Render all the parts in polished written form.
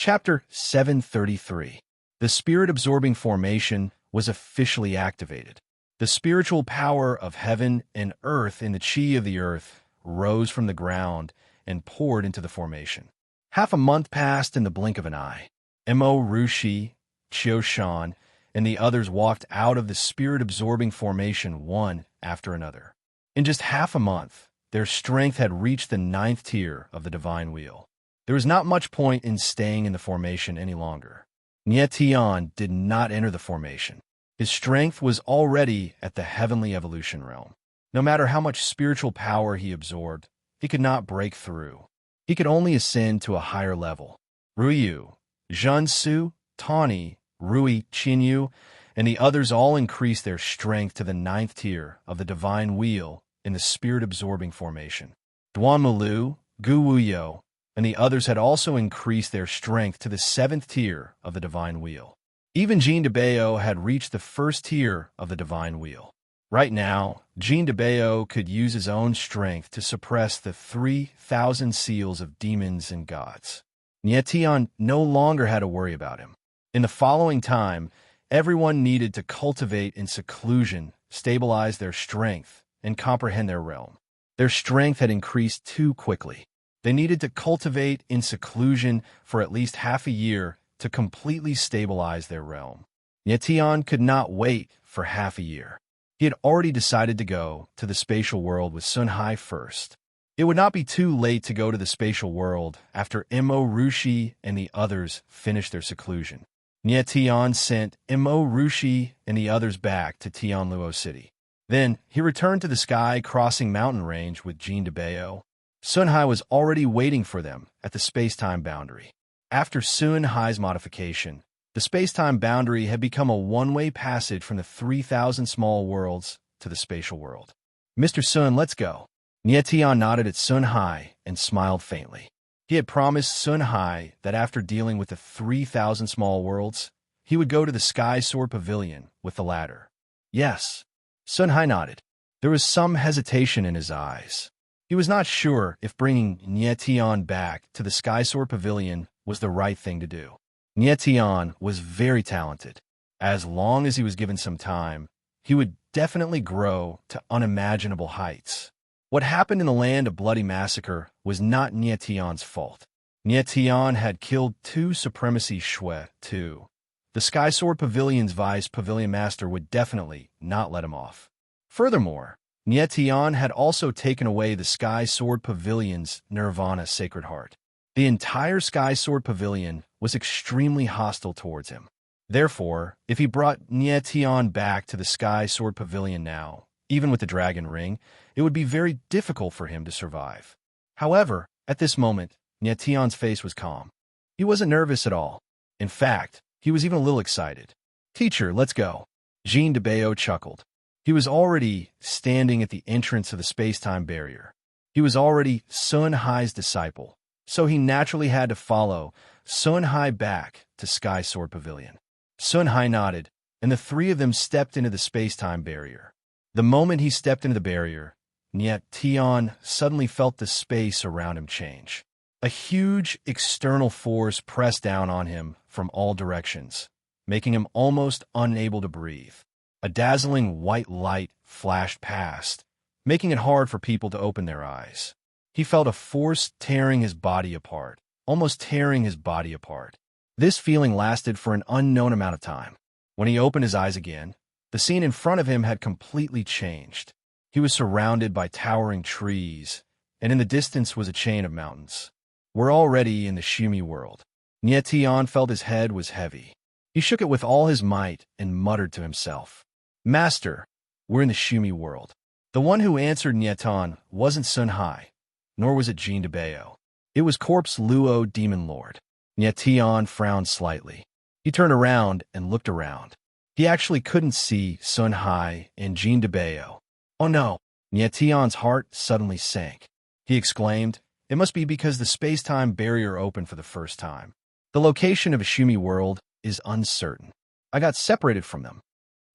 Chapter 733. The spirit-absorbing formation was officially activated. The spiritual power of heaven and earth in the chi of the earth rose from the ground and poured into the formation. Half a month passed in the blink of an eye. Mo Rushi, Chiu Shan, and the others walked out of the spirit-absorbing formation one after another. In just half a month, their strength had reached the 9th tier of the divine wheel. There was not much point in staying in the formation any longer. Nie Tian did not enter the formation. His strength was already at the heavenly evolution realm. No matter how much spiritual power he absorbed, he could not break through. He could only ascend to a higher level. Ruiyu, Zhensu, Tawny, Rui, Qinyu, and the others all increased their strength to the 9th tier of the divine wheel in the spirit-absorbing formation. Duan Mulu, Gu Wuyo, and the others had also increased their strength to the 7th tier of the divine wheel. Even Jean de Bao had reached the 1st tier of the divine wheel. Right now, Jean de Bao could use his own strength to suppress the 3,000 seals of demons and gods. Nie Tian no longer had to worry about him. In the following time, everyone needed to cultivate in seclusion, stabilize their strength, and comprehend their realm. Their strength had increased too quickly. They needed to cultivate in seclusion for at least half a year to completely stabilize their realm. Nie Tian could not wait for half a year. He had already decided to go to the spatial world with Sun Hai first. It would not be too late to go to the spatial world after Mo Rushi and the others finished their seclusion. Nie Tian sent Mo Rushi and the others back to Tianluo City. Then he returned to the sky-crossing mountain range with Jean de Bao. Sun Hai was already waiting for them at the space-time boundary. After Sun Hai's modification, the space-time boundary had become a one-way passage from the 3,000 small worlds to the spatial world. Mr. Sun, let's go. Nie Tian nodded at Sun Hai and smiled faintly. He had promised Sun Hai that after dealing with the 3,000 small worlds, he would go to the Sky Sword Pavilion with the latter. Yes. Sun Hai nodded. There was some hesitation in his eyes. He was not sure if bringing Nie Tian back to the Sky Sword Pavilion was the right thing to do. Nie Tian was very talented. As long as he was given some time, he would definitely grow to unimaginable heights. What happened in the land of bloody massacre was not Nie Tian's fault. Nie Tian had killed 2 supremacy Shui, too. The Sky Sword Pavilion's vice pavilion master would definitely not let him off. Furthermore, Nie Tian had also taken away the Sky Sword Pavilion's Nirvana Sacred Heart. The entire Sky Sword Pavilion was extremely hostile towards him. Therefore, if he brought Nie Tian back to the Sky Sword Pavilion now, even with the Dragon Ring, it would be very difficult for him to survive. However, at this moment, Nie Tian's face was calm. He wasn't nervous at all. In fact, he was even a little excited. Teacher, let's go. Jean de Bao chuckled. He was already standing at the entrance of the space-time barrier. He was already Sun Hai's disciple, so he naturally had to follow Sun Hai back to Sky Sword Pavilion. Sun Hai nodded, and the 3 of them stepped into the space-time barrier. The moment he stepped into the barrier, Nie Tian suddenly felt the space around him change. A huge external force pressed down on him from all directions, making him almost unable to breathe. A dazzling white light flashed past, making it hard for people to open their eyes. He felt a force tearing his body apart, almost tearing his body apart. This feeling lasted for an unknown amount of time. When he opened his eyes again, the scene in front of him had completely changed. He was surrounded by towering trees, and in the distance was a chain of mountains. We're already in the Shumi world. Nie Tian felt his head was heavy. He shook it with all his might and muttered to himself, Master, we're in the Shumi world. The one who answered Nie Tian wasn't Sun Hai, nor was it Jean de Bao. It was Corpse Luo Demon Lord. Nie Tian frowned slightly. He turned around and looked around. He actually couldn't see Sun Hai and Jean de Bao. Oh no! Nie Tian's heart suddenly sank. He exclaimed, it must be because the space-time barrier opened for the first time. The location of a Shumi world is uncertain. I got separated from them.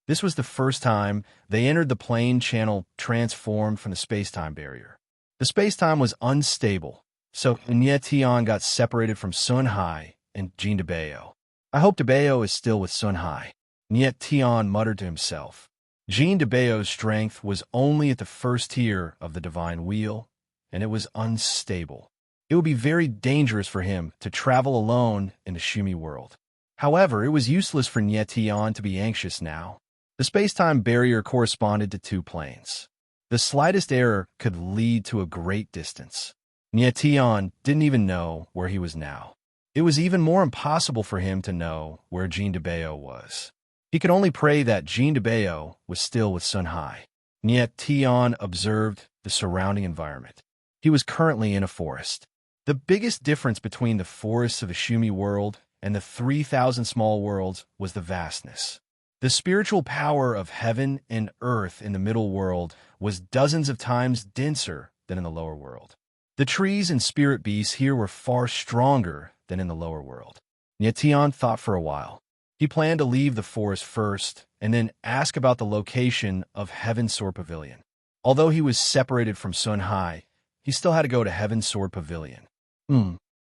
This was the first time they entered the plane channel transformed from the space-time barrier. The space-time was unstable, so Nie Tian got separated from Sun Hai and Jean DeBeo. I hope DeBeo is still with Sun Hai. Niet Tian muttered to himself. Jean DeBeo's strength was only at the first tier of the divine wheel, and it was unstable. It would be very dangerous for him to travel alone in the Shumi world. However, it was useless for Niet Tian to be anxious now. The space-time barrier corresponded to two planes. The slightest error could lead to a great distance. Niet Tian didn't even know where he was now. It was even more impossible for him to know where Jean DeBeo was. He could only pray that Jean DeBeo was still with Sun Hai. Niet Tian observed the surrounding environment. He was currently in a forest. The biggest difference between the forests of the Shumi world and the 3,000 small worlds was the vastness. The spiritual power of heaven and earth in the middle world was dozens of times denser than in the lower world. The trees and spirit beasts here were far stronger than in the lower world. Niet Tian thought for a while. He planned to leave the forest first and then ask about the location of Heaven's Sword Pavilion. Although he was separated from Sun Hai, he still had to go to Heaven's Sword Pavilion.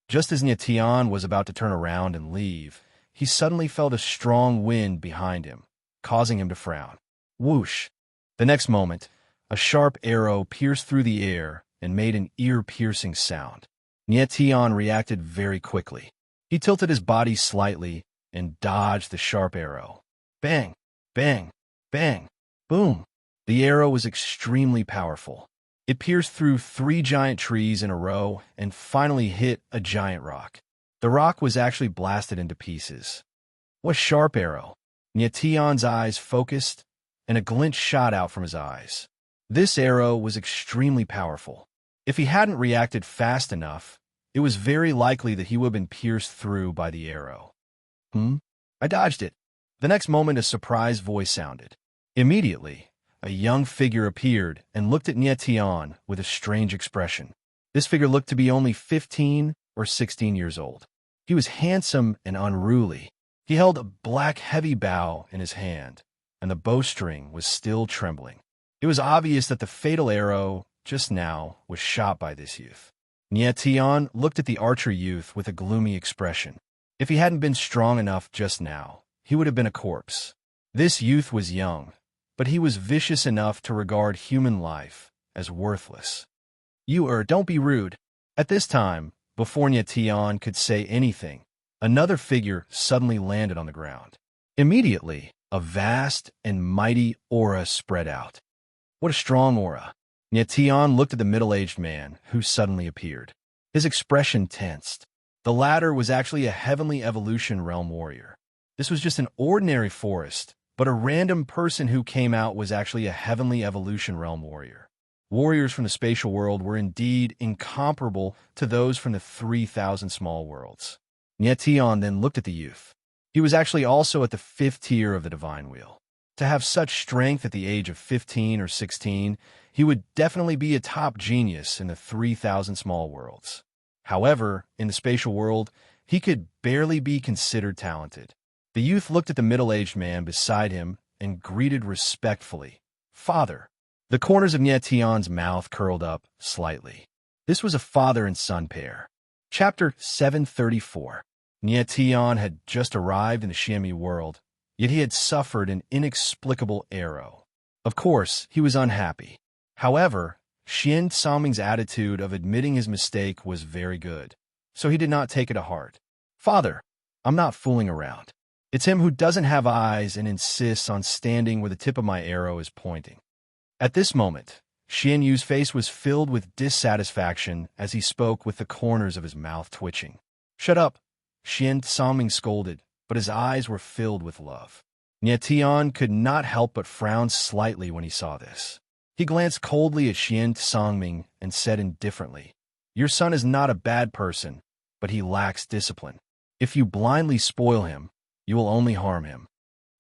Just as Niet Tian was about to turn around and leave, he suddenly felt a strong wind behind him, causing him to frown. Whoosh! The next moment, a sharp arrow pierced through the air and made an ear-piercing sound. Niet Tian reacted very quickly. He tilted his body slightly and dodged the sharp arrow. Bang! Bang! Bang! Boom! The arrow was extremely powerful. It pierced through 3 giant trees in a row and finally hit a giant rock. The rock was actually blasted into pieces. What sharp arrow! Niet Tian's eyes focused, and a glint shot out from his eyes. This arrow was extremely powerful. If he hadn't reacted fast enough, it was very likely that he would have been pierced through by the arrow. I dodged it. The next moment, a surprised voice sounded. Immediately, a young figure appeared and looked at Niet Tian with a strange expression. This figure looked to be only 15 or 16 years old. He was handsome and unruly. He held a black heavy bow in his hand, and the bowstring was still trembling. It was obvious that the fatal arrow, just now, was shot by this youth. Niet Tian looked at the archer youth with a gloomy expression. If he hadn't been strong enough just now, he would have been a corpse. This youth was young, but he was vicious enough to regard human life as worthless. Don't be rude. At this time, before Niet Tian could say anything, another figure suddenly landed on the ground. Immediately, a vast and mighty aura spread out. What a strong aura! Niet Tian looked at the middle-aged man who suddenly appeared. His expression tensed. The latter was actually a heavenly evolution realm warrior. This was just an ordinary forest, but a random person who came out was actually a heavenly evolution realm warrior. Warriors from the spatial world were indeed incomparable to those from the 3,000 small worlds. Niet Tian then looked at the youth. He was actually also at the 5th tier of the divine wheel. To have such strength at the age of 15 or 16, he would definitely be a top genius in the 3,000 small worlds. However, in the spatial world, he could barely be considered talented. The youth looked at the middle-aged man beside him and greeted respectfully, "Father." The corners of Niet Tian's mouth curled up slightly. This was a father and son pair. Chapter 734. Niet Tian had just arrived in the Shumi world, yet he had suffered an inexplicable arrow. Of course, he was unhappy. However, Xian Songming's attitude of admitting his mistake was very good, so he did not take it to heart. "Father, I'm not fooling around. It's him who doesn't have eyes and insists on standing where the tip of my arrow is pointing." At this moment, Xian Yu's face was filled with dissatisfaction as he spoke with the corners of his mouth twitching. "Shut up," Xian Songming scolded, but his eyes were filled with love. Niet Tian could not help but frown slightly when he saw this. He glanced coldly at Xian Songming and said indifferently, "Your son is not a bad person, but he lacks discipline. If you blindly spoil him, you will only harm him."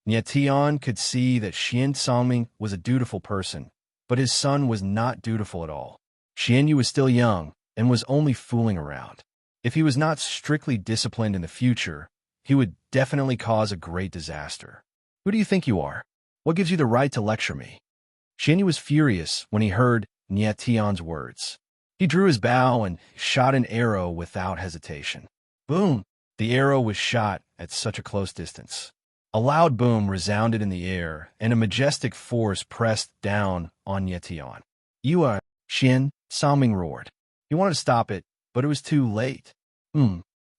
Niet Tian could see that Xian Songming was a dutiful person, but his son was not dutiful at all. Xian Yu was still young and was only fooling around. If he was not strictly disciplined in the future, he would definitely cause a great disaster. "Who do you think you are? What gives you the right to lecture me?" Xian Yu was furious when he heard Niet Tian's words. He drew his bow and shot an arrow without hesitation. Boom! The arrow was shot at such a close distance. A loud boom resounded in the air, and a majestic force pressed down on Nietion. You are, Xian, Salming roared. He wanted to stop it, but it was too late.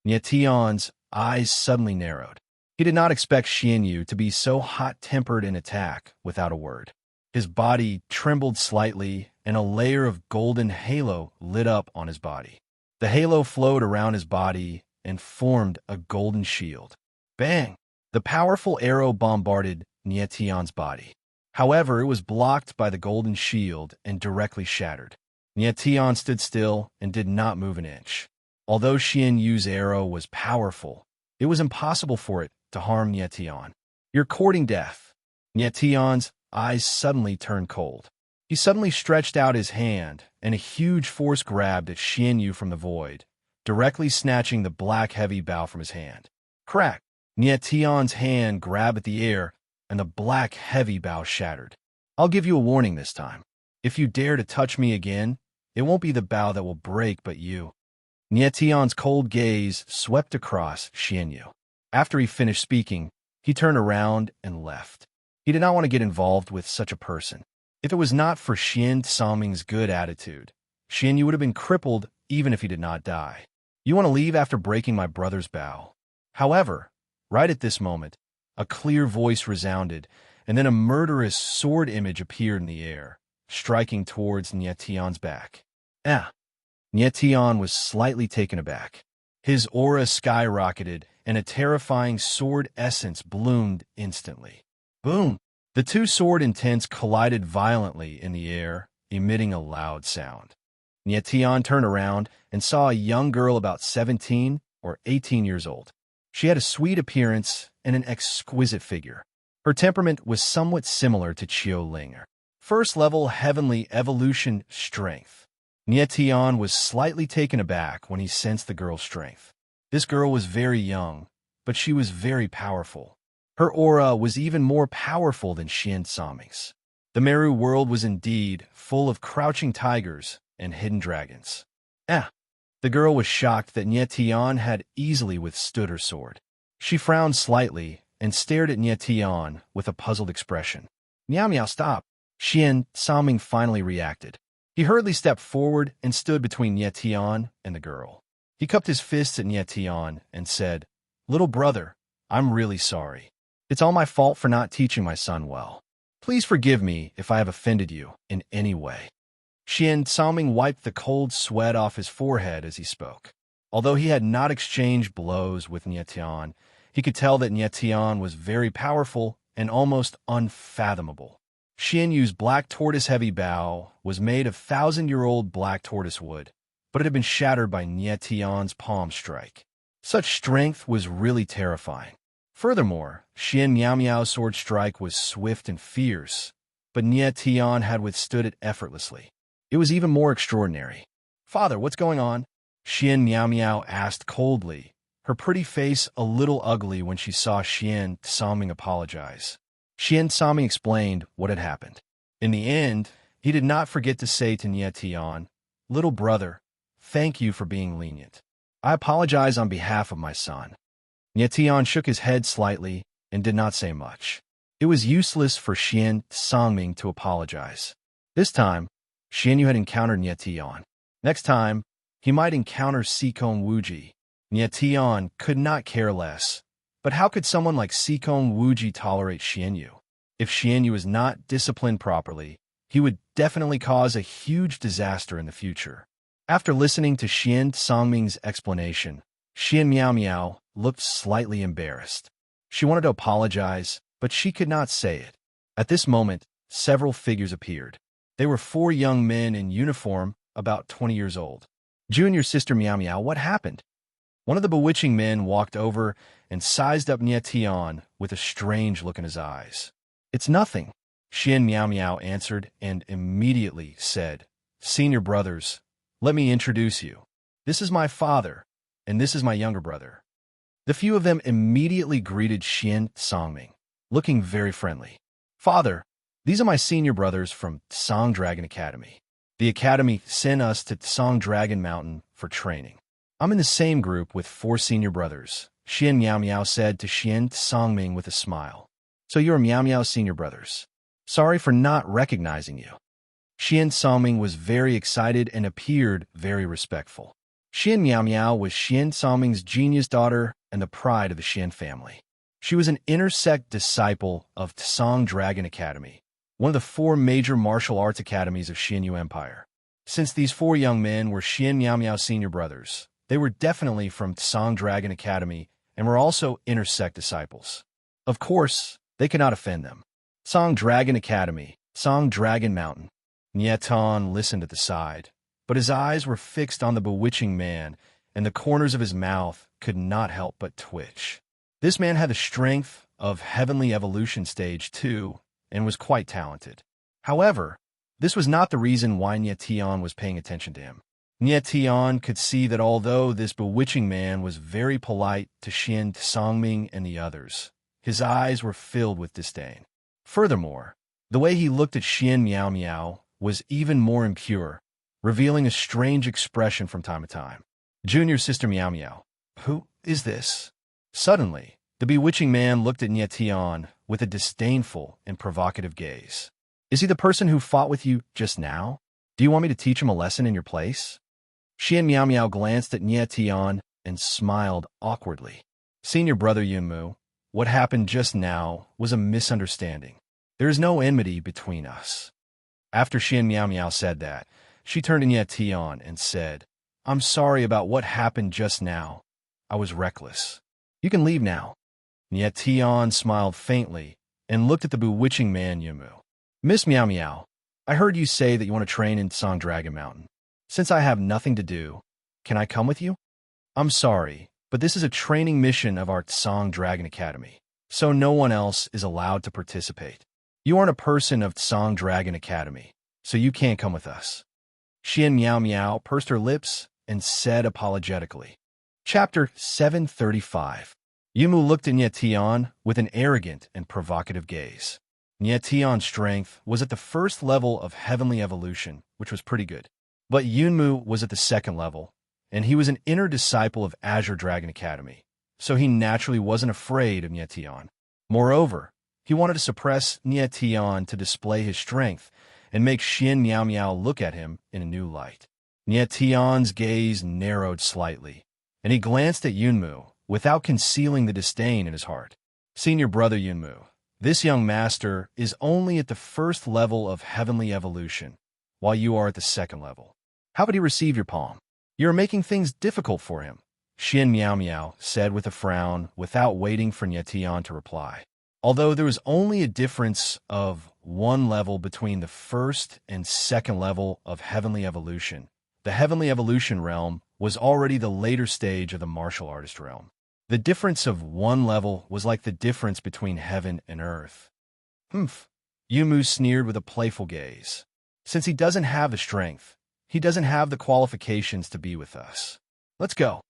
Nietion's eyes suddenly narrowed. He did not expect Xianyu to be so hot-tempered in attack without a word. His body trembled slightly, and a layer of golden halo lit up on his body. The halo flowed around his body and formed a golden shield. Bang! The powerful arrow bombarded Nietion's body. However, it was blocked by the golden shield and directly shattered. Nietion stood still and did not move an inch. Although Xianyu's arrow was powerful, it was impossible for it to harm Nietion. You're courting death. Nietion's eyes suddenly turned cold. He suddenly stretched out his hand, and a huge force grabbed at Xianyu from the void, directly snatching the black heavy bow from his hand. Crack! Nietion's hand grabbed at the air, and the black heavy bow shattered. I'll give you a warning this time. If you dare to touch me again, it won't be the bow that will break, but you. Nietion's cold gaze swept across Xianyu. After he finished speaking, he turned around and left. He did not want to get involved with such a person. If it was not for Xian Salming's good attitude, Xianyu would have been crippled even if he did not die. You want to leave after breaking my brother's bow. However, right at this moment, a clear voice resounded, and then a murderous sword image appeared in the air, striking towards Nietion's back. Nietion was slightly taken aback. His aura skyrocketed, and a terrifying sword essence bloomed instantly. Boom! The two sword intents collided violently in the air, emitting a loud sound. Nietion turned around and saw a young girl about 17 or 18 years old. She had a sweet appearance and an exquisite figure. Her temperament was somewhat similar to Qiu Ling. First-level heavenly evolution strength. Nietion was slightly taken aback when he sensed the girl's strength. This girl was very young, but she was very powerful. Her aura was even more powerful than Xian Saming's. The Meru world was indeed full of crouching tigers and hidden dragons. The girl was shocked that Nietion had easily withstood her sword. She frowned slightly and stared at Nietion with a puzzled expression. Meow meow, stop! Xian Saming finally reacted. He hurriedly stepped forward and stood between Nietion and the girl. He cupped his fists at Nietion and said, Little brother, I'm really sorry. It's all my fault for not teaching my son well. Please forgive me if I have offended you in any way. Xian Saming wiped the cold sweat off his forehead as he spoke. Although he had not exchanged blows with Nietion, he could tell that Nietion was very powerful and almost unfathomable. Xianyu's black tortoise-heavy bow was made of 1,000-year-old black tortoise wood, but it had been shattered by Nietion's palm strike. Such strength was really terrifying. Furthermore, Xian Miao Miao's sword strike was swift and fierce, but Nietion had withstood it effortlessly. It was even more extraordinary. Father, what's going on? Xian Miao Miao asked coldly, her pretty face a little ugly when she saw Xian Saming apologize. Xian Saming explained what had happened. In the end, he did not forget to say to Nietion, Little brother, thank you for being lenient. I apologize on behalf of my son. Nietion shook his head slightly and did not say much. It was useless for Xian Saming to apologize. This time, Xianyu had encountered Nietion. Next time, he might encounter Sikong Wuji. Nietion could not care less. But how could someone like Sikong Wuji tolerate Xianyu? If Xianyu was not disciplined properly, he would definitely cause a huge disaster in the future. After listening to Xian Sangming's explanation, Xian Miao Miao looked slightly embarrassed. She wanted to apologize, but she could not say it. At this moment, several figures appeared. They were 4 young men in uniform, about 20 years old. Junior sister Miao Miao, what happened? One of the bewitching men walked over and sized up Nietion with a strange look in his eyes. It's nothing, Xian Miao Miao answered and immediately said, Senior brothers, let me introduce you. This is my father, and this is my younger brother. The few of them immediately greeted Xian Sangming, looking very friendly. Father, these are my senior brothers from Tsang Dragon Academy. The academy sent us to Tsang Dragon Mountain for training. I'm in the same group with 4 senior brothers, Xian Miao Miao said to Xian Songming with a smile. So you're Miao Miao's senior brothers. Sorry for not recognizing you. Xian Songming was very excited and appeared very respectful. Xian Miao Miao was Xian Songming's genius daughter and the pride of the Xian family. She was an intersect disciple of Tsang Dragon Academy, one of the 4 major martial arts academies of Xianyu Empire. Since these 4 young men were Xian Miao Miao senior brothers, they were definitely from Tsang Dragon Academy and were also intersect disciples. Of course, they could not offend them. Tsang Dragon Academy, Tsang Dragon Mountain. Nietan listened at the side, but his eyes were fixed on the bewitching man, and the corners of his mouth could not help but twitch. This man had the strength of Heavenly Evolution Stage 2 and was quite talented. However, this was not the reason why Nietian was paying attention to him. Nietian could see that although this bewitching man was very polite to Xian Songming and the others, his eyes were filled with disdain. Furthermore, the way he looked at Xian Miao Miao was even more impure, revealing a strange expression from time to time. Junior sister Miao Miao. Who is this? Suddenly, the bewitching man looked at Nietian with a disdainful and provocative gaze. Is he the person who fought with you just now? Do you want me to teach him a lesson in your place? Xian Miao Miao glanced at Nietian and smiled awkwardly. Senior brother Yunmu, what happened just now was a misunderstanding. There is no enmity between us. After Xian Miao Miao said that, she turned to Nietian and said, I'm sorry about what happened just now. I was reckless. You can leave now. Nietian smiled faintly and looked at the bewitching man Yunmu. Miss Miao Miao, I heard you say that you want to train in Tsang Dragon Mountain. Since I have nothing to do, can I come with you? I'm sorry, but this is a training mission of our Tsang Dragon Academy, so no one else is allowed to participate. You aren't a person of Tsang Dragon Academy, so you can't come with us. Xian Miao Miao pursed her lips and said apologetically. Chapter 735. Yumu looked at Nietian with an arrogant and provocative gaze. Nietian's strength was at the first level of Heavenly Evolution, which was pretty good. But Yunmu was at the second level, and he was an inner disciple of Azure Dragon Academy, so he naturally wasn't afraid of Nietian. Moreover, he wanted to suppress Nietian to display his strength and make Xian Miao Miao look at him in a new light. Nietian's gaze narrowed slightly, and he glanced at Yunmu without concealing the disdain in his heart. Senior brother Yunmu, this young master is only at the first level of Heavenly Evolution, while you are at the second level. How would he receive your palm? You are making things difficult for him, Xian Miao Miao said with a frown without waiting for Nietian to reply. Although there was only a difference of 1 level between the first and second level of Heavenly Evolution, the Heavenly Evolution realm was already the later stage of the martial artist realm. The difference of 1 level was like the difference between heaven and earth. Humph, Yumu sneered with a playful gaze. Since he doesn't have the strength, he doesn't have the qualifications to be with us. Let's go.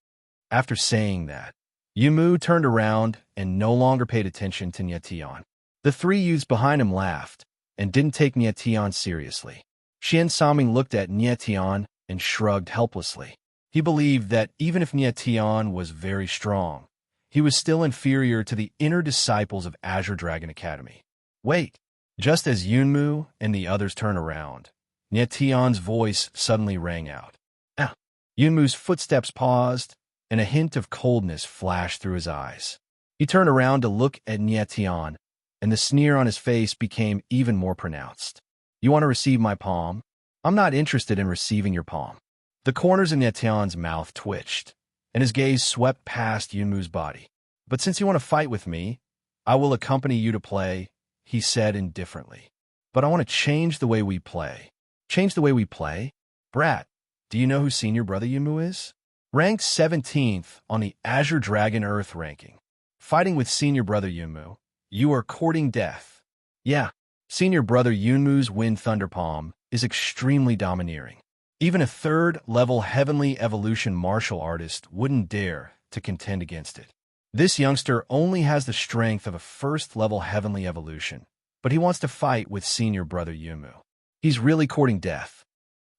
After saying that, Yumu turned around and no longer paid attention to Nietian. The 3 youths behind him laughed and didn't take Nietian seriously. Xian Saming looked at Nietian and shrugged helplessly. He believed that even if Nietian was very strong, he was still inferior to the inner disciples of Azure Dragon Academy. Wait! Just as Yunmu and the others turned around, Nietian's voice suddenly rang out. Ah! Yunmu's footsteps paused, and a hint of coldness flashed through his eyes. He turned around to look at Nietian, and the sneer on his face became even more pronounced. You want to receive my palm? I'm not interested in receiving your palm. The corners of Nietian's mouth twitched, and his gaze swept past Yunmu's body. But since you want to fight with me, I will accompany you to play, he said indifferently. But I want to change the way we play. Change the way we play? Brat, do you know who senior brother Yunmu is? Ranked 17th on the Azure Dragon Earth ranking. Fighting with senior brother Yunmu, you are courting death. Yeah, senior brother Yunmu's Wind Thunder Palm is extremely domineering. Even a 3rd-level Heavenly Evolution martial artist wouldn't dare to contend against it. This youngster only has the strength of a 1st-level Heavenly Evolution, but he wants to fight with senior brother Yunmu. He's really courting death.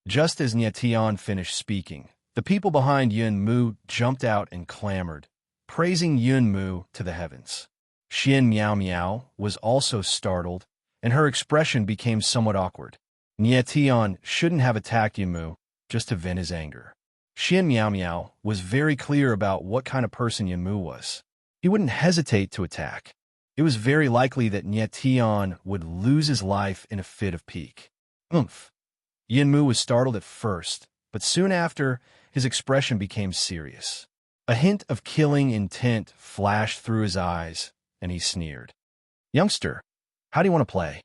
Just as Nietian finished speaking, The people behind Yun Mu jumped out and clamored, praising Yun Mu to the heavens. Xian Miao Miao was also startled, and her expression became somewhat awkward. Nie Tian shouldn't have attacked Yun Mu just to vent his anger. Xian Miao Miao was very clear about what kind of person Yun Mu was. He wouldn't hesitate to attack. It was very likely that Nie Tian would lose his life in a fit of pique. Yun Mu was startled at first, but soon after, his expression became serious. A hint of killing intent flashed through his eyes, and he sneered. "Youngster, how do you want to play?"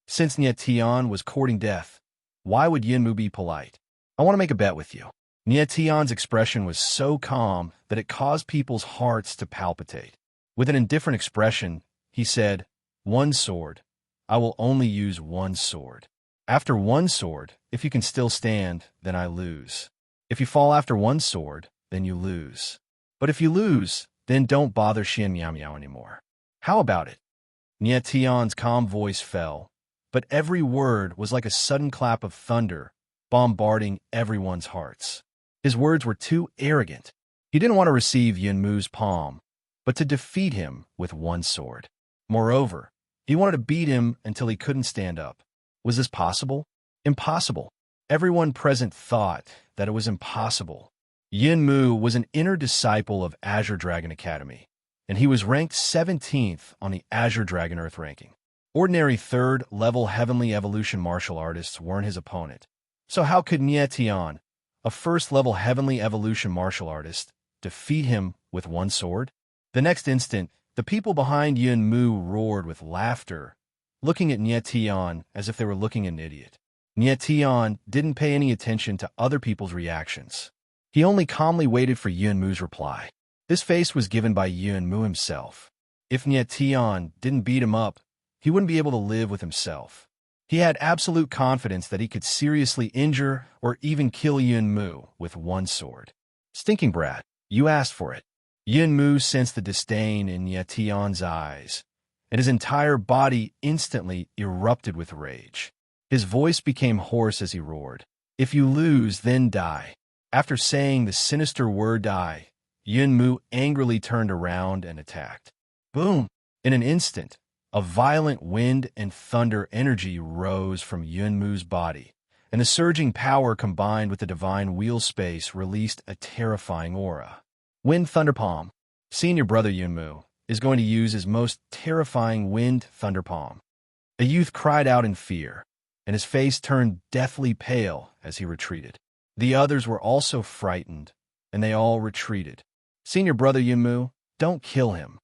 Since Nie Tian was courting death, why would Yun Mu be polite? "I want to make a bet with you." Nie Tian's expression was so calm that it caused people's hearts to palpitate. With an indifferent expression, he said, "One sword. I will only use one sword. After one sword, if you can still stand, then I lose. If you fall after one sword, then you lose. But if you lose, then don't bother Xian Miao Miao anymore. How about it?" Nie Tian's calm voice fell, but every word was like a sudden clap of thunder, bombarding everyone's hearts. His words were too arrogant. He didn't want to receive Yun Mu's palm, but to defeat him with one sword. Moreover, he wanted to beat him until he couldn't stand up. Was this possible? Impossible. Everyone present thought that it was impossible. Yun Mu was an inner disciple of Azure Dragon Academy, and he was ranked 17th on the Azure Dragon Earth ranking. Ordinary third-level Heavenly Evolution martial artists weren't his opponent. So how could Nie Tian, a first-level Heavenly Evolution martial artist, defeat him with one sword? The next instant, the people behind Yun Mu roared with laughter, looking at Nie Tian as if they were looking at an idiot. Nie Tian didn't pay any attention to other people's reactions. He only calmly waited for Yun Mu's reply. This face was given by Yun Mu himself. If Nie Tian didn't beat him up, he wouldn't be able to live with himself. He had absolute confidence that he could seriously injure or even kill Yun Mu with one sword. "Stinking brat, you asked for it." Yun Mu sensed the disdain in Nie Tian's eyes, and his entire body instantly erupted with rage. His voice became hoarse as he roared, "If you lose, then die." After saying the sinister word die, Yun Mu angrily turned around and attacked. Boom! In an instant, a violent wind and thunder energy rose from Yun Mu's body, and the surging power combined with the divine wheel space released a terrifying aura. Wind Thunder Palm. Senior brother Yun Mu is going to use his most terrifying Wind Thunder Palm. A youth cried out in fear, and his face turned deathly pale as he retreated. The others were also frightened, and they all retreated. "Senior brother Yun Mu, don't kill him."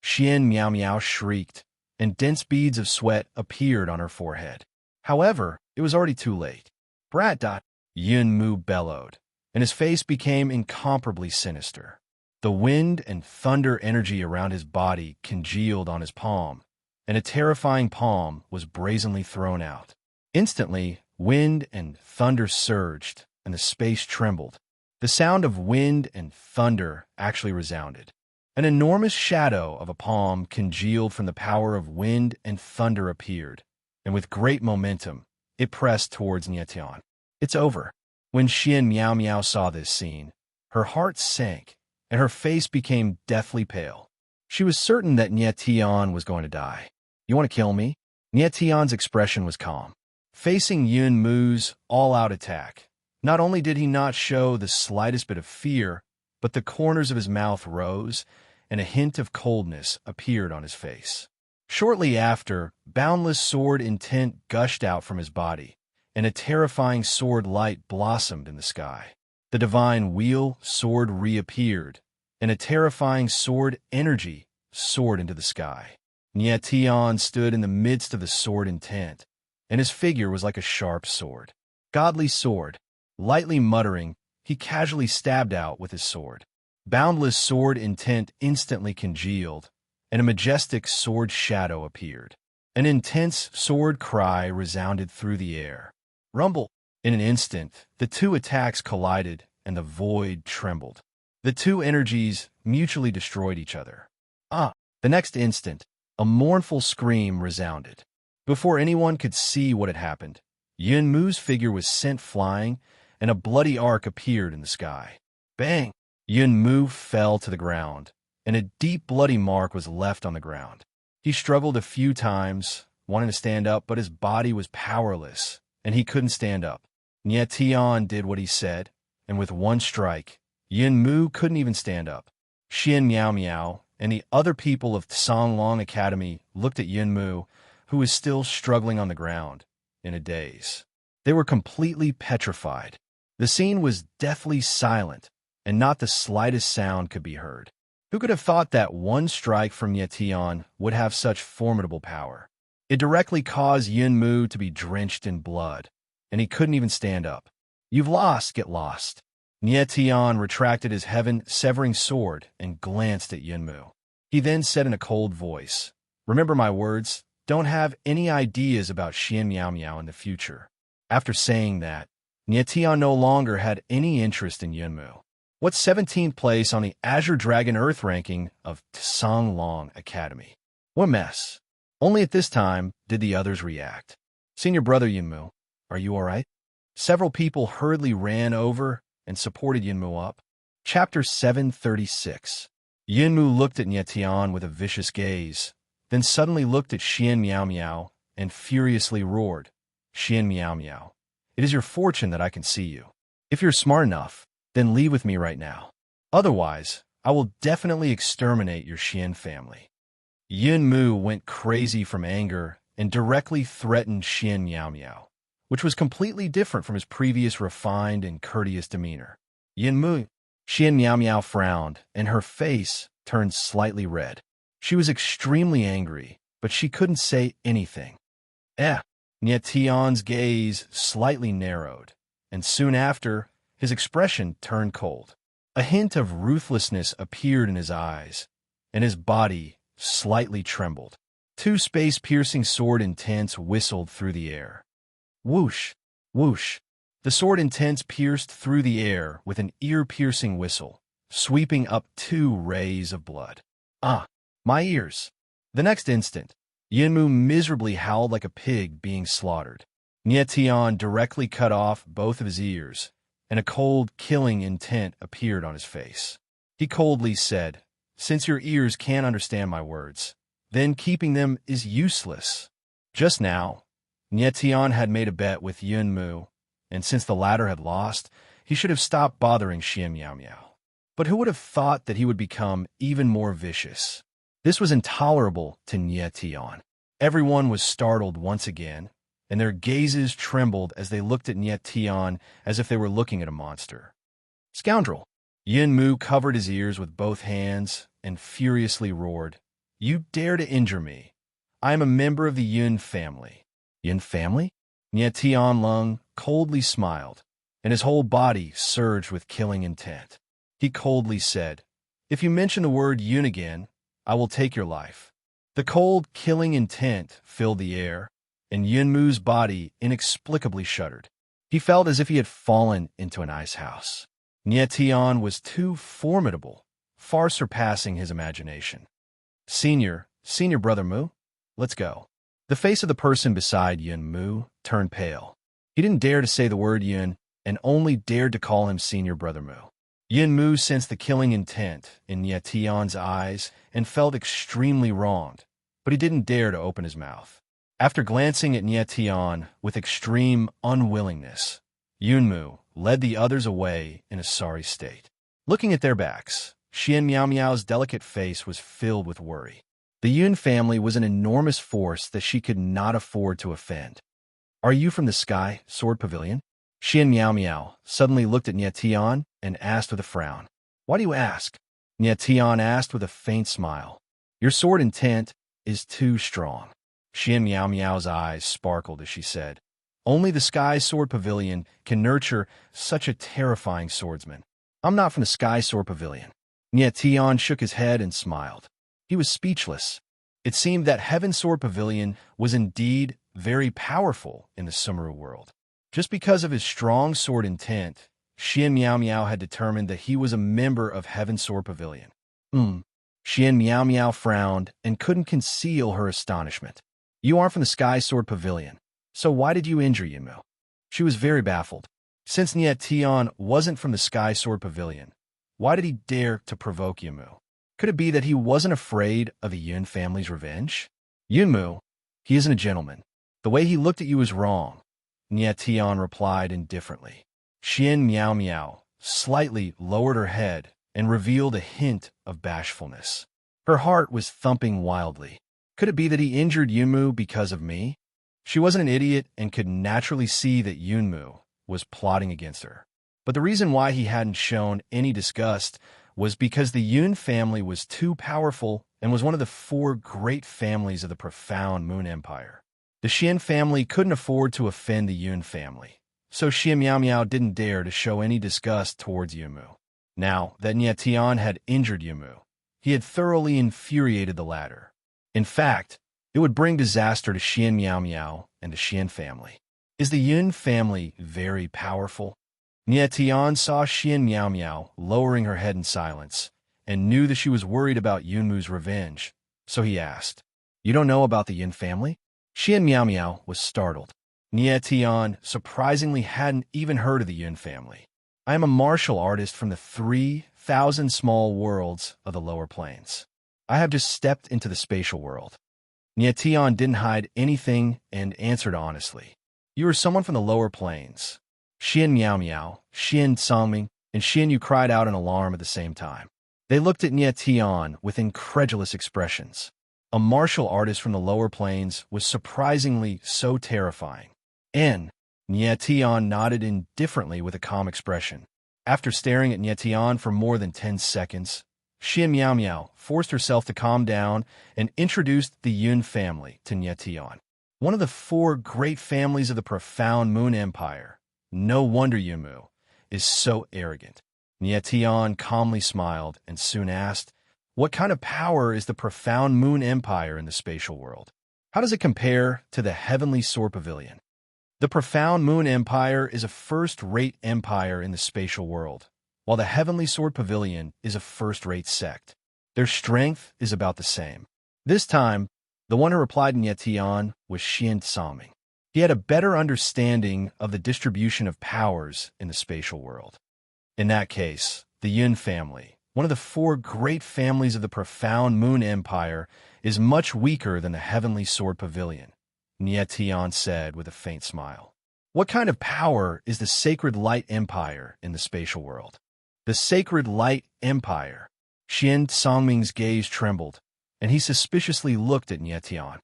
Xian Miao Miao shrieked, and dense beads of sweat appeared on her forehead. However, it was already too late. "Brat dot," Yun Mu bellowed, and his face became incomparably sinister. The wind and thunder energy around his body congealed on his palm, and a terrifying palm was brazenly thrown out. Instantly, wind and thunder surged, and the space trembled. The sound of wind and thunder actually resounded. An enormous shadow of a palm congealed from the power of wind and thunder appeared, and with great momentum, it pressed towards Nie Tian. "It's over." When Xian Miao Miao saw this scene, her heart sank, and her face became deathly pale. She was certain that Nie Tian was going to die. "You want to kill me?" Nie Tian's expression was calm. Facing Yun Mu's all-out attack, not only did he not show the slightest bit of fear, but the corners of his mouth rose, and a hint of coldness appeared on his face. Shortly after, boundless sword intent gushed out from his body, and a terrifying sword light blossomed in the sky. The divine wheel sword reappeared, and a terrifying sword energy soared into the sky. Nie Tian stood in the midst of the sword intent, and his figure was like a sharp sword. "Godly sword." Lightly muttering, he casually stabbed out with his sword. Boundless sword intent instantly congealed, and a majestic sword shadow appeared. An intense sword cry resounded through the air. Rumble! In an instant, the two attacks collided, and the void trembled. The two energies mutually destroyed each other. The next instant, a mournful scream resounded. Before anyone could see what had happened, Yun Mu's figure was sent flying, and a bloody arc appeared in the sky. Bang! Yun Mu fell to the ground, and a deep bloody mark was left on the ground. He struggled a few times, wanting to stand up, but his body was powerless, and he couldn't stand up. Nie Tian did what he said, and with one strike, Yun Mu couldn't even stand up. Xian Miao Miao and the other people of Songlong Academy looked at Yun Mu, who was still struggling on the ground, in a daze. They were completely petrified. The scene was deathly silent, and not the slightest sound could be heard. Who could have thought that one strike from Nie Tian would have such formidable power? It directly caused Yun Mu to be drenched in blood, and he couldn't even stand up. "You've lost, get lost." Nie Tian retracted his heaven-severing sword and glanced at Yun Mu. He then said in a cold voice, "Remember my words, don't have any ideas about Xian Miao Miao in the future." After saying that, Nie Tian no longer had any interest in Yun Mu. What's 17th place on the Azure Dragon Earth ranking of Songlong Academy? What mess. Only at this time did the others react. "Senior brother Yun Mu, are you all right?" Several people hurriedly ran over and supported Yun Mu up. Chapter 736. Yun Mu looked at Nie Tian with a vicious gaze, then suddenly looked at Xian Miao Miao and furiously roared, "Xian Miao Miao, it is your fortune that I can see you. If you're smart enough, then leave with me right now. Otherwise, I will definitely exterminate your Xian family." Yun Mu went crazy from anger and directly threatened Xian Miao Miao, which was completely different from his previous refined and courteous demeanor. Yun Mu, Xian Miao Miao frowned, and her face turned slightly red. She was extremely angry, but she couldn't say anything. Nie Tian's gaze slightly narrowed, and soon after, his expression turned cold. A hint of ruthlessness appeared in his eyes, and his body slightly trembled. Two space-piercing sword intents whistled through the air. Whoosh! Whoosh! The sword intents pierced through the air with an ear-piercing whistle, sweeping up 2 rays of blood. "Ah! My ears!" The next instant, Yun Mu miserably howled like a pig being slaughtered. Nie Tian directly cut off both of his ears, and a cold, killing intent appeared on his face. He coldly said, "Since your ears can't understand my words, then keeping them is useless." Just now, Nie Tian had made a bet with Yun Mu, and since the latter had lost, he should have stopped bothering Xian Miao Miao. But who would have thought that he would become even more vicious? This was intolerable to Nie Tian. Everyone was startled once again, and their gazes trembled as they looked at Nie Tian as if they were looking at a monster. "Scoundrel!" Yun Mu covered his ears with both hands and furiously roared, "You dare to injure me! I am a member of the Yun family." "Yun family?" Nie Tian Lung coldly smiled, and his whole body surged with killing intent. He coldly said, "If you mention the word Yun again, I will take your life." The cold, killing intent filled the air, and Yun Mu's body inexplicably shuddered. He felt as if he had fallen into an ice house. Nie Tian was too formidable, far surpassing his imagination. Senior brother Mu, let's go." The face of the person beside Yun Mu turned pale. He didn't dare to say the word Yun and only dared to call him Senior Brother Mu. Yun Mu sensed the killing intent in Nie Tian's eyes and felt extremely wronged, but he didn't dare to open his mouth. After glancing at Nie Tian with extreme unwillingness, Yun Mu led the others away in a sorry state. Looking at their backs, Xian Miao Miao's delicate face was filled with worry. The Yun family was an enormous force that she could not afford to offend. "Are you from the Sky Sword Pavilion?" Xian Miao Miao suddenly looked at Nie Tian and asked with a frown. "Why do you ask?" Nie Tian asked with a faint smile. "Your sword intent is too strong." Xian Miao Miao's eyes sparkled as she said, "Only the Sky Sword Pavilion can nurture such a terrifying swordsman. I'm not from the Sky Sword Pavilion." Nie Tian shook his head and smiled. He was speechless. It seemed that Heaven Sword Pavilion was indeed very powerful in the Sumeru world. Just because of his strong sword intent, Xian Miao Miao had determined that he was a member of Heaven Sword Pavilion. Xian Miao Miao frowned and couldn't conceal her astonishment. "You aren't from the Sky Sword Pavilion, so why did you injure Yun Mu?" She was very baffled. Since Nietian wasn't from the Sky Sword Pavilion, why did he dare to provoke Yunmu? Could it be that he wasn't afraid of the Yun family's revenge? Yunmu, he isn't a gentleman. The way he looked at you is wrong, Nietian replied indifferently. Xian Miao Miao slightly lowered her head and revealed a hint of bashfulness. Her heart was thumping wildly. Could it be that he injured Yunmu because of me? She wasn't an idiot and could naturally see that Yunmu was plotting against her. But the reason why he hadn't shown any disgust was because the Yun family was too powerful and was one of the 4 great families of the profound Moon Empire. The Xian family couldn't afford to offend the Yun family, so Xian Miao Miao didn't dare to show any disgust towards Yunmu. Now that Nietian had injured Yunmu, he had thoroughly infuriated the latter. In fact, it would bring disaster to Xian Miao Miao and the Xian family. Is the Yun family very powerful? Nietian saw Xian Miao Miao lowering her head in silence and knew that she was worried about Yunmu's revenge, so he asked, "You don't know about the Yun family?" Xian Miao Miao was startled. Nietian surprisingly hadn't even heard of the Yun family. "I am a martial artist from the 3,000 small worlds of the lower planes. I have just stepped into the spatial world." Nietian didn't hide anything and answered honestly. "You are someone from the lower planes." Xian Miao Miao, Xian Songming, and Xian Yu cried out in alarm at the same time. They looked at Nietian with incredulous expressions. A martial artist from the lower planes was surprisingly so terrifying. Nietian nodded indifferently with a calm expression. After staring at Nietian for more than 10 seconds, Xian Miao Miao forced herself to calm down and introduced the Yun family to Nietian. One of the 4 great families of the profound Moon Empire. No wonder Yunmu is so arrogant. Nietian calmly smiled and soon asked, "What kind of power is the profound Moon Empire in the spatial world? How does it compare to the Heavenly Sword Pavilion?" The profound Moon Empire is a first-rate empire in the spatial world, while the Heavenly Sword Pavilion is a first-rate sect. Their strength is about the same. This time, the one who replied to Nietian was Xian Songming. He had a better understanding of the distribution of powers in the spatial world. In that case, the Yun family, one of the 4 great families of the profound Moon Empire, is much weaker than the Heavenly Sword Pavilion, Nietian said with a faint smile. "What kind of power is the Sacred Light Empire in the spatial world?" The Sacred Light Empire. Xian Songming's gaze trembled, and he suspiciously looked at Nietian.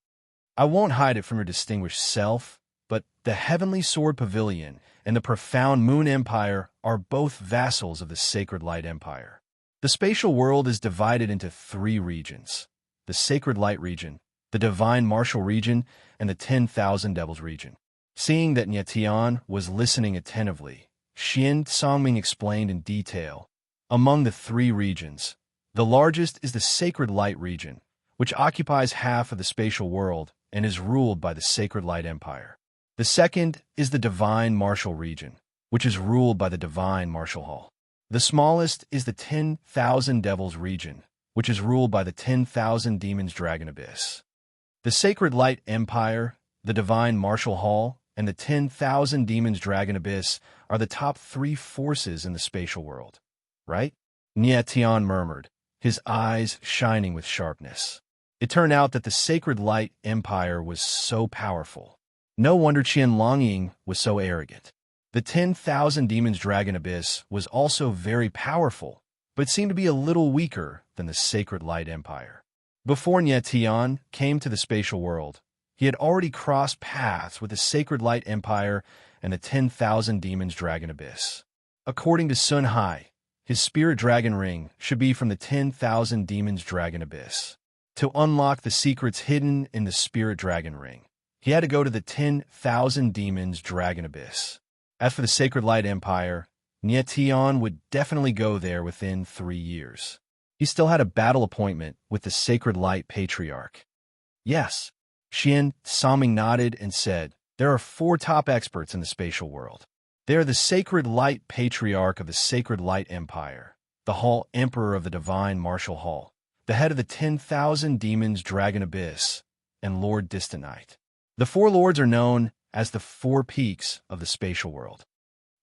"I won't hide it from your distinguished self, but the Heavenly Sword Pavilion and the profound Moon Empire are both vassals of the Sacred Light Empire. The spatial world is divided into 3 regions: the Sacred Light region, the Divine Martial region, and the 10,000 Devils region." Seeing that Nietian was listening attentively, Xian Songming explained in detail. Among the 3 regions, the largest is the Sacred Light region, which occupies half of the spatial world and is ruled by the Sacred Light Empire. The second is the Divine Martial region, which is ruled by the Divine Martial Hall. The smallest is the 10,000 Devils region, which is ruled by the 10,000 Demons Dragon Abyss. The Sacred Light Empire, the Divine Martial Hall, and the 10,000 Demons Dragon Abyss are the top 3 forces in the spatial world, right? Nietian murmured, his eyes shining with sharpness. It turned out that the Sacred Light Empire was so powerful. No wonder Qian Longying was so arrogant. The 10,000 Demons Dragon Abyss was also very powerful, but seemed to be a little weaker than the Sacred Light Empire. Before Nietian came to the spatial world, he had already crossed paths with the Sacred Light Empire and the 10,000 Demons Dragon Abyss. According to Sun Hai, his Spirit Dragon Ring should be from the 10,000 Demons Dragon Abyss. To unlock the secrets hidden in the Spirit Dragon Ring, he had to go to the 10,000 Demons Dragon Abyss. As for the Sacred Light Empire, Nietian would definitely go there within 3 years. He still had a battle appointment with the Sacred Light Patriarch. Yes, Xian Songming nodded and said, "There are 4 top experts in the spatial world. They are the Sacred Light Patriarch of the Sacred Light Empire, the Hall Emperor of the Divine Martial Hall, the head of the 10,000 Demons Dragon Abyss, and Lord Distant Night. The 4 lords are known as the 4 peaks of the spatial world."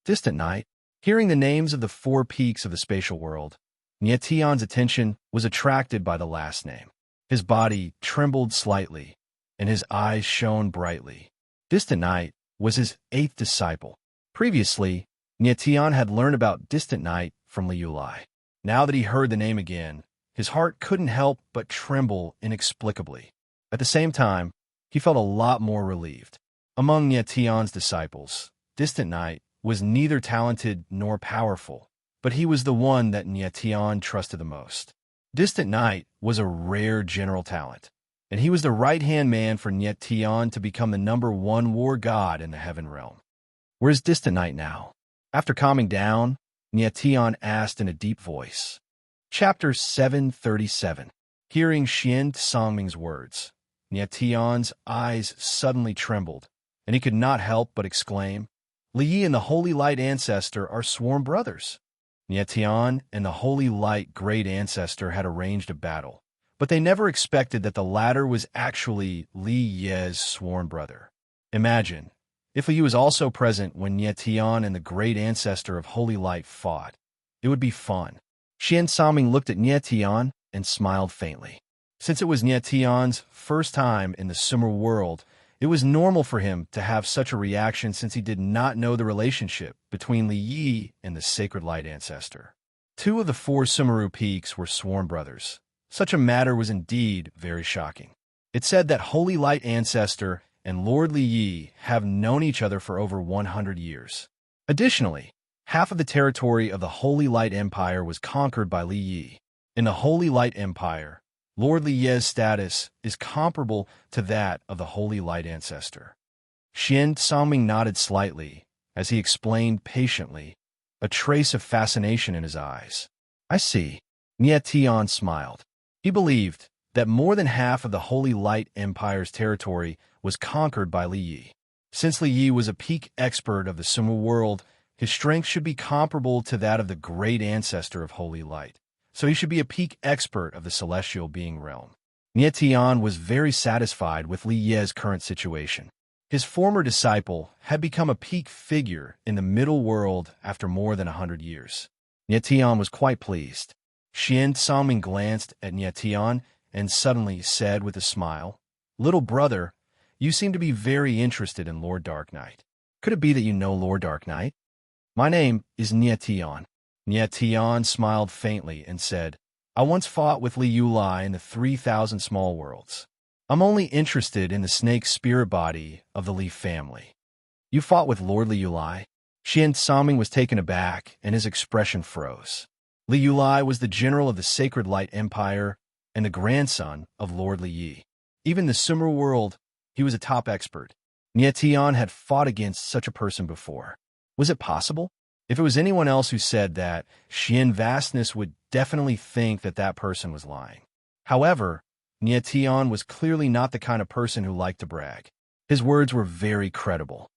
Distant night. Hearing the names of the 4 peaks of the spatial world, Nietion's attention was attracted by the last name. His body trembled slightly, and his eyes shone brightly. Distant Night was his 8th disciple. Previously, Nietion had learned about Distant Night from Liulai. Now that he heard the name again, his heart couldn't help but tremble inexplicably. At the same time, he felt a lot more relieved. Among Nietion's disciples, Distant Night was neither talented nor powerful, but he was the one that Nietion trusted the most. Distant Night was a rare general talent, and he was the right-hand man for Nietion to become the #1 war god in the heaven realm. Where is Distant Night now? After calming down, Nietion asked in a deep voice. Chapter 737. Hearing Xian Songming's words, Nietion's eyes suddenly trembled, and he could not help but exclaim, Li Yi and the Holy Light Ancestor are sworn brothers. Nietion and the Holy Light Great Ancestor had arranged a battle, but they never expected that the latter was actually Li Ye's sworn brother. Imagine, if Li Yi was also present when Nietion and the Great Ancestor of Holy Light fought. It would be fun. Xian Songming looked at Nietion and smiled faintly. Since it was Nietion's first time in the Sumer world, it was normal for him to have such a reaction since he did not know the relationship between Li Yi and the Sacred Light Ancestor. 2 of the 4 Sumeru peaks were sworn brothers. Such a matter was indeed very shocking. It said that Holy Light Ancestor and Lord Li Yi have known each other for over 100 years. Additionally, half of the territory of the Holy Light Empire was conquered by Li Yi. In the Holy Light Empire, Lord Li Yi's status is comparable to that of the Holy Light Ancestor. Xian Songming nodded slightly as he explained patiently, a trace of fascination in his eyes. I see. Nietion smiled. He believed that more than half of the Holy Light Empire's territory was conquered by Li Yi. Since Li Yi was a peak expert of the Sumer world, his strength should be comparable to that of the Great Ancestor of Holy Light, so he should be a peak expert of the Celestial Being realm. Nietion was very satisfied with Li Yi's current situation. His former disciple had become a peak figure in the middle world after more than 100 years. Nietion was quite pleased. Xian Songming glanced at Nietion and suddenly said with a smile, Little brother, you seem to be very interested in Lord Dark Knight. Could it be that you know Lord Dark Knight? My name is Nietion. Nietion smiled faintly and said, I once fought with Liulai in the 3,000 small worlds. I'm only interested in the snake spirit body of the Li family. You fought with Lord Liulai? Xian Songming was taken aback, and his expression froze. Liulai was the general of the Sacred Light Empire and the grandson of Lord Li Yi. Even in the Sumer world, he was a top expert. Nietion had fought against such a person before. Was it possible? If it was anyone else who said that, Xian Vastness would definitely think that that person was lying. However, Nietion was clearly not the kind of person who liked to brag. His words were very credible.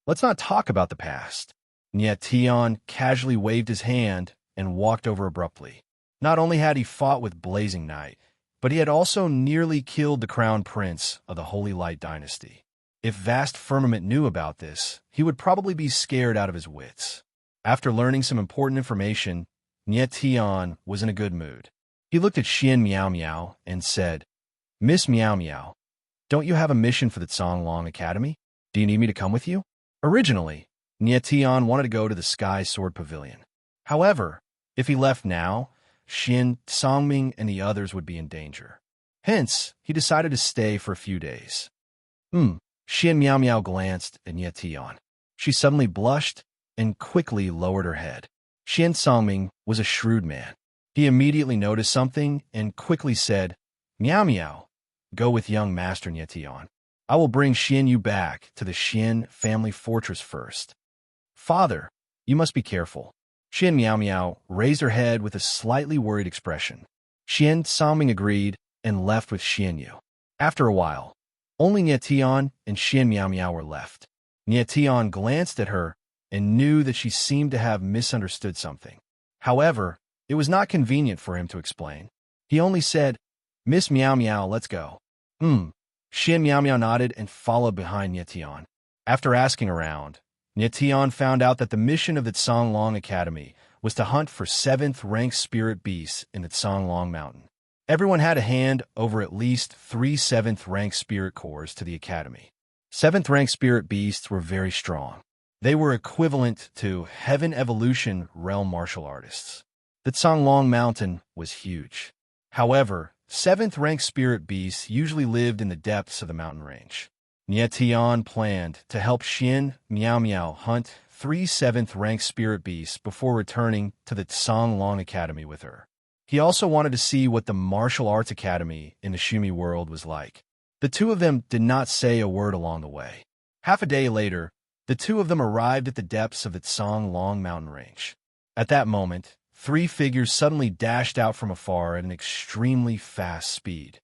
Let's not talk about the past. Nietion casually waved his hand and walked over abruptly. Not only had he fought with Blazing Knight, but he had also nearly killed the crown prince of the Holy Light dynasty. If Vast Firmament knew about this, he would probably be scared out of his wits. After learning some important information, Nietion was in a good mood. He looked at Xian Miao Miao and said, Miss Miao Miao, don't you have a mission for the Songlong Academy? Do you need me to come with you? Originally, Nietion wanted to go to the Sky Sword Pavilion. However, if he left now, Xian Songming and the others would be in danger. Hence, he decided to stay for a few days. Xian Miao Miao glanced at Nietion. She suddenly blushed and quickly lowered her head. Xian Songming was a shrewd man. He immediately noticed something and quickly said, Miao Miao, go with young Master Nietion. I will bring Xian Yu back to the Xian family fortress first. Father, you must be careful. Xian Miao Miao raised her head with a slightly worried expression. Xian Songming agreed and left with Xian Yu. After a while, only Nietion and Xian Miao Miao were left. Nietion glanced at her and knew that she seemed to have misunderstood something. However, it was not convenient for him to explain. He only said, Miss Miao Miao, let's go. Xian Miao Miao nodded and followed behind Nietion. After asking around, Tian found out that the mission of the Songlong Academy was to hunt for 7th-ranked spirit beasts in the Songlong Mountain. Everyone had a hand over at least 3 7th-ranked spirit cores to the academy. 7th-ranked spirit beasts were very strong. They were equivalent to Heaven Evolution realm martial artists. The Songlong Mountain was huge. However, 7th-ranked spirit beasts usually lived in the depths of the mountain range. Tian planned to help Xian Miao Miao hunt 3 7th-ranked spirit beasts before returning to the Songlong Academy with her. He also wanted to see what the martial arts academy in the Shumi world was like. The two of them did not say a word along the way. Half a day later, the two of them arrived at the depths of the Songlong mountain range. At that moment, 3 figures suddenly dashed out from afar at an extremely fast speed.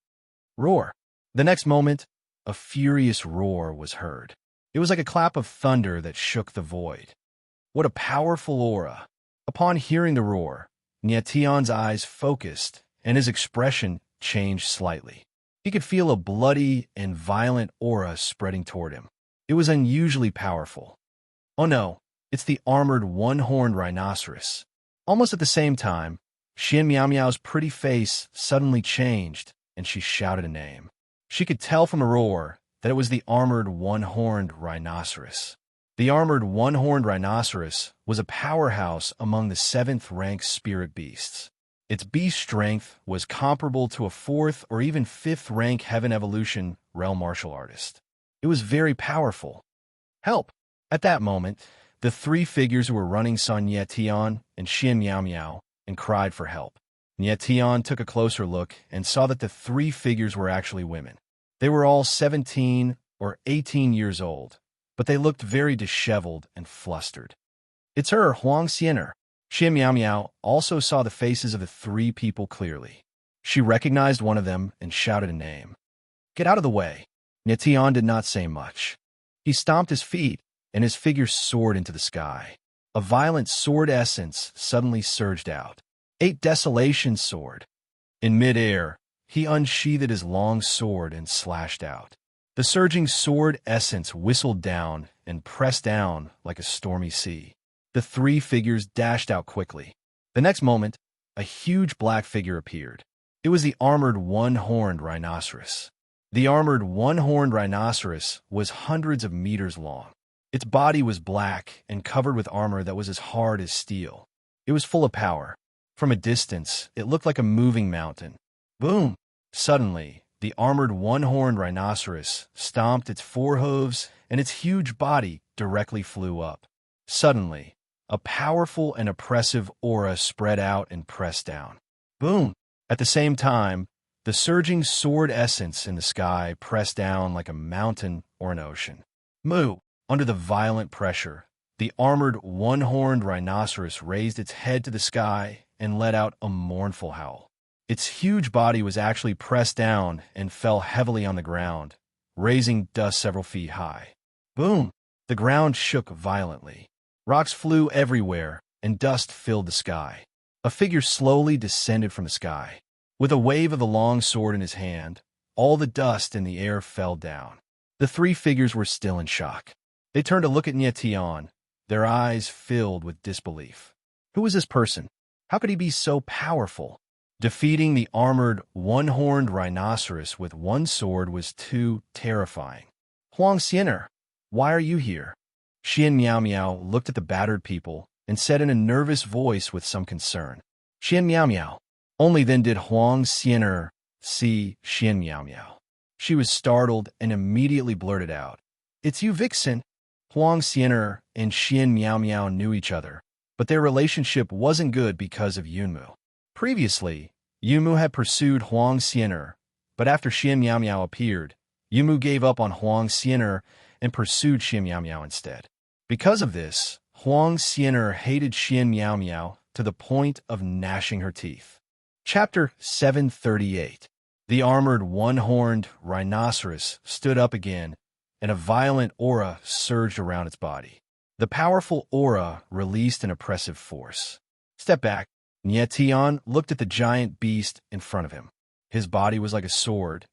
Roar! The next moment, a furious roar was heard. It was like a clap of thunder that shook the void. What a powerful aura! Upon hearing the roar, Tian's eyes focused, and his expression changed slightly. He could feel a bloody and violent aura spreading toward him. It was unusually powerful. Oh no, it's the armored one-horned rhinoceros. Almost at the same time, Xian Miao Miao's pretty face suddenly changed, and she shouted a name. She could tell from a roar that it was the armored one-horned rhinoceros. The armored one-horned rhinoceros was a powerhouse among the 7th-ranked spirit beasts. Its beast strength was comparable to a 4th or even 5th-rank Heaven Evolution realm martial artist. It was very powerful. Help! At that moment, the 3 figures who were running saw Tian and Xian Miao Miao and cried for help. Tian took a closer look and saw that the 3 figures were actually women. They were all 17 or 18 years old, but they looked very disheveled and flustered. It's her, Huang Xianer. Xian Miao Miao also saw the faces of the 3 people clearly. She recognized one of them and shouted a name. Get out of the way. Tian did not say much. He stomped his feet, and his figure soared into the sky. A violent sword essence suddenly surged out. 8 Desolation sword. In midair, he unsheathed his long sword and slashed out. The surging sword essence whistled down and pressed down like a stormy sea. The 3 figures dashed out quickly. The next moment, a huge black figure appeared. It was the armored one-horned rhinoceros. The armored one-horned rhinoceros was hundreds of meters long. Its body was black and covered with armor that was as hard as steel. It was full of power. From a distance, it looked like a moving mountain. Boom! Suddenly, the armored one-horned rhinoceros stomped its 4 hooves, and its huge body directly flew up. Suddenly, a powerful and oppressive aura spread out and pressed down. Boom! At the same time, the surging sword essence in the sky pressed down like a mountain or an ocean. Moo! Under the violent pressure, the armored one-horned rhinoceros raised its head to the sky and let out a mournful howl. Its huge body was actually pressed down and fell heavily on the ground, raising dust several feet high. Boom! The ground shook violently. Rocks flew everywhere, and dust filled the sky. A figure slowly descended from the sky. With a wave of the long sword in his hand, all the dust in the air fell down. The 3 figures were still in shock. They turned to look at Tian, their eyes filled with disbelief. Who was this person? How could he be so powerful? Defeating the armored one-horned rhinoceros with 1 sword was too terrifying. Huang Xianer, why are you here? Xian Miao Miao looked at the battered people and said in a nervous voice with some concern. Xian Miao Miao. Only then did Huang Xianer see Xian Miao Miao. She was startled and immediately blurted out, It's you, Vixen. Huang Xianer and Xian Miao Miao knew each other, but their relationship wasn't good because of Yunmu. Previously, Yunmu had pursued Huang Xianer, but after Xian Miao Miao appeared, Yunmu gave up on Huang Xianer and pursued Xian Miao Miao instead. Because of this, Huang Xianer hated Xian Miao Miao to the point of gnashing her teeth. Chapter 738. The armored one-horned rhinoceros stood up again, and a violent aura surged around its body. The powerful aura released an oppressive force. Step back. Tian looked at the giant beast in front of him. His body was like a sword,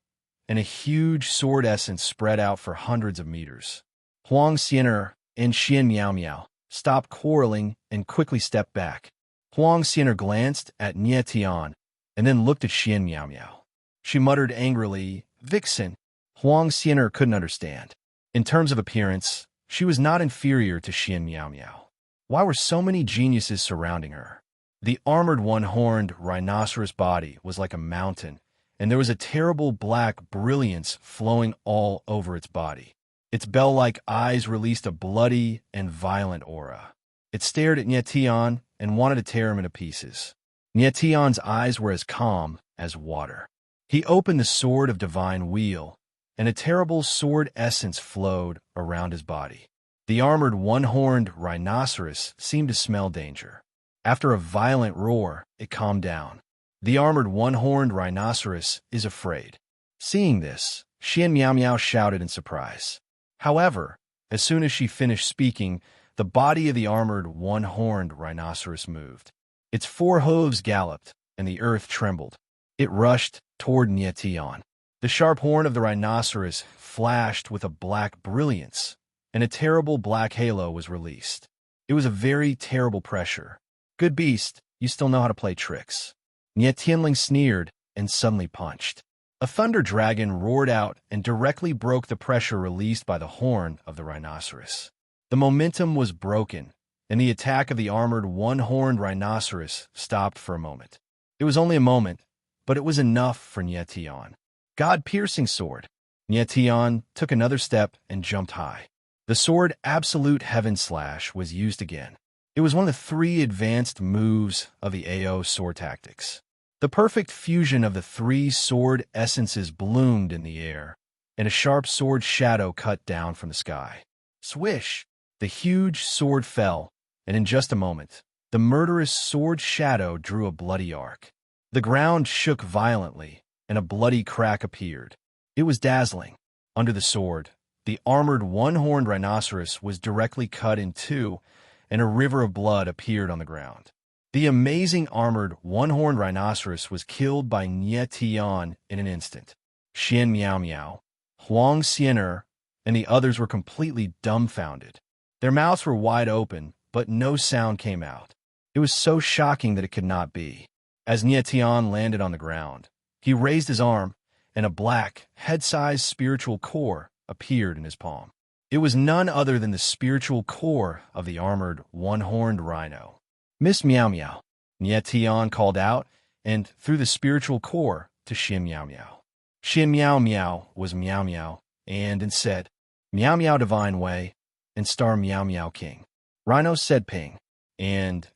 and a huge sword essence spread out for hundreds of meters. Huang Xianer and Xian Miao Miao stopped quarreling and quickly stepped back. Huang Xian'er glanced at Nie Tian and then looked at Xian Miao Miao. She muttered angrily, "Vixen." Huang Xian'er couldn't understand. In terms of appearance, she was not inferior to Xian Miao Miao. Why were so many geniuses surrounding her? The armored one-horned rhinoceros body was like a mountain, and there was a terrible black brilliance flowing all over its body. Its bell-like eyes released a bloody and violent aura. It stared at Nie Tian and wanted to tear him into pieces. Nie Tian's eyes were as calm as water. He opened the sword of divine wheel, and a terrible sword essence flowed around his body. The armored one-horned rhinoceros seemed to smell danger. After a violent roar, it calmed down. The armored one-horned rhinoceros is afraid. Seeing this, Xian Miao Miao shouted in surprise. However, as soon as she finished speaking, the body of the armored one-horned rhinoceros moved. Its 4 hooves galloped, and the earth trembled. It rushed toward Nie Tian. The sharp horn of the rhinoceros flashed with a black brilliance, and a terrible black halo was released. It was a very terrible pressure. "Good beast, you still know how to play tricks." Nie Tianling sneered and suddenly punched. A thunder dragon roared out and directly broke the pressure released by the horn of the rhinoceros. The momentum was broken, and the attack of the armored one-horned rhinoceros stopped for a moment. It was only a moment, but it was enough for Nie Tian. God-piercing sword. Nie Tian took another step and jumped high. The sword Absolute Heaven Slash was used again. It was one of the 3 advanced moves of the AO sword tactics. The perfect fusion of the 3 sword essences bloomed in the air, and a sharp sword shadow cut down from the sky. Swish! The huge sword fell, and in just a moment, the murderous sword shadow drew a bloody arc. The ground shook violently, and a bloody crack appeared. It was dazzling. Under the sword, the armored one-horned rhinoceros was directly cut in 2, and a river of blood appeared on the ground. The amazing armored one-horned rhinoceros was killed by Nie Tian in an instant. Xian Miao Miao, Huang Xian'er, and the others were completely dumbfounded. Their mouths were wide open, but no sound came out. It was so shocking that it could not be. As Nie Tian landed on the ground, he raised his arm, and a black, head-sized spiritual core appeared in his palm. It was none other than the spiritual core of the armored one-horned rhino. "Miss Miao Miao," Nie Tian called out, and threw the spiritual core to Xian Miao Miao. Xian Miao Miao was Miao Miao, and said, "Miao Miao Divine Way, and star Miao Miao King." Rhino said ping, and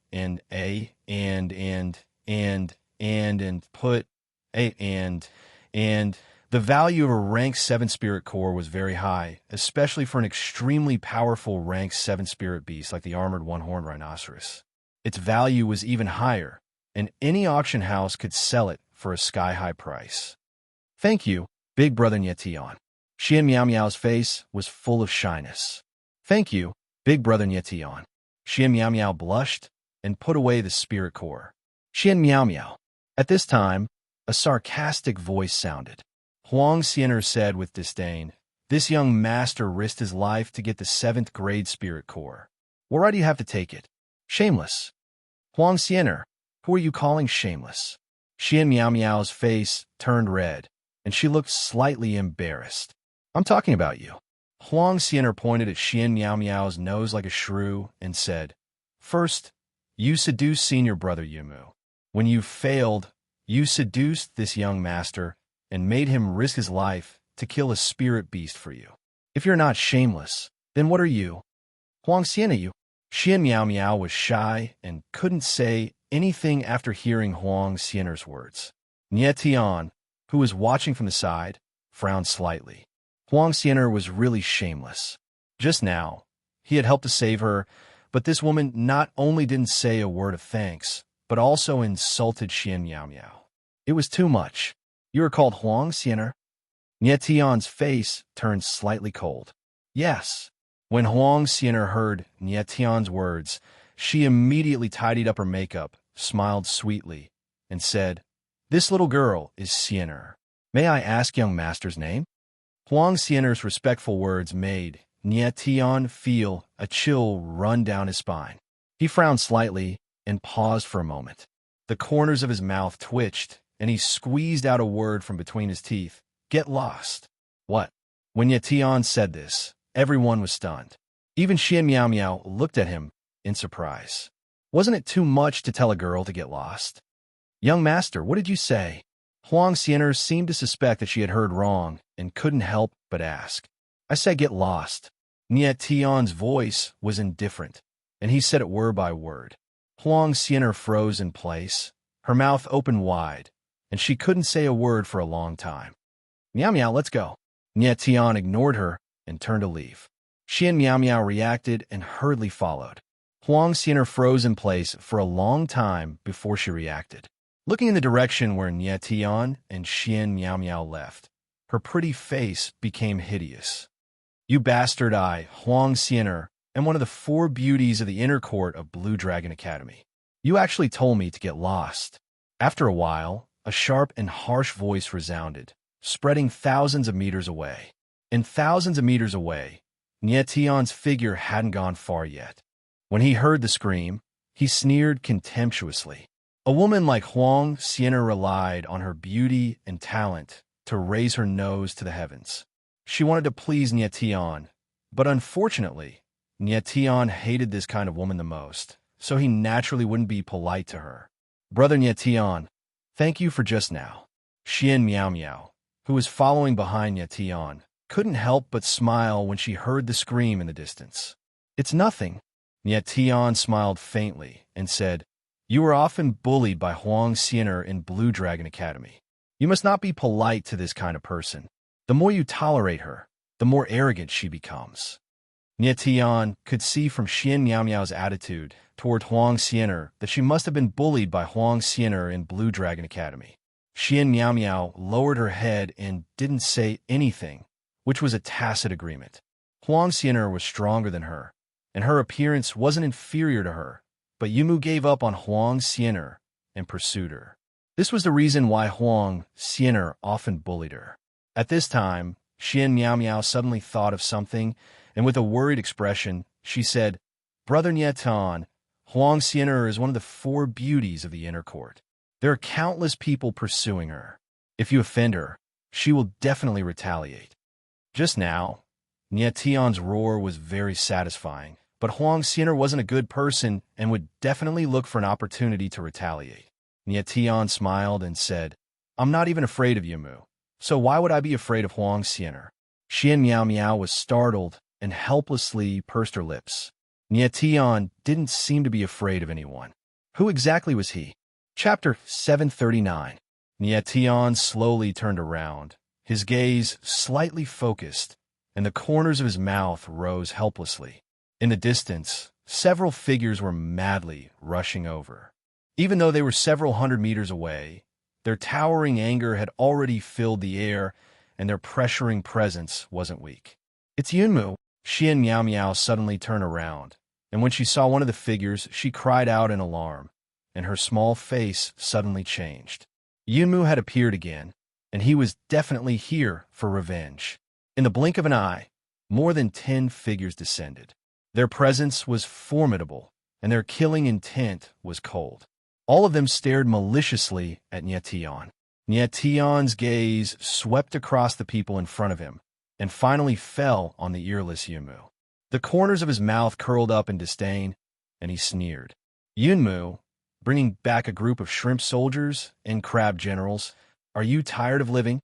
put a and the value of a rank 7 spirit core was very high, especially for an extremely powerful rank 7 spirit beast like the armored one-horned rhinoceros. Its value was even higher, and any auction house could sell it for a sky-high price. "Thank you, big brother Nie Tian." Xian Miao Miao's face was full of shyness. "Thank you, big brother Nie Tian." Xian Miao Miao blushed and put away the spirit core. "Xian Miao Miao." At this time, a sarcastic voice sounded. Huang Xian'er said with disdain, "This young master risked his life to get the 7th grade spirit core. What right do you have to take it? Shameless." "Huang Xian'er, who are you calling shameless?" Xian Miao Miao's face turned red, and she looked slightly embarrassed. "I'm talking about you." Huang Xian'er pointed at Xian Miao Miao's nose like a shrew and said, "First, you seduced senior brother Yumu. When you failed, you seduced this young master and made him risk his life to kill a spirit beast for you. If you're not shameless, then what are you?" "Huang Xian'er, you." Xian Miao Miao was shy and couldn't say anything after hearing Huang Xian'er's words. Nie Tian, who was watching from the side, frowned slightly. Huang Xian'er was really shameless. Just now, he had helped to save her, but this woman not only didn't say a word of thanks, but also insulted Xian Miao Miao. It was too much. "You are called Huang Xian'er?" Nie Tian's face turned slightly cold. "Yes." When Huang Xian'er heard Nie Tian's words, she immediately tidied up her makeup, smiled sweetly, and said, "This little girl is Xian'er. May I ask young master's name?" Huang Xian'er's respectful words made Nietian feel a chill run down his spine. He frowned slightly and paused for a moment. The corners of his mouth twitched, and he squeezed out a word from between his teeth. Get lost. What? When Nietian said this, everyone was stunned. Even Xian Miao Miao looked at him in surprise. Wasn't it too much to tell a girl to get lost? Young master, what did you say? Huang Xianer seemed to suspect that she had heard wrong and couldn't help but ask. I said get lost. Nietian's voice was indifferent, and he said it word by word. Huang Xianer froze in place, her mouth opened wide, and she couldn't say a word for a long time. Miao Miao, let's go. Nietian ignored her and turned to leave. Xian Miao Miao reacted and hurriedly followed. Huang Xianer froze in place for a long time before she reacted. Looking in the direction where Nietian and Xian Miao Miao left, her pretty face became hideous. You bastard, I, Huang Xianer, am one of the 4 beauties of the inner court of Blue Dragon Academy. You actually told me to get lost. After a while, a sharp and harsh voice resounded, spreading thousands of meters away. And thousands of meters away, Nietian's figure hadn't gone far yet. When he heard the scream, he sneered contemptuously. A woman like Huang Xianer relied on her beauty and talent to raise her nose to the heavens. She wanted to please Nietian, but unfortunately, Nietian hated this kind of woman the most, so he naturally wouldn't be polite to her. Brother Nietian, thank you for just now. Xian Miao Miao, who was following behind Nietian, couldn't help but smile when she heard the scream in the distance. It's nothing. Nietian smiled faintly and said, You were often bullied by Huang Xianer in Blue Dragon Academy. You must not be polite to this kind of person. The more you tolerate her, the more arrogant she becomes. Nietian could see from Xian Miao Miao's attitude toward Huang Xianer that she must have been bullied by Huang Xianer in Blue Dragon Academy. Xian Miao Miao lowered her head and didn't say anything, which was a tacit agreement. Huang Xianer was stronger than her, and her appearance wasn't inferior to her, but Yumu gave up on Huang Xianer and pursued her. This was the reason why Huang Xianer often bullied her. At this time, Xian Miao Miao suddenly thought of something, and with a worried expression, she said, Brother Nietan, Huang Xianer is one of the 4 beauties of the inner court. There are countless people pursuing her. If you offend her, she will definitely retaliate. Just now, Nietian's roar was very satisfying, but Huang Xianer wasn't a good person and would definitely look for an opportunity to retaliate. Nietian smiled and said, I'm not even afraid of Yumu, so why would I be afraid of Huang Xianer? Xian Miao Miao was startled and helplessly pursed her lips. Nietian didn't seem to be afraid of anyone. Who exactly was he? Chapter 739. Nietian slowly turned around, his gaze slightly focused, and the corners of his mouth rose helplessly. In the distance, several figures were madly rushing over. Even though they were several hundred meters away, their towering anger had already filled the air, and their pressuring presence wasn't weak. It's Yunmu. Xian Miao Miao suddenly turned around, and when she saw one of the figures, she cried out in alarm, and her small face suddenly changed. Yunmu had appeared again, and he was definitely here for revenge. In the blink of an eye, more than 10 figures descended. Their presence was formidable, and their killing intent was cold. All of them stared maliciously at Nietian. Nietian's gaze swept across the people in front of him, and finally fell on the earless Yunmu. The corners of his mouth curled up in disdain, and he sneered. Yunmu, bringing back a group of shrimp soldiers and crab generals, are you tired of living?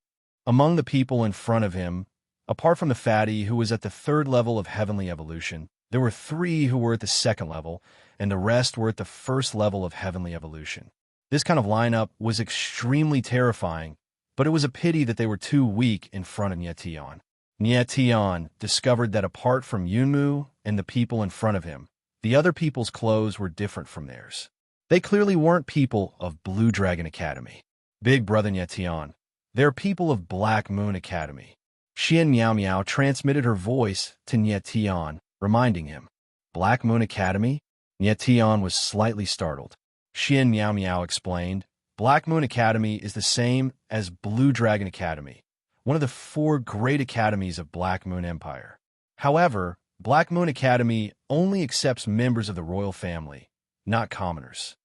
Among the people in front of him, apart from the fatty who was at the 3rd level of heavenly evolution, there were 3 who were at the 2nd level, and the rest were at the 1st level of heavenly evolution. This kind of lineup was extremely terrifying, but it was a pity that they were too weak in front of Nietian. Nietian discovered that apart from Yunmu and the people in front of him, the other people's clothes were different from theirs. They clearly weren't people of Blue Dragon Academy. Big brother Nietian, they're people of Black Moon Academy. Xian Miao Miao transmitted her voice to Nietian, reminding him. Black Moon Academy? Nietian was slightly startled. Xian Miao Miao explained, Black Moon Academy is the same as Blue Dragon Academy, one of the 4 great academies of Black Moon Empire. However, Black Moon Academy only accepts members of the royal family, not commoners.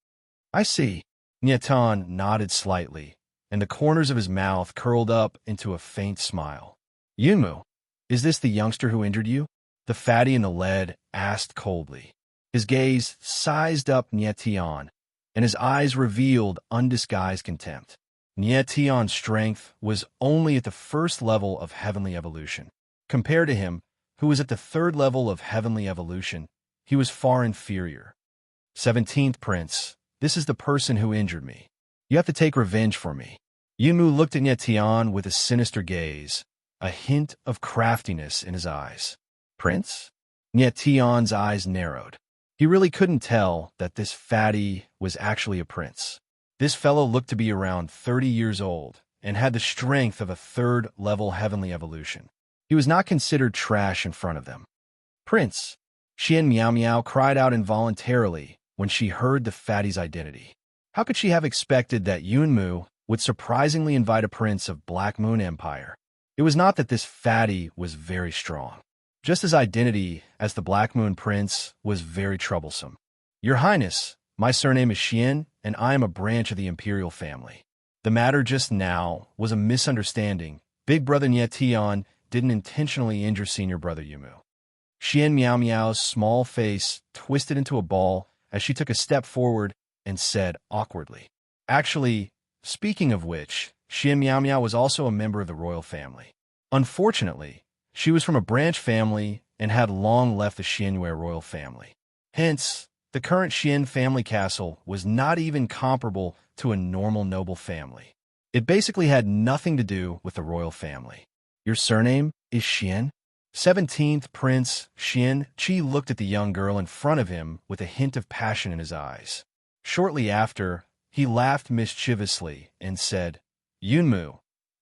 I see. Nyetan nodded slightly, and the corners of his mouth curled up into a faint smile. Yunmu, is this the youngster who injured you? The fatty in the lead asked coldly. His gaze sized up Nyetian, and his eyes revealed undisguised contempt. Nyetian's strength was only at the first level of heavenly evolution. Compared to him, who was at the third level of heavenly evolution, he was far inferior. 17th Prince, this is the person who injured me. You have to take revenge for me. Yunmu looked at Nyetian with a sinister gaze, a hint of craftiness in his eyes. Prince? Nyetian's eyes narrowed. He really couldn't tell that this fatty was actually a prince. This fellow looked to be around 30 years old and had the strength of a third-level heavenly evolution. He was not considered trash in front of them. Prince! Xian Miao Miao cried out involuntarily when she heard the fatty's identity. How could she have expected that Yunmu would surprisingly invite a prince of Black Moon Empire? It was not that this fatty was very strong. Just his identity as the Black Moon Prince was very troublesome. Your Highness, my surname is Xian, and I am a branch of the imperial family. The matter just now was a misunderstanding. Big brother Nyetian didn't intentionally injure senior brother Yumu. Xian Miao Miao's small face twisted into a ball as she took a step forward and said awkwardly, Actually, speaking of which, Xian Miao Miao was also a member of the royal family. Unfortunately, she was from a branch family and had long left the Xianyue royal family. Hence, the current Xian family castle was not even comparable to a normal noble family. It basically had nothing to do with the royal family. Your surname is Xian? 17th Prince Xian Qi looked at the young girl in front of him with a hint of passion in his eyes. Shortly after, he laughed mischievously and said, Yunmu,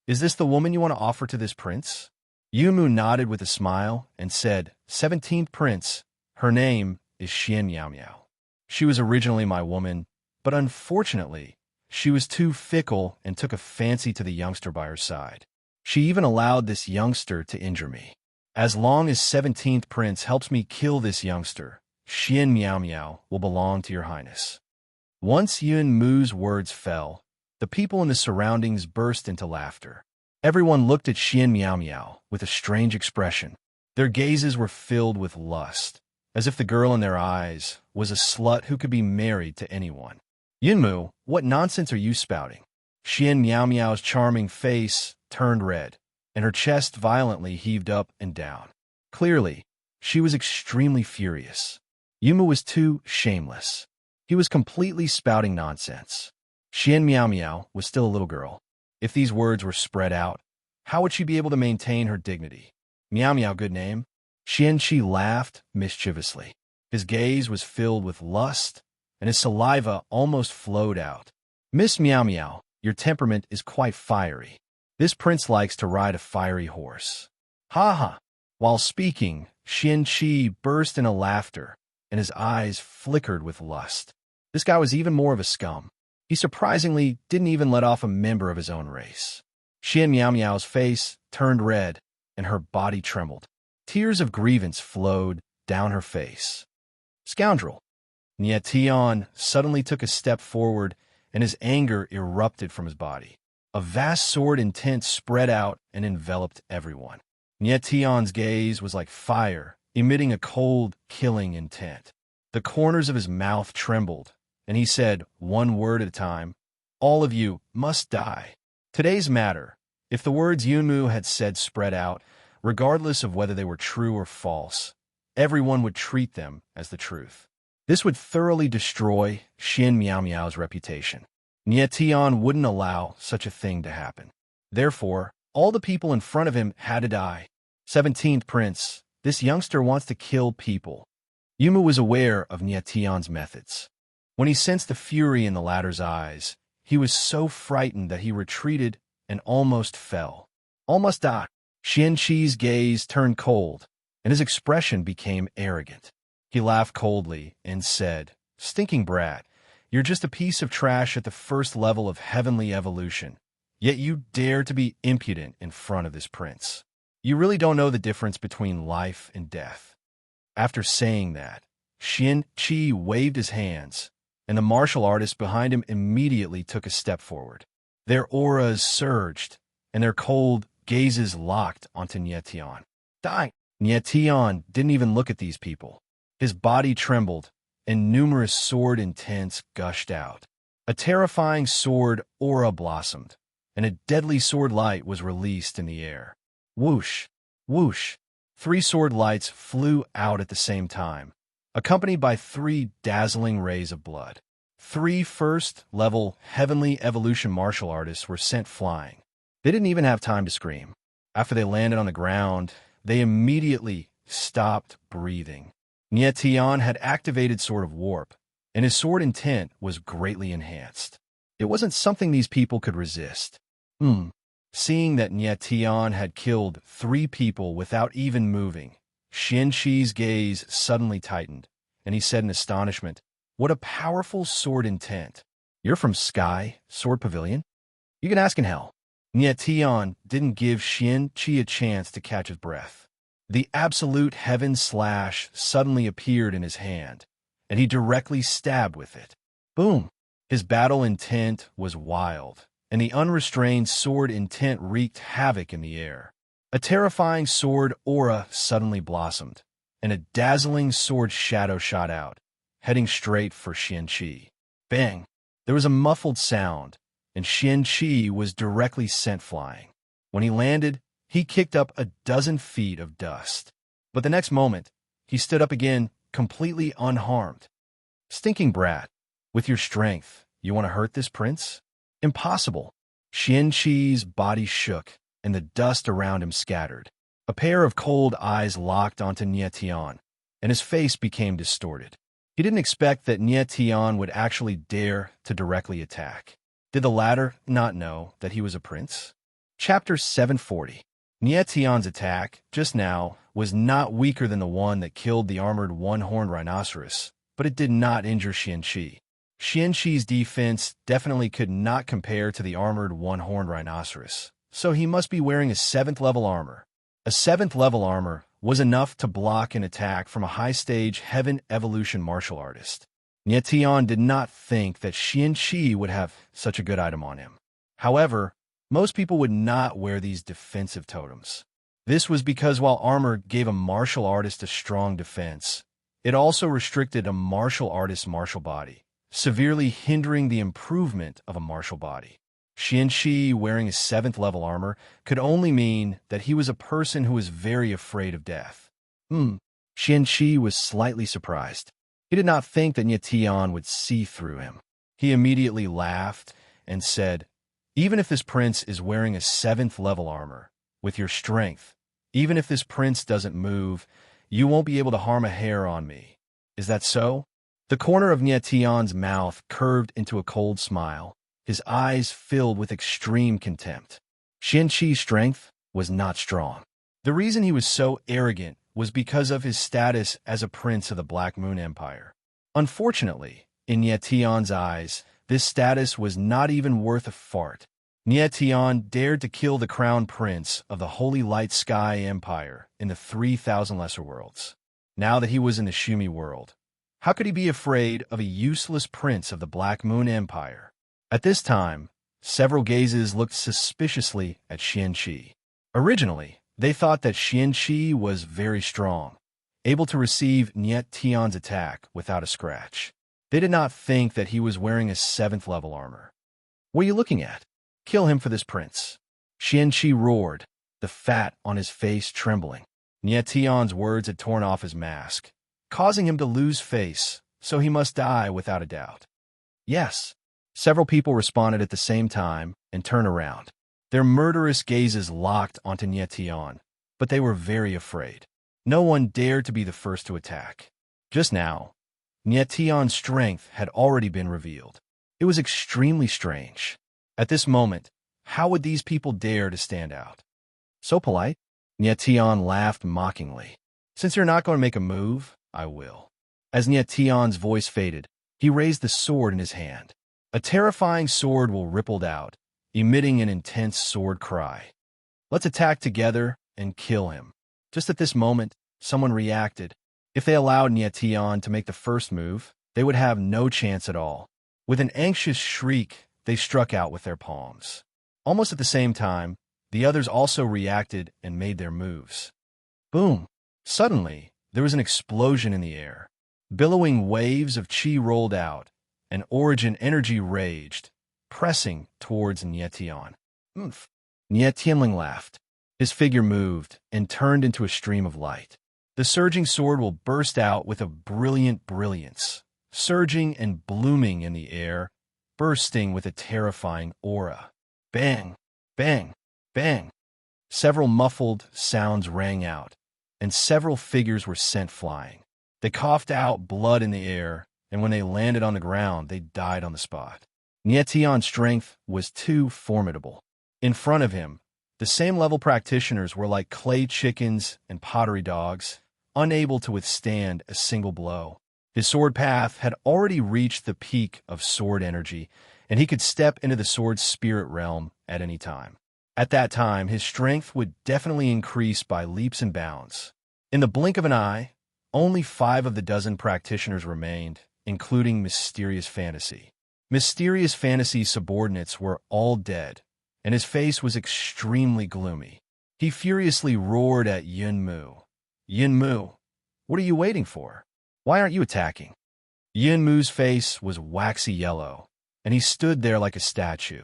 is this the woman you want to offer to this prince? Yunmu nodded with a smile and said, 17th Prince, her name is Xian Miao Miao. She was originally my woman, but unfortunately, she was too fickle and took a fancy to the youngster by her side. She even allowed this youngster to injure me. As long as 17th Prince helps me kill this youngster, Xian Miao Miao will belong to your highness. Once Yun Mu's words fell, the people in the surroundings burst into laughter. Everyone looked at Xian Miao Miao with a strange expression. Their gazes were filled with lust, as if the girl in their eyes was a slut who could be married to anyone. Yunmu, what nonsense are you spouting? Xian Miao Miao's charming face turned red, and her chest violently heaved up and down. Clearly, she was extremely furious. Yunmu was too shameless. He was completely spouting nonsense. Xian Miao Miao was still a little girl. If these words were spread out, how would she be able to maintain her dignity? Miao Miao, good name. Xian Qi laughed mischievously. His gaze was filled with lust, and his saliva almost flowed out. Miss Miao Miao, your temperament is quite fiery. This prince likes to ride a fiery horse. Ha ha! While speaking, Xian Qi burst into laughter, and his eyes flickered with lust. This guy was even more of a scum. He surprisingly didn't even let off a member of his own race. Xian Miao Miao's face turned red, and her body trembled. Tears of grievance flowed down her face. Scoundrel! Nyetian suddenly took a step forward, and his anger erupted from his body. A vast sword intent spread out and enveloped everyone. Nyetian's gaze was like fire, emitting a cold, killing intent. The corners of his mouth trembled, and he said, one word at a time, all of you must die. Today's matter, if the words Yunmu had said spread out, regardless of whether they were true or false, everyone would treat them as the truth. This would thoroughly destroy Xian Miao Miao's reputation. Nyetian wouldn't allow such a thing to happen. Therefore, all the people in front of him had to die. 17th Prince, this youngster wants to kill people. Yunmu was aware of Nyetian's methods. When he sensed the fury in the latter's eyes, he was so frightened that he retreated and almost fell. Almost died. Xian Qi's gaze turned cold, and his expression became arrogant. He laughed coldly and said, Stinking brat, you're just a piece of trash at the first level of heavenly evolution, yet you dare to be impudent in front of this prince. You really don't know the difference between life and death. After saying that, Xian Qi waved his hands, and the martial artist behind him immediately took a step forward. Their auras surged, and their cold gazes locked onto Nie Tian. Die! Nie Tian didn't even look at these people. His body trembled, and numerous sword intents gushed out. A terrifying sword aura blossomed, and a deadly sword light was released in the air. Whoosh! Whoosh! 3 sword lights flew out at the same time, accompanied by 3 dazzling rays of blood. 3 first-level heavenly evolution martial artists were sent flying. They didn't even have time to scream. After they landed on the ground, they immediately stopped breathing. Nie Tian had activated Sword of Warp, and his sword intent was greatly enhanced. It wasn't something these people could resist. Seeing that Nie Tian had killed 3 people without even moving, Xian Qi's gaze suddenly tightened, and he said in astonishment, "What a powerful sword intent. You're from Sky Sword Pavilion? You can ask in hell." Nie Tian didn't give Xian Qi a chance to catch his breath. The absolute heaven slash suddenly appeared in his hand, and he directly stabbed with it. Boom! His battle intent was wild, and the unrestrained sword intent wreaked havoc in the air. A terrifying sword aura suddenly blossomed, and a dazzling sword shadow shot out, heading straight for Xian Qi. Bang! There was a muffled sound, and Xian Qi was directly sent flying. When he landed, he kicked up a dozen feet of dust. But the next moment, he stood up again, completely unharmed. Stinking brat, with your strength, you want to hurt this prince? Impossible. Xian Qi's body shook, and the dust around him scattered. A pair of cold eyes locked onto Nie Tian, and his face became distorted. He didn't expect that Nie Tian would actually dare to directly attack. Did the latter not know that he was a prince? Chapter 740. Nie Tian's attack, just now, was not weaker than the one that killed the armored one-horned rhinoceros, but it did not injure Xian Qi. Xian Qi's defense definitely could not compare to the armored one-horned rhinoceros, so he must be wearing a 7th-level armor. A 7th-level armor was enough to block an attack from a high-stage heaven evolution martial artist. Nie Tian did not think that Xian Qi would have such a good item on him. However, most people would not wear these defensive totems. This was because while armor gave a martial artist a strong defense, it also restricted a martial artist's martial body, severely hindering the improvement of a martial body. Xian Qi wearing a 7th-level armor could only mean that he was a person who was very afraid of death. Xian Qi was slightly surprised. He did not think that Nie Tian would see through him. He immediately laughed and said, "Even if this prince is wearing a 7th-level armor, with your strength, even if this prince doesn't move, you won't be able to harm a hair on me. Is that so?" The corner of Nie Tian's mouth curved into a cold smile, his eyes filled with extreme contempt. Xian Qi's strength was not strong. The reason he was so arrogant was because of his status as a prince of the Black Moon Empire. Unfortunately, in Nie Tian's eyes, this status was not even worth a fart. Nie Tian dared to kill the crown prince of the Holy Light Sky Empire in the 3,000 Lesser Worlds. Now that he was in the Shumi world, how could he be afraid of a useless prince of the Black Moon Empire? At this time, several gazes looked suspiciously at Xian Qi. Originally, they thought that Xian Qi was very strong, able to receive Nie Tian's attack without a scratch. They did not think that he was wearing a 7th-level armor. "What are you looking at? Kill him for this prince." Xian Qi roared, the fat on his face trembling. Nie Tian's words had torn off his mask, causing him to lose face, so he must die without a doubt. Yes. Several people responded at the same time and turned around. Their murderous gazes locked onto Nie Tian, but they were very afraid. No one dared to be the first to attack. Just now, Nie Tian's strength had already been revealed. It was extremely strange. At this moment, how would these people dare to stand out? So polite? Nie Tian laughed mockingly. "Since you're not going to make a move, I will." As Nie Tian's voice faded, he raised the sword in his hand. A terrifying sword will rippled out, emitting an intense sword cry. "Let's attack together and kill him. Just at this moment, someone reacted. If they allowed Nietian to make the first move, they would have no chance at all. With an anxious shriek, they struck out with their palms. Almost at the same time, the others also reacted and made their moves. Boom! Suddenly, there was an explosion in the air. Billowing waves of chi rolled out, and origin energy raged, pressing towards Nietian. Oomph! Nietianling laughed. His figure moved and turned into a stream of light. The surging sword will burst out with a brilliant brilliance, surging and blooming in the air, bursting with a terrifying aura. Bang! Bang! Bang! Several muffled sounds rang out, and several figures were sent flying. They coughed out blood in the air, and when they landed on the ground, they died on the spot. Nietian's strength was too formidable. In front of him, the same-level practitioners were like clay chickens and pottery dogs, unable to withstand a single blow. His sword path had already reached the peak of sword energy, and he could step into the sword's spirit realm at any time. At that time, his strength would definitely increase by leaps and bounds. In the blink of an eye, only 5 of the dozen practitioners remained, including Mysterious Fantasy. Mysterious Fantasy's subordinates were all dead, and his face was extremely gloomy. He furiously roared at Yunmu. Yunmu, what are you waiting for? Why aren't you attacking? Yunmu's face was waxy yellow, and he stood there like a statue.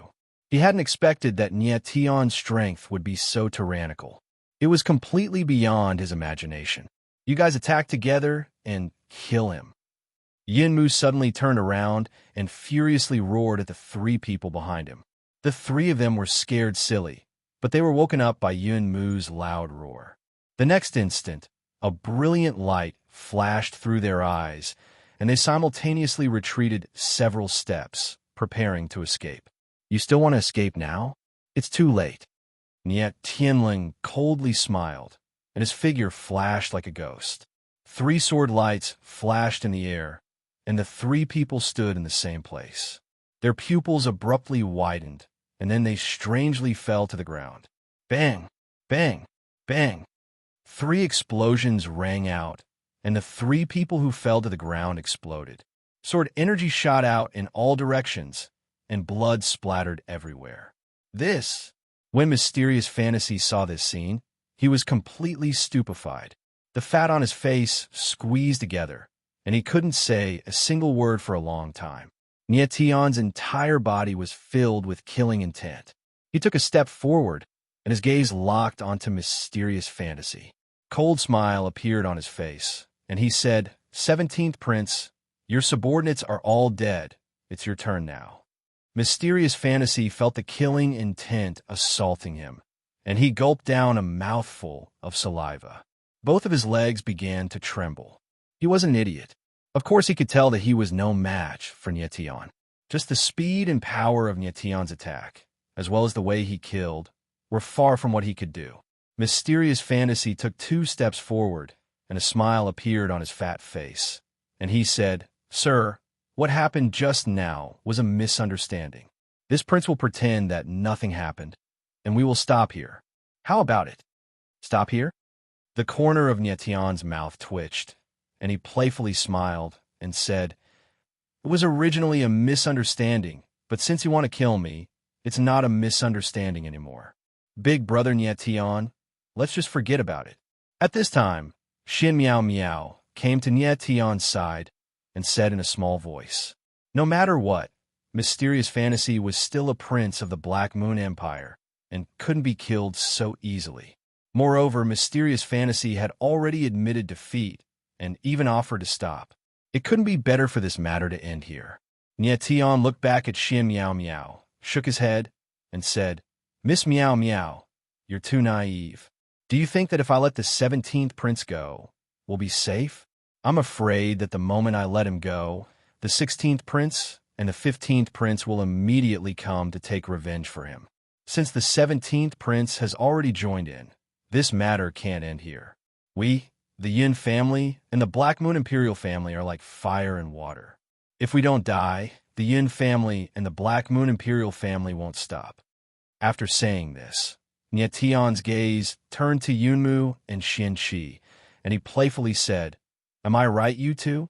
He hadn't expected that Nietian's strength would be so tyrannical. It was completely beyond his imagination. You guys attack together and kill him. Yunmu suddenly turned around and furiously roared at the 3 people behind him. The 3 of them were scared silly, but they were woken up by Yunmu's loud roar. The next instant, a brilliant light flashed through their eyes, and they simultaneously retreated several steps, preparing to escape. You still want to escape now? It's too late. Niet Tianling coldly smiled, and his figure flashed like a ghost. 3 sword lights flashed in the air, and the 3 people stood in the same place. Their pupils abruptly widened, and then they strangely fell to the ground. Bang! Bang! Bang! 3 explosions rang out, and the 3 people who fell to the ground exploded. Sword energy shot out in all directions, and blood splattered everywhere. When Mysterious Fantasy saw this scene, he was completely stupefied. The fat on his face squeezed together, and he couldn't say a single word for a long time. Nietian's entire body was filled with killing intent. He took a step forward, and his gaze locked onto Mysterious Fantasy. Cold smile appeared on his face, and he said, 17th Prince, your subordinates are all dead. It's your turn now. Mysterious Fantasy felt the killing intent assaulting him, and he gulped down a mouthful of saliva. Both of his legs began to tremble. He was an idiot. Of course he could tell that he was no match for Nietian. Just the speed and power of Nietian's attack, as well as the way he killed, were far from what he could do. Mysterious Fantasy took 2 steps forward, and a smile appeared on his fat face. And he said, Sir, what happened just now was a misunderstanding. This prince will pretend that nothing happened, and we will stop here. How about it? Stop here? The corner of Nietian's mouth twitched, and he playfully smiled and said, It was originally a misunderstanding, but since you want to kill me, it's not a misunderstanding anymore. Big brother Nietian, let's just forget about it. At this time, Xin Miao Miao came to Nietian's side and said in a small voice, No matter what, Mysterious Fantasy was still a prince of the Black Moon Empire and couldn't be killed so easily. Moreover, Mysterious Fantasy had already admitted defeat and even offered to stop. It couldn't be better for this matter to end here. Nietian looked back at Xin Miao Miao, shook his head, and said, Miss Miao Miao, you're too naive. Do you think that if I let the 17th prince go, we'll be safe? I'm afraid that the moment I let him go, the 16th prince and the 15th prince will immediately come to take revenge for him. Since the 17th prince has already joined in, this matter can't end here. We, the Yin family, and the Black Moon Imperial family are like fire and water. If we don't die, the Yin family and the Black Moon Imperial family won't stop. After saying this, Tian's gaze turned to Yunmu and Qianqi, and he playfully said, "Am I right, you two?"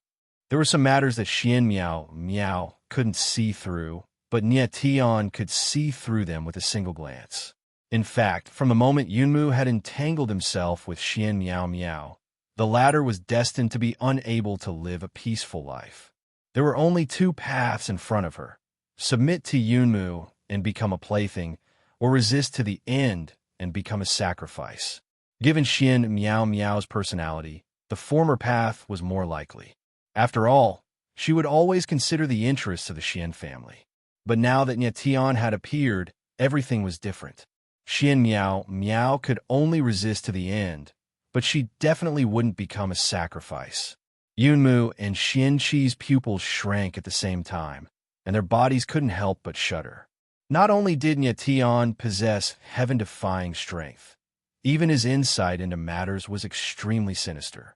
There were some matters that Xian Miao couldn't see through, but Tian could see through them with a single glance. In fact, from the moment Yunmu had entangled himself with Xian Miao, the latter was destined to be unable to live a peaceful life. There were only two paths in front of her: submit to Yunmu and become a plaything, or resist to the end and become a sacrifice. Given Xian Miao's personality, the former path was more likely. After all, she would always consider the interests of the Xian family. But now that Tian had appeared, everything was different. Xian Miao could only resist to the end, but she definitely wouldn't become a sacrifice. Yunmu and Qianqi's pupils shrank at the same time, and their bodies couldn't help but shudder. Not only did Tian possess heaven-defying strength, even his insight into matters was extremely sinister.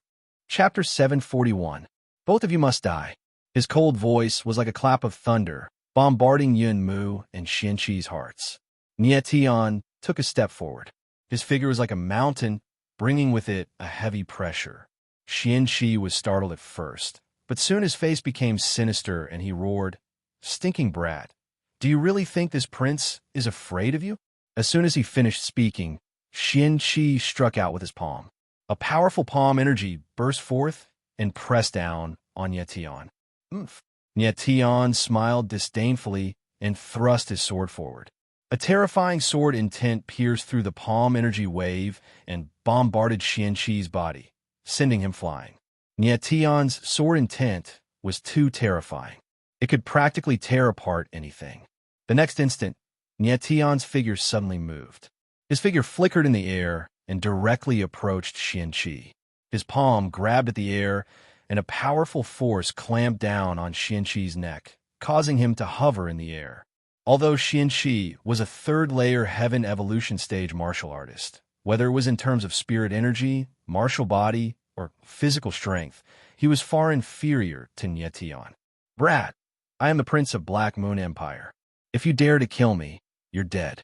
Chapter 741. Both of you must die. His cold voice was like a clap of thunder, bombarding Yunmu and Qianqi's hearts. Tian took a step forward. His figure was like a mountain, bringing with it a heavy pressure. Qianqi was startled at first, but soon his face became sinister and he roared, "Stinking brat! Do you really think this prince is afraid of you?" As soon as he finished speaking, Qianqi struck out with his palm. A powerful palm energy burst forth and pressed down on Tian. "Umph." Tian smiled disdainfully and thrust his sword forward. A terrifying sword intent pierced through the palm energy wave and bombarded Qianqi's body, sending him flying. Tian's sword intent was too terrifying. It could practically tear apart anything. The next instant, Tian's figure suddenly moved. His figure flickered in the air and directly approached Qianqi. His palm grabbed at the air, and a powerful force clamped down on Qianqi's neck, causing him to hover in the air. Although Qianqi was a third-layer heaven evolution stage martial artist, whether it was in terms of spirit energy, martial body, or physical strength, he was far inferior to Tian. "Brat, I am the Prince of Black Moon Empire. If you dare to kill me, you're dead."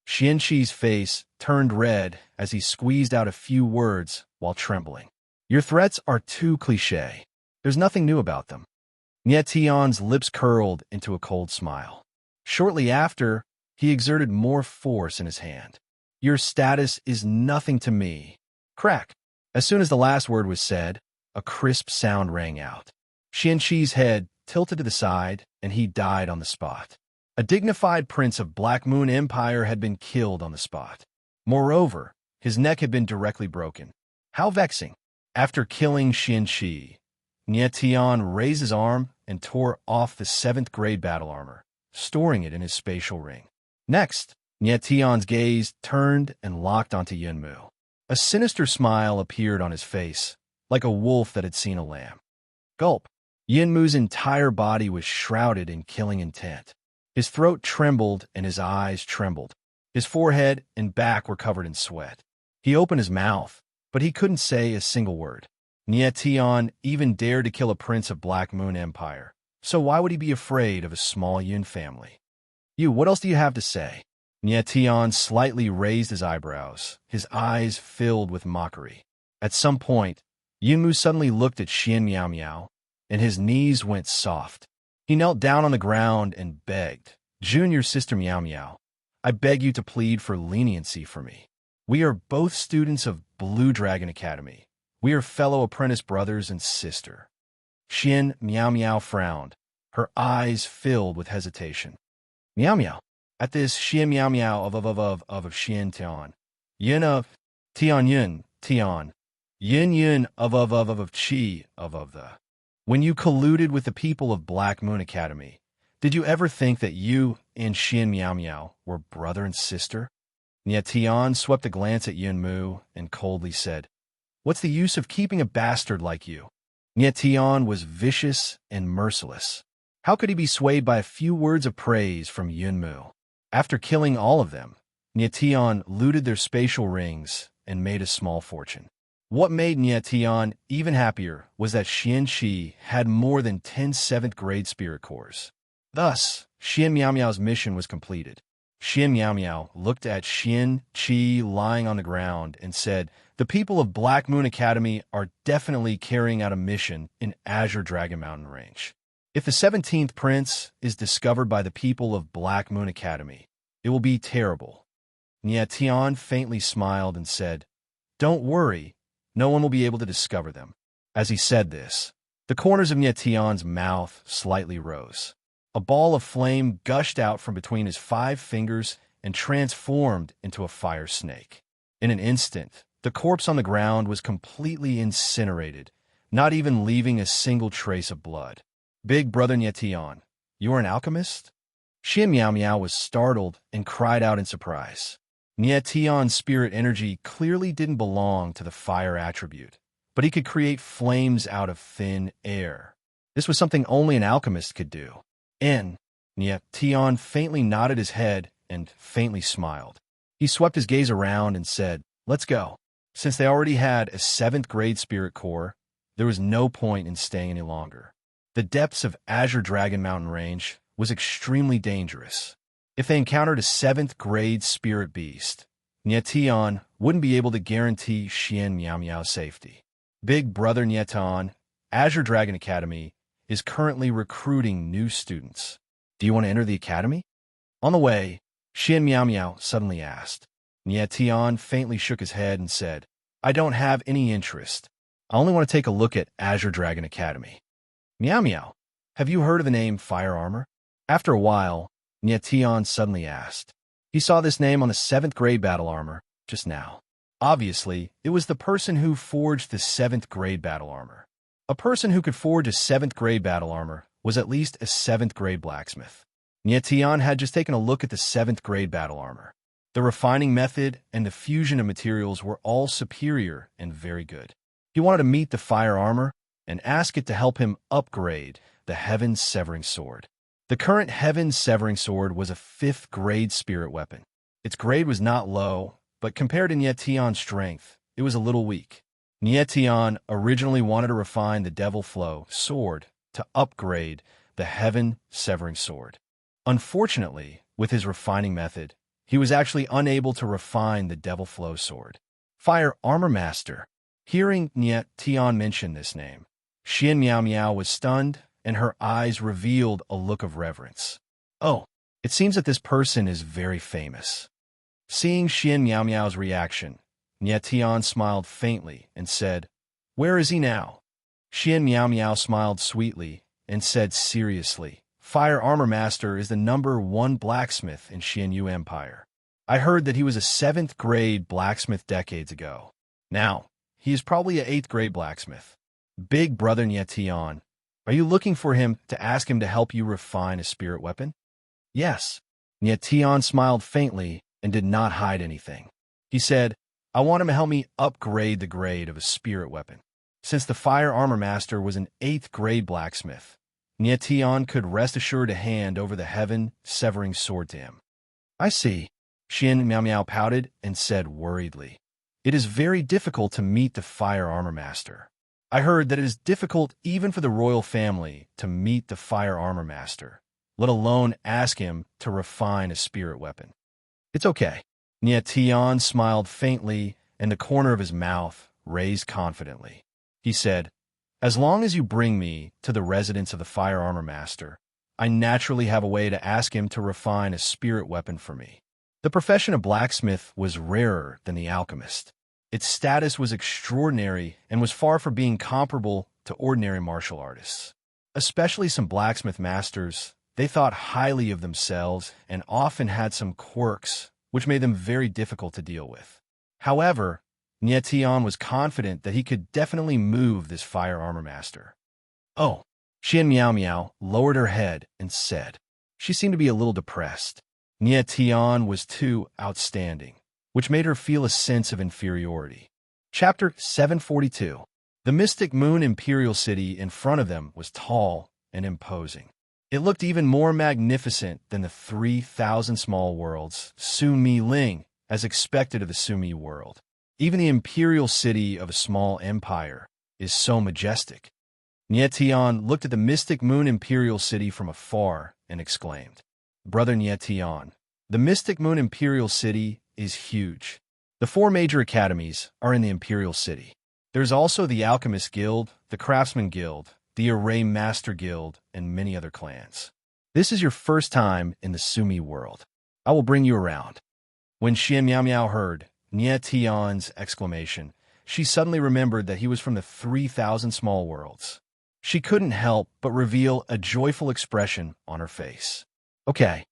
Qianqi's face turned red as he squeezed out a few words while trembling. "Your threats are too cliché. There's nothing new about them." Tian's lips curled into a cold smile. Shortly after, he exerted more force in his hand. "Your status is nothing to me." Crack! As soon as the last word was said, a crisp sound rang out. Qianqi's head tilted to the side, and he died on the spot. A dignified prince of Black Moon Empire had been killed on the spot. Moreover, his neck had been directly broken. How vexing. After killing Qianqi, Tian raised his arm and tore off the 7th grade battle armor, storing it in his spatial ring. Next, Tian's gaze turned and locked onto Yunmu. A sinister smile appeared on his face, like a wolf that had seen a lamb. Gulp. Yunmu's entire body was shrouded in killing intent. His throat trembled and his eyes trembled. His forehead and back were covered in sweat. He opened his mouth, but he couldn't say a single word. Tian even dared to kill a prince of Black Moon Empire, so why would he be afraid of a small Yun family? "You, what else do you have to say?" Tian slightly raised his eyebrows, his eyes filled with mockery. At some point, Yunmu suddenly looked at Xian Miao, and his knees went soft. He knelt down on the ground and begged, "Junior sister Miao, I beg you to plead for leniency for me. We are both students of Blue Dragon Academy. We are fellow apprentice brothers and sister." Xian Miao frowned, her eyes filled with hesitation. Miao. At this, Xian Miao of Xian Tian. Yin of Tian Yun, Tian. Yin of Qi of the. When you colluded with the people of Black Moon Academy, did you ever think that you and Xian Miao were brother and sister? Tian swept a glance at Yunmu and coldly said, "What's the use of keeping a bastard like you?" Tian was vicious and merciless. How could he be swayed by a few words of praise from Yunmu? After killing all of them, Tian looted their spatial rings and made a small fortune. What made Tian even happier was that Qianqi had more than 10 7th grade spirit cores. Thus, Xian Miao's mission was completed. Xian Miao Miao looked at Xian Qi lying on the ground and said, "The people of Black Moon Academy are definitely carrying out a mission in Azure Dragon Mountain Range. If the 17th prince is discovered by the people of Black Moon Academy, it will be terrible." Nie Tian faintly smiled and said, "Don't worry, no one will be able to discover them." As he said this, the corners of Nie Tian's mouth slightly rose. A ball of flame gushed out from between his 5 fingers and transformed into a fire snake. In an instant, the corpse on the ground was completely incinerated, not even leaving a single trace of blood. "Big brother Nie Tian, you are an alchemist?" Xian Miao Miao was startled and cried out in surprise. Nie Tian's spirit energy clearly didn't belong to the fire attribute, but he could create flames out of thin air. This was something only an alchemist could do. Nie Tian faintly nodded his head and faintly smiled. He swept his gaze around and said, "Let's go." Since they already had a 7th grade spirit core, there was no point in staying any longer. The depths of Azure Dragon Mountain Range was extremely dangerous. If they encountered a 7th grade spirit beast, Nie Tian wouldn't be able to guarantee Xian Miao Miao's safety. Big brother Nie Tian, Azure Dragon Academy, is currently recruiting new students. Do you want to enter the academy? On the way, Xian Miao Miao suddenly asked. Nie Tian faintly shook his head and said, "I don't have any interest. I only want to take a look at Azure Dragon Academy." "Miao Miao, have you heard of the name Fire Armor?" After a while, Nie Tian suddenly asked. He saw this name on the 7th grade battle armor just now. Obviously, it was the person who forged the 7th grade battle armor. A person who could forge a 7th grade battle armor was at least a 7th grade blacksmith. Nie Tian had just taken a look at the 7th grade battle armor. The refining method and the fusion of materials were all superior and very good. He wanted to meet the fire armor and ask it to help him upgrade the Heaven Severing Sword. The current Heaven Severing Sword was a 5th grade spirit weapon. Its grade was not low, but compared to Nie Tian's strength, it was a little weak. Nie Tian originally wanted to refine the Devil Flow sword to upgrade the Heaven Severing Sword. Unfortunately, with his refining method, he was actually unable to refine the Devil Flow sword. Fire Armor Master. Hearing Nie Tian mention this name, Xian Miao Miao was stunned, and her eyes revealed a look of reverence. "Oh, it seems that this person is very famous." Seeing Xian Miao Miao's reaction, Nie Tian smiled faintly and said, "Where is he now?" Xian Miao Miao smiled sweetly and said seriously, "Fire Armor Master is the #1 blacksmith in Xianyu Empire. I heard that he was a 7th grade blacksmith decades ago. Now, he is probably an 8th grade blacksmith. Big brother Nie Tian, are you looking for him to ask him to help you refine a spirit weapon?" "Yes." Nie Tian smiled faintly and did not hide anything. He said, "I want him to help me upgrade the grade of a spirit weapon." Since the Fire Armor Master was an 8th grade blacksmith, Nie Tian could rest assured to hand over the Heaven Severing Sword to him. "I see." Xian Miao Miao pouted and said worriedly, "It is very difficult to meet the Fire Armor Master. I heard that it is difficult even for the royal family to meet the Fire Armor Master, let alone ask him to refine a spirit weapon." "It's okay." Nie Tian smiled faintly, and the corner of his mouth raised confidently. He said, "As long as you bring me to the residence of the Fire Armor Master, I naturally have a way to ask him to refine a spirit weapon for me." The profession of blacksmith was rarer than the alchemist. Its status was extraordinary and was far from being comparable to ordinary martial artists. Especially some blacksmith masters, they thought highly of themselves and often had some quirks which made them very difficult to deal with. However, Nie Tian was confident that he could definitely move this Fire Armor Master. "Oh." Xian Miao Miao lowered her head and said. She seemed to be a little depressed. Nie Tian was too outstanding, which made her feel a sense of inferiority. Chapter 742. The Mystic Moon Imperial City in front of them was tall and imposing. It looked even more magnificent than the 3,000 small worlds, Sumi Ling, as expected of the Sumi world. Even the imperial city of a small empire is so majestic. Nie Tian looked at the Mystic Moon Imperial City from afar and exclaimed, "Brother Nie Tian, The Mystic Moon Imperial City is huge. The 4 major academies are in the Imperial City. There's also the Alchemist Guild, the Craftsman Guild, the Array Master Guild, and many other clans. This is your first time in the Sumi world. I will bring you around. When Xian Miao Miao heard Nie Tian's exclamation, she suddenly remembered that he was from the 3,000 small worlds. She couldn't help but reveal a joyful expression on her face. Okay.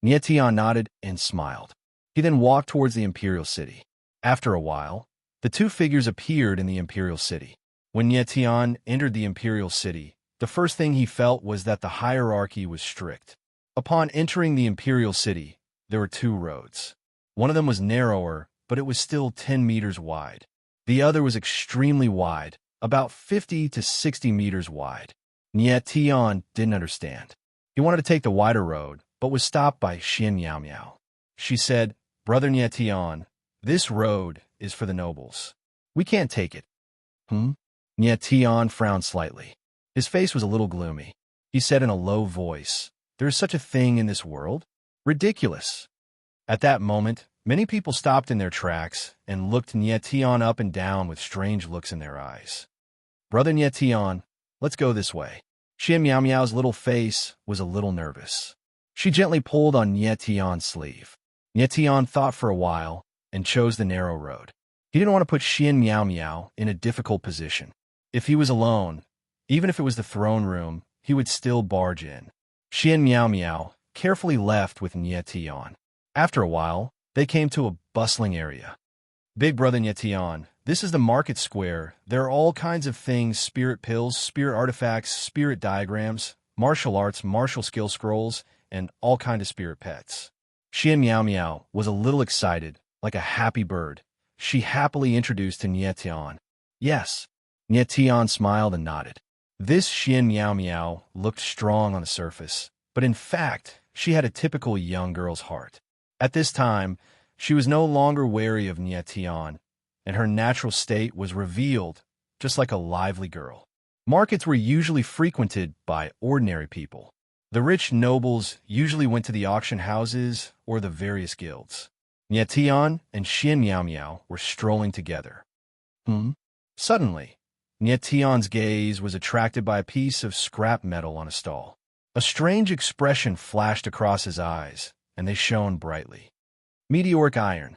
Nie Tian nodded and smiled. He then walked towards the Imperial City. After a while, the 2 figures appeared in the Imperial City. When Nie Tian entered the Imperial City, the first thing he felt was that the hierarchy was strict. Upon entering the Imperial City, there were 2 roads. One of them was narrower, but it was still 10 meters wide. The other was extremely wide, about 50 to 60 meters wide. Nie Tian didn't understand. He wanted to take the wider road, but was stopped by Xian Miao Miao. She said, "Brother Nie Tian, this road is for the nobles. We can't take it." Nie Tian frowned slightly. His face was a little gloomy. He said in a low voice, "There is such a thing in this world? Ridiculous." At that moment, many people stopped in their tracks and looked Nie Tian up and down with strange looks in their eyes. "Brother Nie Tian, let's go this way." Xian Miao Miao's little face was a little nervous. She gently pulled on Nie Tian's sleeve. Nie Tian thought for a while and chose the narrow road. He didn't want to put Xian Miao Miao in a difficult position. If he was alone, even if it was the throne room, he would still barge in. Xian Miao Miao carefully left with Nie Tian. After a while, they came to a bustling area. "Big brother Nie Tian, this is the market square. There are all kinds of things: spirit pills, spirit artifacts, spirit diagrams, martial arts, martial skill scrolls, and all kinds of spirit pets." Xian Miao Miao was a little excited, like a happy bird. She happily introduced to Nie Tian. "Yes." Nie Tian smiled and nodded. This Xian Miao Miao looked strong on the surface, but in fact, she had a typical young girl's heart. At this time, she was no longer wary of Nie Tian, and her natural state was revealed, just like a lively girl. Markets were usually frequented by ordinary people. The rich nobles usually went to the auction houses or the various guilds. Nie Tian and Xian Miao Miao were strolling together. Suddenly, Nie Tian's gaze was attracted by a piece of scrap metal on a stall. A strange expression flashed across his eyes, and they shone brightly. Meteoric iron.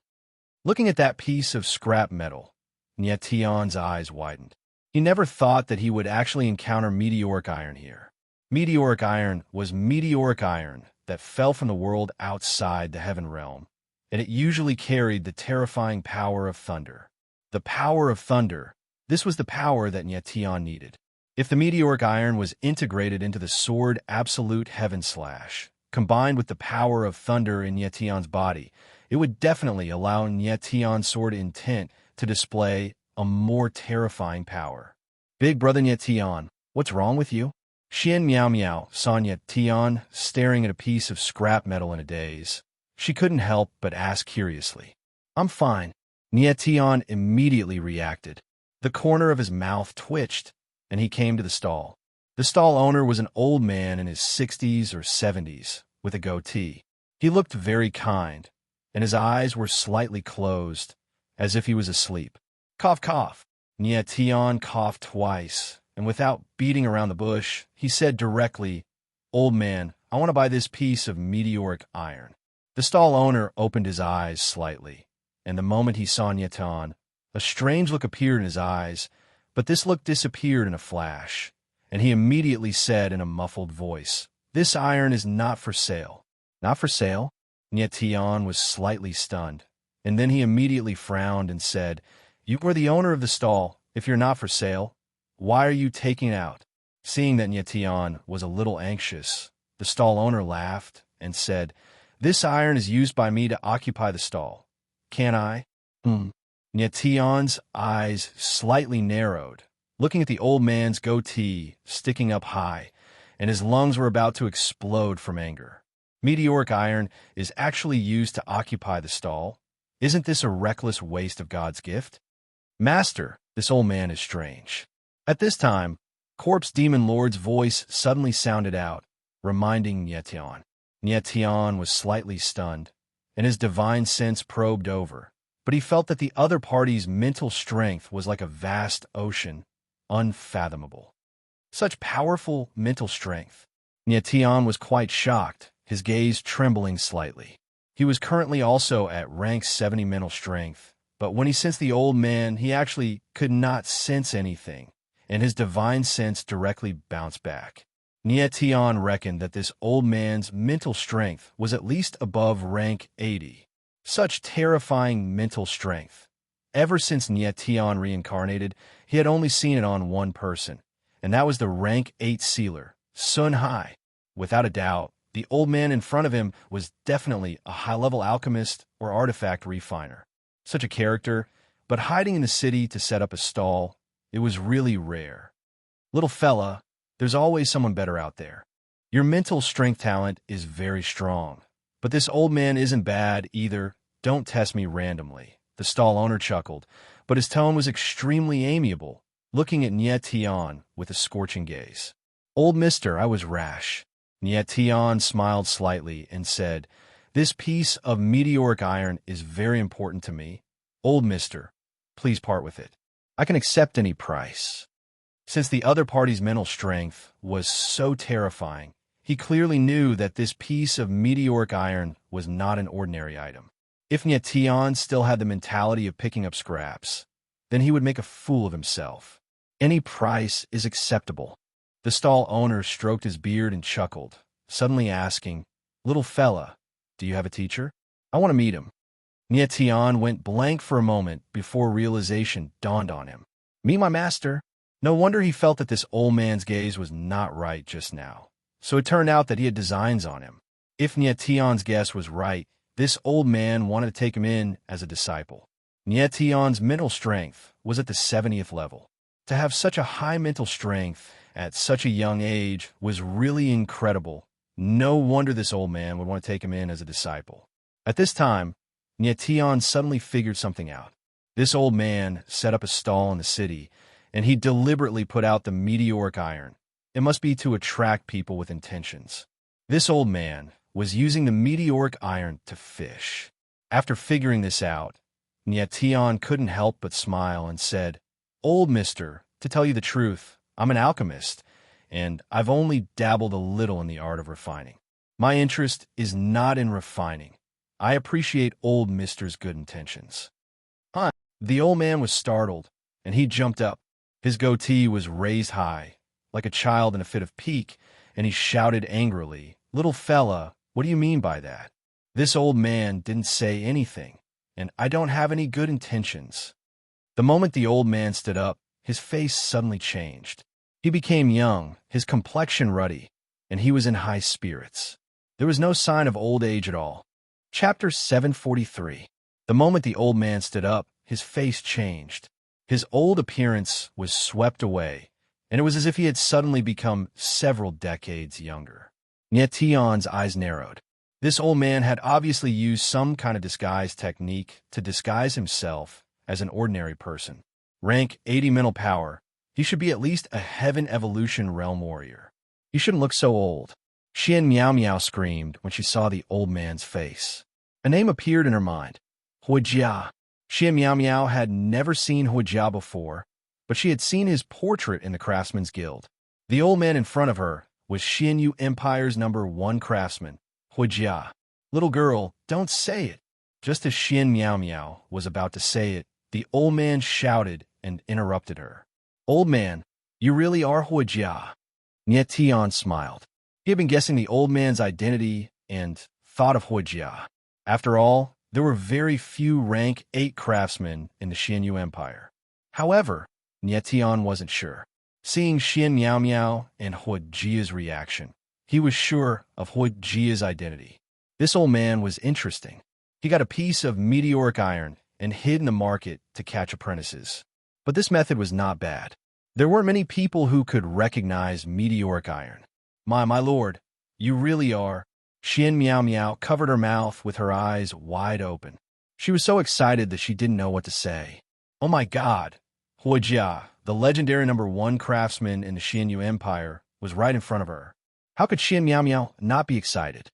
Looking at that piece of scrap metal, Nie Tian's eyes widened. He never thought that he would actually encounter meteoric iron here. Meteoric iron was meteoric iron that fell from the world outside the heaven realm, and it usually carried the terrifying power of thunder. The power of thunder. This was the power that Nie Tian needed. If the meteoric iron was integrated into the sword Absolute Heaven Slash, combined with the power of thunder in Nie Tian's body, it would definitely allow Nie Tian's sword intent to display a more terrifying power. "Big brother Nie Tian, what's wrong with you?" Xian Miao Miao saw Nie Tian staring at a piece of scrap metal in a daze. She couldn't help but ask curiously. "I'm fine." Nie Tian immediately reacted. The corner of his mouth twitched, and he came to the stall. The stall owner was an old man in his 60s or 70s, with a goatee. He looked very kind, and his eyes were slightly closed, as if he was asleep. "Cough, cough." Nie Tian coughed twice, and without beating around the bush, he said directly, "Old man, I want to buy this piece of meteoric iron." The stall owner opened his eyes slightly, and the moment he saw Nie Tian, a strange look appeared in his eyes, but this look disappeared in a flash, and he immediately said in a muffled voice, "This iron is not for sale." "Not for sale?" Nie Tian was slightly stunned, and then he immediately frowned and said, "You are the owner of the stall. If you're not for sale, why are you taking it out?" Seeing that Nie Tian was a little anxious, the stall owner laughed and said, "This iron is used by me to occupy the stall. Can I?" Nie Tian's eyes slightly narrowed, looking at the old man's goatee sticking up high, and his lungs were about to explode from anger. "Meteoric iron is actually used to occupy the stall. Isn't this a reckless waste of God's gift?" "Master, this old man is strange." At this time, Corpse Demon Lord's voice suddenly sounded out, reminding Nie Tian. Nie Tian was slightly stunned, and his divine sense probed over. But he felt that the other party's mental strength was like a vast ocean, unfathomable. Such powerful mental strength. Tian was quite shocked, his gaze trembling slightly. He was currently also at rank 70 mental strength, but when he sensed the old man, he actually could not sense anything, and his divine sense directly bounced back. Tian reckoned that this old man's mental strength was at least above rank 80. Such terrifying mental strength. Ever since Tian reincarnated, he had only seen it on one person, and that was the rank 8 sealer, Sun Hai. Without a doubt, the old man in front of him was definitely a high-level alchemist or artifact refiner. Such a character, but hiding in the city to set up a stall, it was really rare. Little fella, there's always someone better out there. Your mental strength talent is very strong, but this old man isn't bad either. Don't test me randomly. The stall owner chuckled, but his tone was extremely amiable, looking at Tian with a scorching gaze. Old mister, I was rash. Tian smiled slightly and said, this piece of meteoric iron is very important to me. Old mister, please part with it. I can accept any price. Since the other party's mental strength was so terrifying, he clearly knew that this piece of meteoric iron was not an ordinary item. If Tian still had the mentality of picking up scraps, then he would make a fool of himself. Any price is acceptable. The stall owner stroked his beard and chuckled, suddenly asking, little fella, do you have a teacher? I want to meet him. Tian went blank for a moment before realization dawned on him. Meet my master? No wonder he felt that this old man's gaze was not right just now. So it turned out that he had designs on him. If Tian's guess was right, this old man wanted to take him in as a disciple. Tian's mental strength was at the 70th level. To have such a high mental strength at such a young age was really incredible. No wonder this old man would want to take him in as a disciple. At this time, Tian suddenly figured something out. This old man set up a stall in the city, and he deliberately put out the meteoric iron. It must be to attract people with intentions. This old man was using the meteoric iron to fish. After figuring this out, Tian couldn't help but smile and said, old mister, to tell you the truth, I'm an alchemist, and I've only dabbled a little in the art of refining. My interest is not in refining. I appreciate old mister's good intentions. The old man was startled, and he jumped up. His goatee was raised high, like a child in a fit of pique, and he shouted angrily, little fella, what do you mean by that? This old man didn't say anything, and I don't have any good intentions. The moment the old man stood up, his face suddenly changed. He became young, his complexion ruddy, and he was in high spirits. There was no sign of old age at all. Chapter 743. The moment the old man stood up, his face changed. His old appearance was swept away, and it was as if he had suddenly become several decades younger. Tian's eyes narrowed. This old man had obviously used some kind of disguise technique to disguise himself as an ordinary person. Rank 80 mental power, he should be at least a heaven evolution realm warrior. He shouldn't look so old. Xian Miao Miao screamed when she saw the old man's face. A name appeared in her mind. Huijia. Xian Miao Miao had never seen Huijia before, but she had seen his portrait in the Craftsman's Guild. The old man in front of her was Xianyu Empire's #1 craftsman, Huijia. Little girl, don't say it. Just as Xian Miao Miao was about to say it, the old man shouted and interrupted her. Old man, you really are Huijia. Tian smiled. He had been guessing the old man's identity and thought of Huijia. After all, there were very few rank 8 craftsmen in the Xianyu Empire. However, Tian wasn't sure. Seeing Xian Miao Miao and Huijia's reaction, he was sure of Huijia's identity. This old man was interesting. He got a piece of meteoric iron and hid in the market to catch apprentices. But this method was not bad. There weren't many people who could recognize meteoric iron. My lord, you really are. Xian Miao Miao covered her mouth with her eyes wide open. She was so excited that she didn't know what to say. Oh my God! Huijia, the legendary #1 craftsman in the Xianyu Empire, was right in front of her. How could Xian Miao Miao not be excited?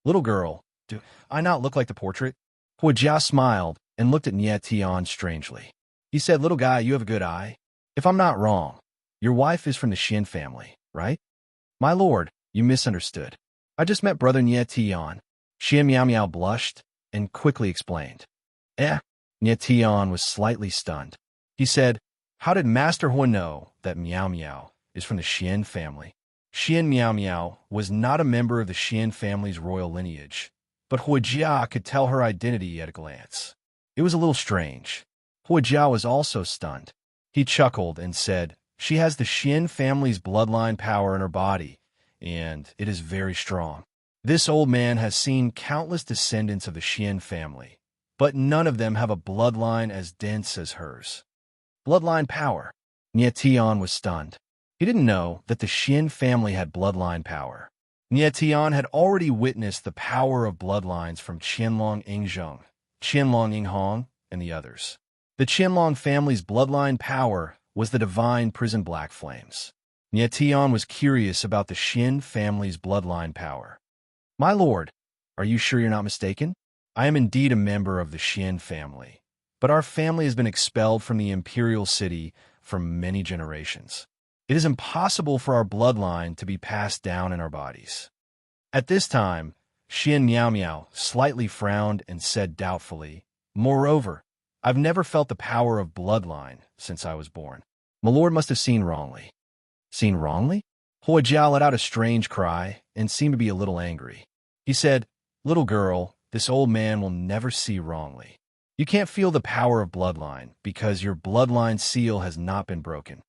Little girl, Do I not look like the portrait? Hua Jia smiled and looked at Nie Tian strangely. He said, little guy, you have a good eye. If I'm not wrong, your wife is from the Xian family, right? My lord, you misunderstood. I just met brother Nie Tian. Xian Miao Miao blushed and quickly explained. Nie Tian was slightly stunned. He said, how did Master Hua know that Miao Miao is from the Xian family? Xian Miao Miao was not a member of the Xian family's royal lineage, but Hua Jia could tell her identity at a glance. It was a little strange. Hua Jia was also stunned. He chuckled and said, she has the Xian family's bloodline power in her body, and it is very strong. This old man has seen countless descendants of the Xian family, but none of them have a bloodline as dense as hers. Bloodline power. Nie Tian was stunned. He didn't know that the Xian family had bloodline power. Nie Tian had already witnessed the power of bloodlines from Qianlong Yingzheng, Qianlong Yinghong, and the others. The Qianlong family's bloodline power was the divine prison black flames. Nie Tian was curious about the Xian family's bloodline power. My lord, are you sure you're not mistaken? I am indeed a member of the Xian family, but our family has been expelled from the imperial city for many generations. It is impossible for our bloodline to be passed down in our bodies. At this time, Xian Miao Miao slightly frowned and said doubtfully, moreover, I've never felt the power of bloodline since I was born. My lord must have seen wrongly. Seen wrongly? Hua Jia let out a strange cry and seemed to be a little angry. He said, little girl, this old man will never see wrongly. You can't feel the power of bloodline because your bloodline seal has not been broken.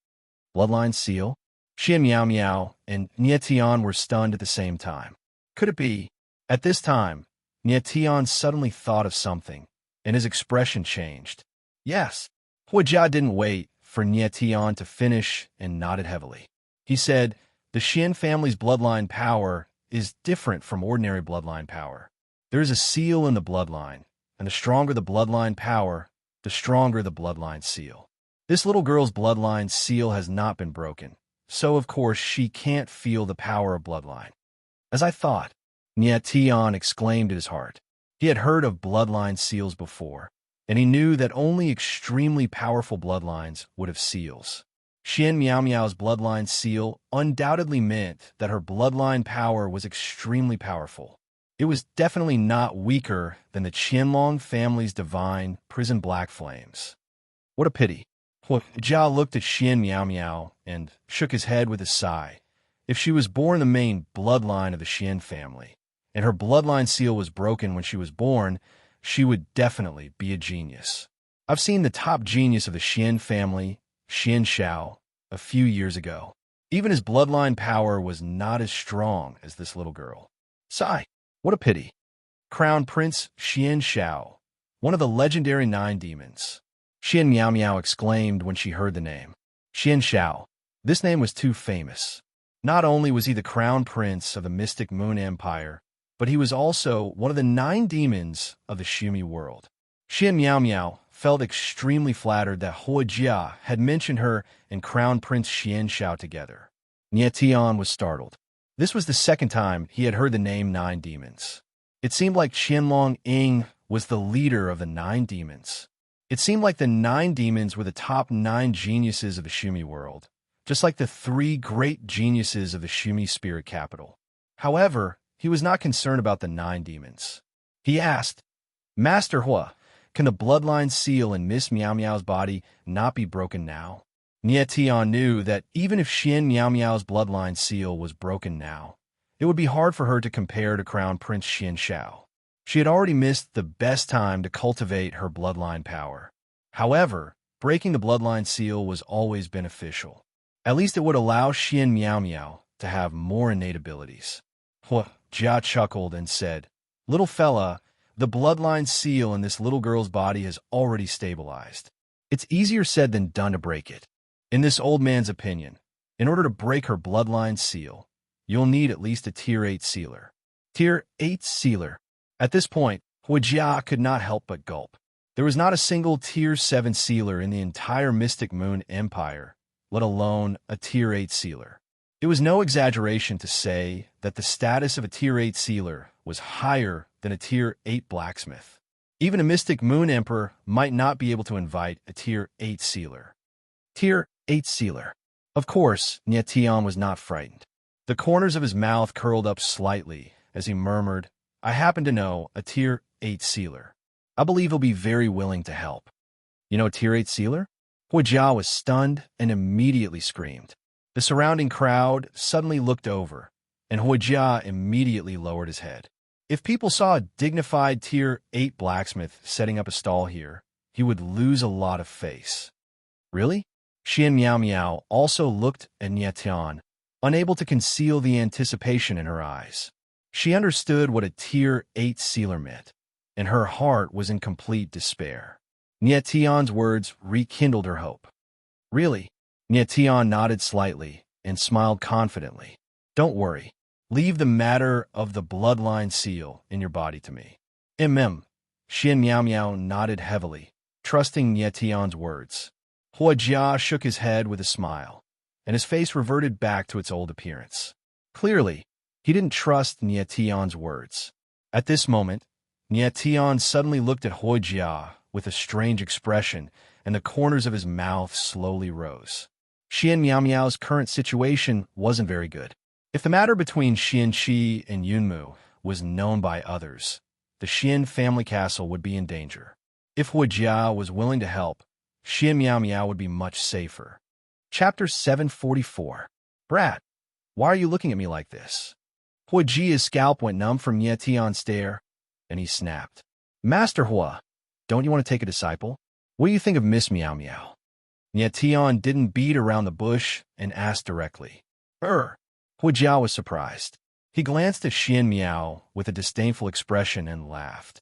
Bloodline seal? Xian Miao Miao and Nie Tian were stunned at the same time. Could it be? At this time, Nie Tian suddenly thought of something, and his expression changed. Yes. Hua Jia didn't wait for Nie Tian to finish and nodded heavily. He said, the Xian family's bloodline power is different from ordinary bloodline power. There is a seal in the bloodline, and the stronger the bloodline power, the stronger the bloodline seal. This little girl's bloodline seal has not been broken, so of course she can't feel the power of bloodline. As I thought, Nie Tian exclaimed in his heart. He had heard of bloodline seals before, and he knew that only extremely powerful bloodlines would have seals. Xian Miao Miao's bloodline seal undoubtedly meant that her bloodline power was extremely powerful. It was definitely not weaker than the Qianlong family's divine prison black flames. What a pity. Hua Jia looked at Xian Miao Miao and shook his head with a sigh. If she was born the main bloodline of the Xian family, and her bloodline seal was broken when she was born, she would definitely be a genius. I've seen the top genius of the Xian family, Xian Shao, a few years ago. Even his bloodline power was not as strong as this little girl. Sigh, what a pity. Crown Prince Xian Shao, one of the legendary 9 demons. Xian Miao Miao exclaimed when she heard the name. Xian Shao. This name was too famous. Not only was he the crown prince of the mystic moon empire, but he was also one of the 9 demons of the Shumi world. Xian Miao Miao felt extremely flattered that Hua Jia had mentioned her and Crown Prince Xian Shao together. Nie Tian was startled. This was the second time he had heard the name 9 demons. It seemed like Qianlong Ying was the leader of the 9 demons. It seemed like the 9 demons were the top 9 geniuses of the Shumi world, just like the 3 great geniuses of the Shumi spirit capital. However, he was not concerned about the 9 demons. He asked, Master Hua, can the bloodline seal in Miss Miao Miao's body not be broken now? Nie Tian knew that even if Xian Miao Miao's bloodline seal was broken now, it would be hard for her to compare to Crown Prince Xian Shao. She had already missed the best time to cultivate her bloodline power. However, breaking the bloodline seal was always beneficial. At least it would allow Xian Miao Miao to have more innate abilities. Hua Jia chuckled and said, little fella, the bloodline seal in this little girl's body has already stabilized. It's easier said than done to break it. In this old man's opinion, in order to break her bloodline seal, you'll need at least a Tier 8 sealer. Tier 8 sealer. At this point, Hua Jia could not help but gulp. There was not a single Tier 7 sealer in the entire Mystic Moon Empire, let alone a Tier 8 sealer. It was no exaggeration to say that the status of a Tier 8 sealer was higher than a Tier 8 blacksmith. Even a mystic moon emperor might not be able to invite a Tier 8 sealer. Tier 8 sealer. Of course, Nietian was not frightened. The corners of his mouth curled up slightly as he murmured, I happen to know a Tier 8 sealer. I believe he'll be very willing to help. You know a Tier 8 sealer? Huijia was stunned and immediately screamed. The surrounding crowd suddenly looked over, and Huijia immediately lowered his head. If people saw a dignified Tier 8 blacksmith setting up a stall here, he would lose a lot of face. Really? Xian Miao Miao also looked at Nietian, unable to conceal the anticipation in her eyes. She understood what a Tier 8 sealer meant, and her heart was in complete despair. Nietian's words rekindled her hope. Really? Nietian nodded slightly and smiled confidently. Don't worry. Leave the matter of the bloodline seal in your body to me. Xian Miao Miao nodded heavily, trusting Nietian's words. Huijia shook his head with a smile, and his face reverted back to its old appearance. Clearly, he didn't trust Nietian's words. At this moment, Nietian suddenly looked at Huijia with a strange expression, and the corners of his mouth slowly rose. Xian Miao Miao's current situation wasn't very good. If the matter between Xian Shi and Yunmu was known by others, the Xian family castle would be in danger. If Huijia was willing to help, Xian Miao Miao would be much safer. Chapter 744. Brat, why are you looking at me like this? Huijia's scalp went numb from Nietian's stare, and he snapped. Master Hua, don't you want to take a disciple? What do you think of Miss Miao Miao? Nietian didn't beat around the bush and asked directly. Huijia was surprised. He glanced at Xian Miao with a disdainful expression and laughed.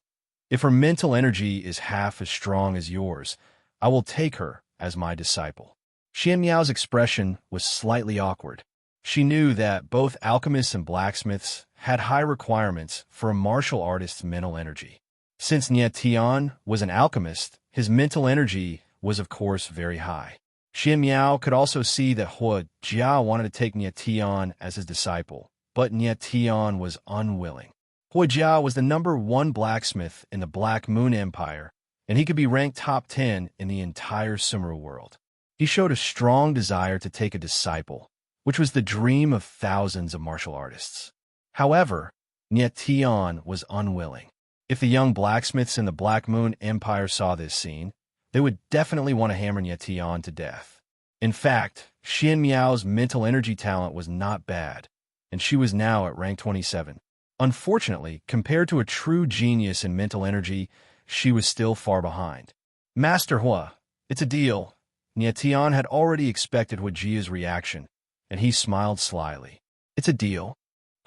If her mental energy is half as strong as yours, I will take her as my disciple. Xian Miao's expression was slightly awkward. She knew that both alchemists and blacksmiths had high requirements for a martial artist's mental energy. Since Nietian was an alchemist, his mental energy was of course very high. Xian Miao could also see that Huijia wanted to take Nietian as his disciple, but Nietian was unwilling. Huijia was the #1 blacksmith in the Black Moon Empire, and he could be ranked top 10 in the entire Sumeru world. He showed a strong desire to take a disciple, which was the dream of thousands of martial artists. However, Nietian was unwilling. If the young blacksmiths in the Black Moon Empire saw this scene, they would definitely want to hammer Nietian to death. In fact, Xian Miao's mental energy talent was not bad, and she was now at rank 27. Unfortunately, compared to a true genius in mental energy, she was still far behind. Master Hua, it's a deal. Nietian had already expected Huijia's reaction, and he smiled slyly. It's a deal.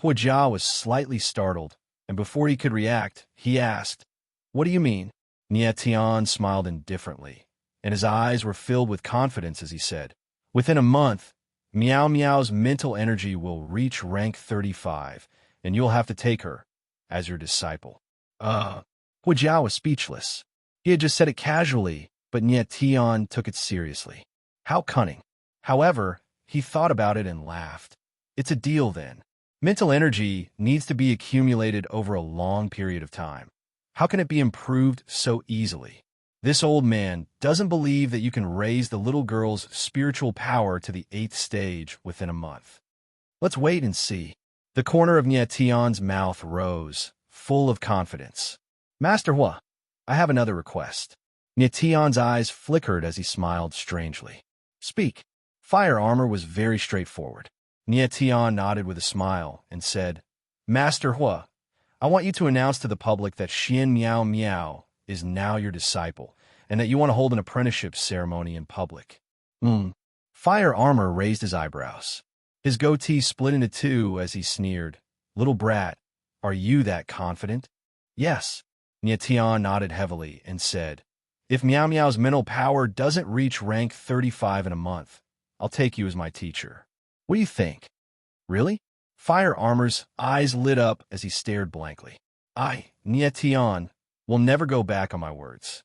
Huijia was slightly startled, and before he could react, he asked, What do you mean? Nietian smiled indifferently, and his eyes were filled with confidence as he said, Within a month, Miao Miao's mental energy will reach rank 35, and you'll have to take her as your disciple. Huijia was speechless. He had just said it casually, but Nietian took it seriously. How cunning. However, he thought about it and laughed. It's a deal then. Mental energy needs to be accumulated over a long period of time. How can it be improved so easily? This old man doesn't believe that you can raise the little girl's spiritual power to the 8th stage within a month. Let's wait and see. The corner of Nietian's mouth rose, full of confidence. Master Hua, I have another request. Nietian's eyes flickered as he smiled strangely. Speak. Fire armor was very straightforward. Nietian nodded with a smile and said, Master Hua, I want you to announce to the public that Xian Miao Miao is now your disciple, and that you want to hold an apprenticeship ceremony in public. Fire armor raised his eyebrows. His goatee split into two as he sneered. Little brat, are you that confident? Yes. Nietian nodded heavily and said, If Miao Miao's mental power doesn't reach rank 35 in a month, I'll take you as my teacher. What do you think? Really? Fire Armor's eyes lit up as he stared blankly. Nietian, will never go back on my words.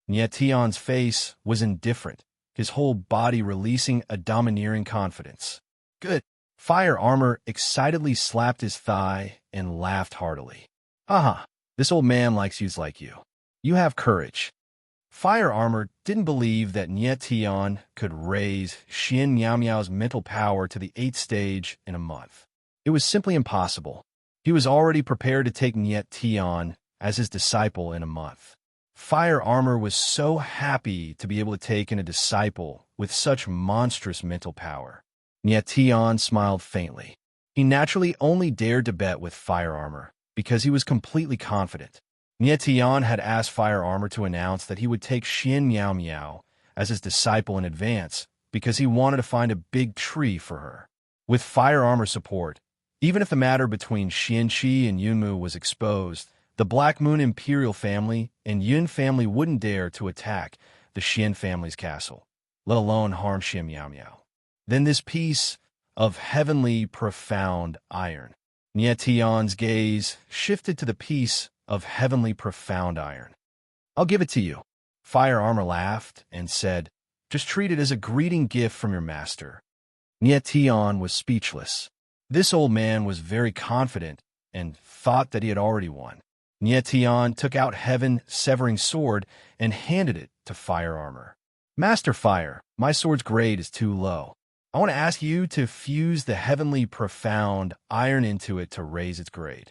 Nietian's face was indifferent, his whole body releasing a domineering confidence. Good. Fire Armor excitedly slapped his thigh and laughed heartily. This old man likes youths like you. You have courage. Fire Armor didn't believe that Nye Tian could raise Xian Miao Miao's mental power to the 8th stage in a month. It was simply impossible. He was already prepared to take Nye Tian as his disciple in a month. Fire Armor was so happy to be able to take in a disciple with such monstrous mental power. Nye Tian smiled faintly. He naturally only dared to bet with Fire Armor because he was completely confident. Nye Tian had asked Fire Armor to announce that he would take Xian Miao Miao as his disciple in advance because he wanted to find a big tree for her. With Fire Armor support, even if the matter between Xian Qi and Yunmu was exposed, the Black Moon Imperial family and Yun family wouldn't dare to attack the Xian family's castle, let alone harm Xian Miao Miao. Then this piece of heavenly profound iron. Nye Tian's gaze shifted to the piece of heavenly profound iron. I'll give it to you. Fire Armor laughed and said, just treat it as a greeting gift from your master. Nye Tian was speechless. This old man was very confident and thought that he had already won. Nye Tian took out Heaven-Severing Sword and handed it to Fire Armor. Master Fire, my sword's grade is too low. I want to ask you to fuse the heavenly profound iron into it to raise its grade.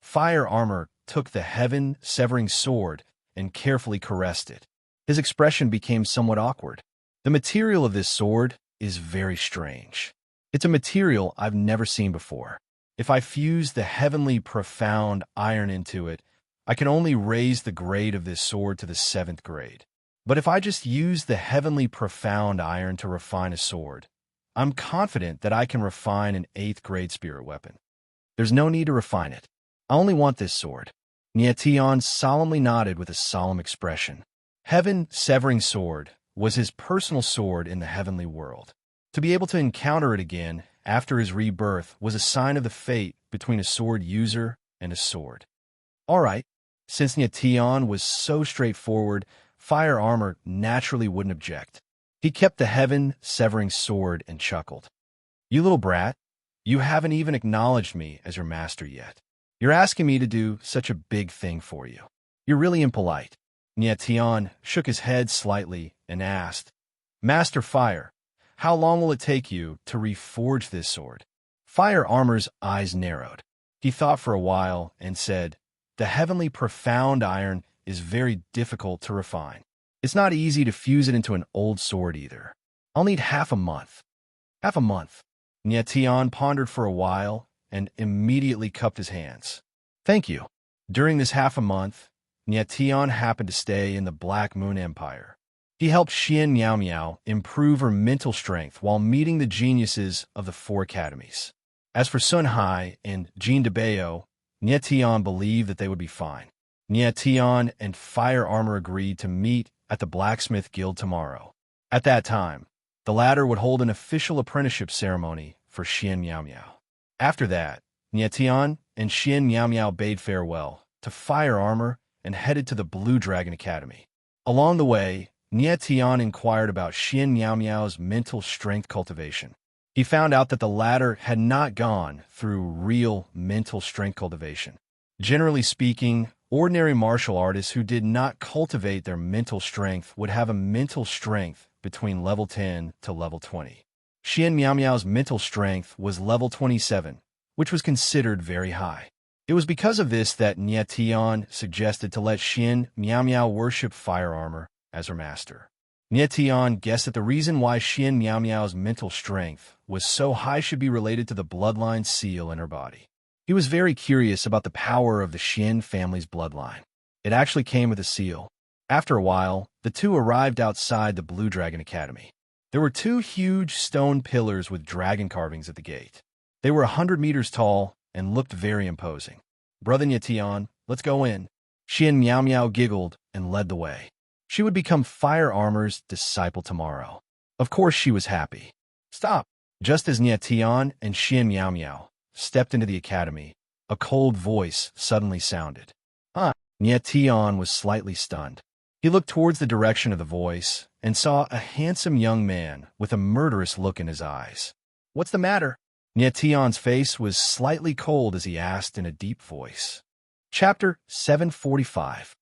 Fire Armor took the Heaven-Severing Sword and carefully caressed it. His expression became somewhat awkward. The material of this sword is very strange. It's a material I've never seen before. If I fuse the heavenly profound iron into it, I can only raise the grade of this sword to the 7th grade. But if I just use the heavenly profound iron to refine a sword, I'm confident that I can refine an 8th grade spirit weapon. There's no need to refine it. I only want this sword. Nye Tian solemnly nodded with a solemn expression. Heaven-Severing Sword was his personal sword in the heavenly world. To be able to encounter it again after his rebirth was a sign of the fate between a sword user and a sword. All right, since Nye Tian was so straightforward, Fire Armor naturally wouldn't object. He kept the Heaven-Severing Sword and chuckled. You little brat, you haven't even acknowledged me as your master yet. You're asking me to do such a big thing for you. You're really impolite. Nye Tian shook his head slightly and asked, Master Fire, how long will it take you to reforge this sword? Fire Armor's eyes narrowed. He thought for a while and said, the heavenly profound iron is very difficult to refine. It's not easy to fuse it into an old sword either. I'll need half a month. Half a month. Nye Tian pondered for a while and immediately cupped his hands. Thank you. During this half a month, Nye Tian happened to stay in the Black Moon Empire. He helped Xian Miao Miao improve her mental strength while meeting the geniuses of the 4 academies. As for Sun Hai and Jean de Bayo, Nye Tian believed that they would be fine. Nye Tian and Fire Armor agreed to meet at the Blacksmith Guild tomorrow. At that time, the latter would hold an official apprenticeship ceremony for Xian Miao Miao. After that, Nye Tian and Xian Miao Miao bade farewell to Fire Armor and headed to the Blue Dragon Academy. Along the way, Nye Tian inquired about Xian Miao Miao's mental strength cultivation. He found out that the latter had not gone through real mental strength cultivation. Generally speaking, ordinary martial artists who did not cultivate their mental strength would have a mental strength between level 10 to level 20. Xian Miao Miao's mental strength was level 27, which was considered very high. It was because of this that Nye Tian suggested to let Xian Miao Miao worship Fire Armor as her master. Nye Tian guessed that the reason why Xian Miao Miao's mental strength was so high should be related to the bloodline seal in her body. He was very curious about the power of the Xian family's bloodline. It actually came with a seal. After a while, the two arrived outside the Blue Dragon Academy. There were 2 huge stone pillars with dragon carvings at the gate. They were 100 meters tall and looked very imposing. Brother Nye Tian, let's go in. Xian Miao Miao giggled and led the way. She would become Fire Armor's disciple tomorrow. Of course she was happy. Stop! Just as Nye Tian and Xian Miao Miao stepped into the academy, a cold voice suddenly sounded. Huh? Nye Tian was slightly stunned. He looked towards the direction of the voice and saw a handsome young man with a murderous look in his eyes. What's the matter? Nye Tian's face was slightly cold as he asked in a deep voice. Chapter 745.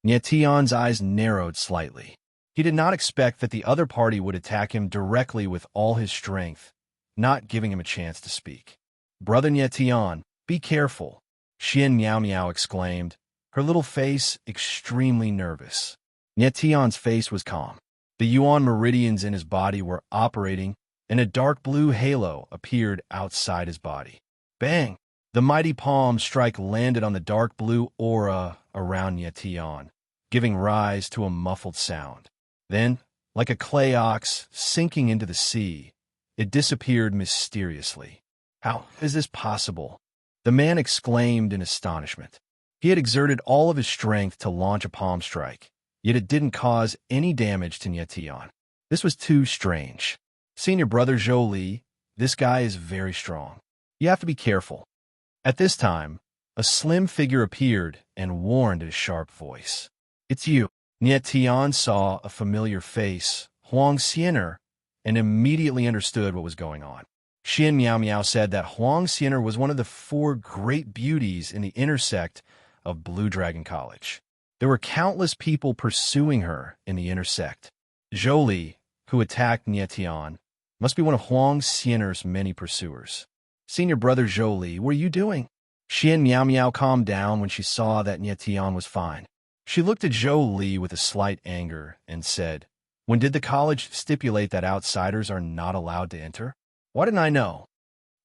Nietion's eyes narrowed slightly. He did not expect that the other party would attack him directly with all his strength, not giving him a chance to speak. "Brother Nietion, be careful," Xian Miao Miao exclaimed, her little face extremely nervous. Nietion's face was calm. The yuan meridians in his body were operating, and a dark blue halo appeared outside his body. Bang! The mighty palm strike landed on the dark blue aura around Nietion, giving rise to a muffled sound. Then, like a clay ox sinking into the sea, it disappeared mysteriously. "How is this possible?" the man exclaimed in astonishment. He had exerted all of his strength to launch a palm strike, yet it didn't cause any damage to Nietion. This was too strange. "Senior brother Zhou Li, this guy is very strong. You have to be careful." At this time, a slim figure appeared and warned in a sharp voice. "It's you." Nietion saw a familiar face, Huang Xianer, and immediately understood what was going on. Xian Miao Miao said that Huang Xianer was one of the 4 great beauties in the intersect of Blue Dragon College. There were countless people pursuing her in the intersect. Zhou Li, who attacked Nietion, must be one of Huang Xianer's many pursuers. "Senior brother Zhou Li, what are you doing?" Xian Miao Miao calmed down when she saw that Nietion was fine. She looked at Zhou Li with a slight anger and said, "When did the college stipulate that outsiders are not allowed to enter? Why didn't I know?"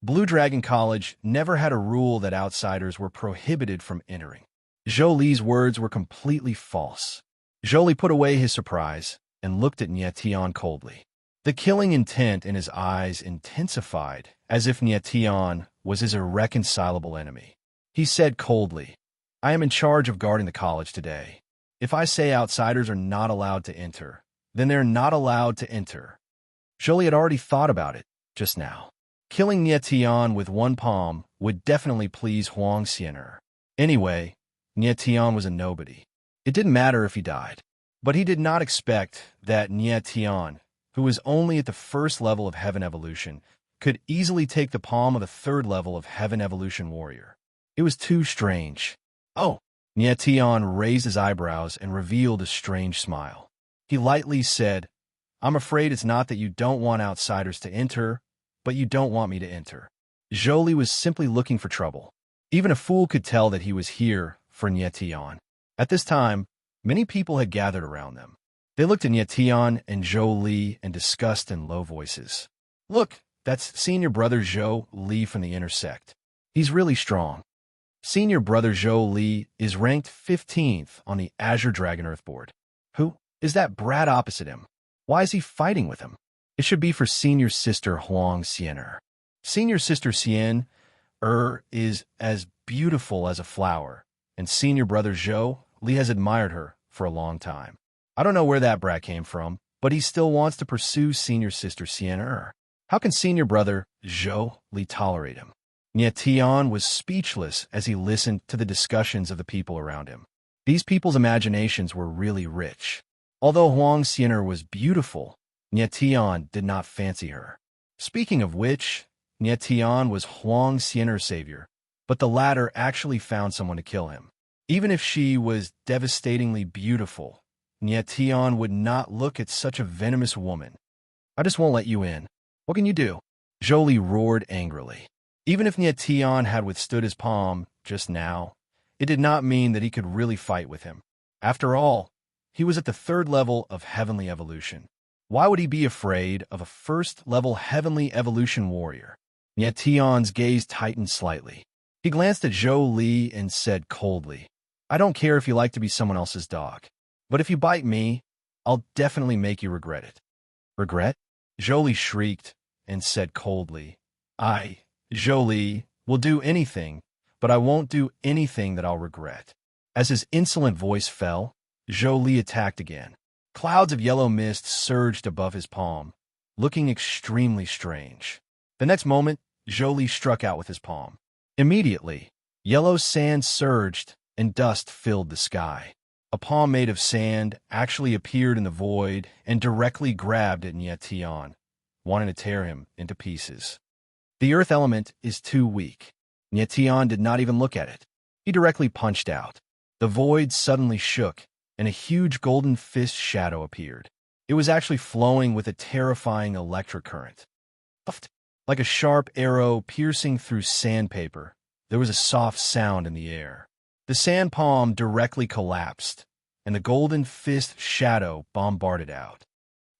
Blue Dragon College never had a rule that outsiders were prohibited from entering. Zhou Li's words were completely false. Zhou Li put away his surprise and looked at Nietion coldly. The killing intent in his eyes intensified, as if Nietion was his irreconcilable enemy. He said coldly, "I am in charge of guarding the college today. If I say outsiders are not allowed to enter, then they're not allowed to enter." Zhou Li had already thought about it just now. Killing Nietion with one palm would definitely please Huang Xianer. Anyway, Nietion was a nobody. It didn't matter if he died. But he did not expect that Nietion, who was only at the 1st level of Heaven Evolution, could easily take the palm of a 3rd level of Heaven Evolution warrior. It was too strange. "Oh!" Nietion raised his eyebrows and revealed a strange smile. He lightly said, "I'm afraid it's not that you don't want outsiders to enter, but you don't want me to enter." Zhou Li was simply looking for trouble. Even a fool could tell that he was here for Nietion. At this time, many people had gathered around them. They looked at Nietion and Zhou Li and discussed in low voices. "Look, that's senior brother Zhou Li from the intersect. He's really strong. Senior brother Zhou Li is ranked 15th on the Azure Dragon Earth board. Who is that brat opposite him? Why is he fighting with him? It should be for senior sister Huang Xianer. Senior sister Xian is as beautiful as a flower, and senior brother Zhou Li has admired her for a long time. I don't know where that brat came from, but he still wants to pursue senior sister Xian. How can senior brother Zhou Li tolerate him?" Nietion was speechless as he listened to the discussions of the people around him. These people's imaginations were really rich. Although Huang Xianer was beautiful, Nietion did not fancy her. Speaking of which, Nietion was Huang Xianer's savior, but the latter actually found someone to kill him. Even if she was devastatingly beautiful, Nietion would not look at such a venomous woman. "I just won't let you in. What can you do?" Zhou Li roared angrily. Even if Nietion had withstood his palm just now, it did not mean that he could really fight with him. After all, he was at the 3rd level of Heavenly Evolution. Why would he be afraid of a 1st-level Heavenly Evolution warrior? Nietion's gaze tightened slightly. He glanced at Zhou Li and said coldly, "I don't care if you like to be someone else's dog, but if you bite me, I'll definitely make you regret it." "Regret?" Zhou Li shrieked and said coldly, Zhou Li, will do anything, but I won't do anything that I'll regret." As his insolent voice fell, Zhou Li attacked again. Clouds of yellow mist surged above his palm, looking extremely strange. The next moment, Zhou Li struck out with his palm. Immediately, yellow sand surged and dust filled the sky. A palm made of sand actually appeared in the void and directly grabbed at Nietion, wanting to tear him into pieces. The earth element is too weak. Nietion did not even look at it. He directly punched out. The void suddenly shook, and a huge golden fist shadow appeared. It was actually flowing with a terrifying electric current. Puffed. Like a sharp arrow piercing through sandpaper, there was a soft sound in the air. The sand palm directly collapsed, and the golden fist shadow bombarded out.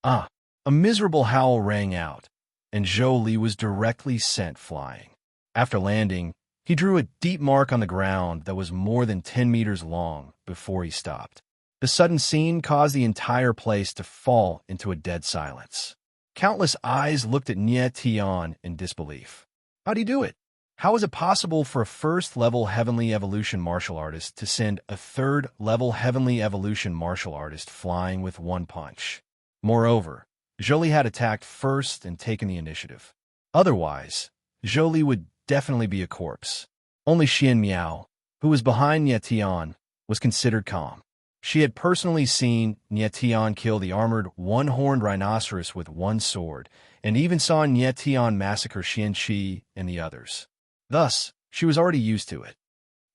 Ah! A miserable howl rang out, and Zhou Li was directly sent flying. After landing, he drew a deep mark on the ground that was more than 10 meters long before he stopped. The sudden scene caused the entire place to fall into a dead silence. Countless eyes looked at Nie Tian in disbelief. How'd he do it? How is it possible for a first-level Heavenly Evolution martial artist to send a third-level Heavenly Evolution martial artist flying with one punch? Moreover, Zhou Li had attacked first and taken the initiative. Otherwise, Zhou Li would definitely be a corpse. Only Xian Miao, who was behind Nie Tian, was considered calm. She had personally seen Nie Tian kill the armored one-horned rhinoceros with one sword, and even saw Nie Tian massacre Xian Qi and the others. Thus, she was already used to it.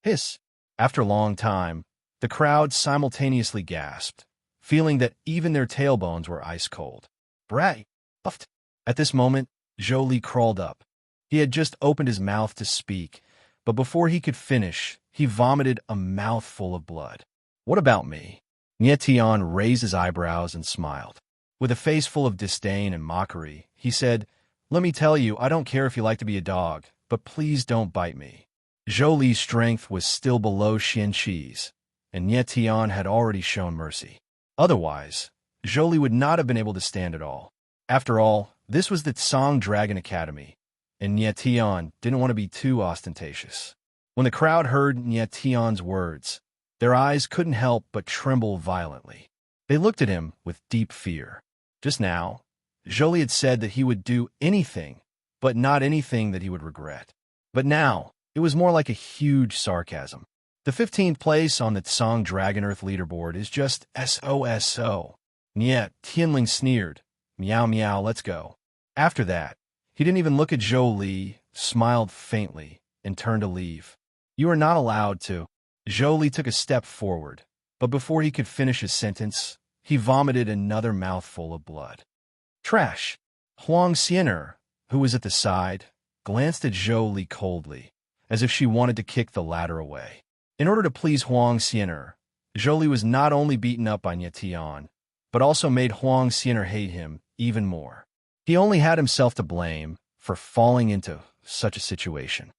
Hiss! After a long time, the crowd simultaneously gasped, feeling that even their tailbones were ice-cold. Bray! Puffed! At this moment, Zhou Li crawled up. He had just opened his mouth to speak, but before he could finish, he vomited a mouthful of blood. What about me? Nie Tian raised his eyebrows and smiled. With a face full of disdain and mockery, he said, "Let me tell you, I don't care if you like to be a dog, but please don't bite me." Zhou Li's strength was still below Xian Qi's, and Nie Tian had already shown mercy. Otherwise, Zhou Li would not have been able to stand at all. After all, this was the Tsang Dragon Academy, and Nie Tian didn't want to be too ostentatious. When the crowd heard Nie Tian's words, their eyes couldn't help but tremble violently. They looked at him with deep fear. Just now, Zhou Li had said that he would do anything, but not anything that he would regret. But now, it was more like a huge sarcasm. The 15th place on the Tsang Dragon Earth leaderboard is just SOSO. Nie Tianling sneered. Meow meow, let's go. After that, he didn't even look at Zhou Li, smiled faintly, and turned to leave. You are not allowed to. Zhou Li took a step forward, but before he could finish his sentence, he vomited another mouthful of blood. Trash! Huang Xian'er, who was at the side, glanced at Zhou Li coldly, as if she wanted to kick the latter away. In order to please Huang Xian'er, Zhou Li was not only beaten up by Nie Tian, but also made Huang Xian'er hate him even more. He only had himself to blame for falling into such a situation.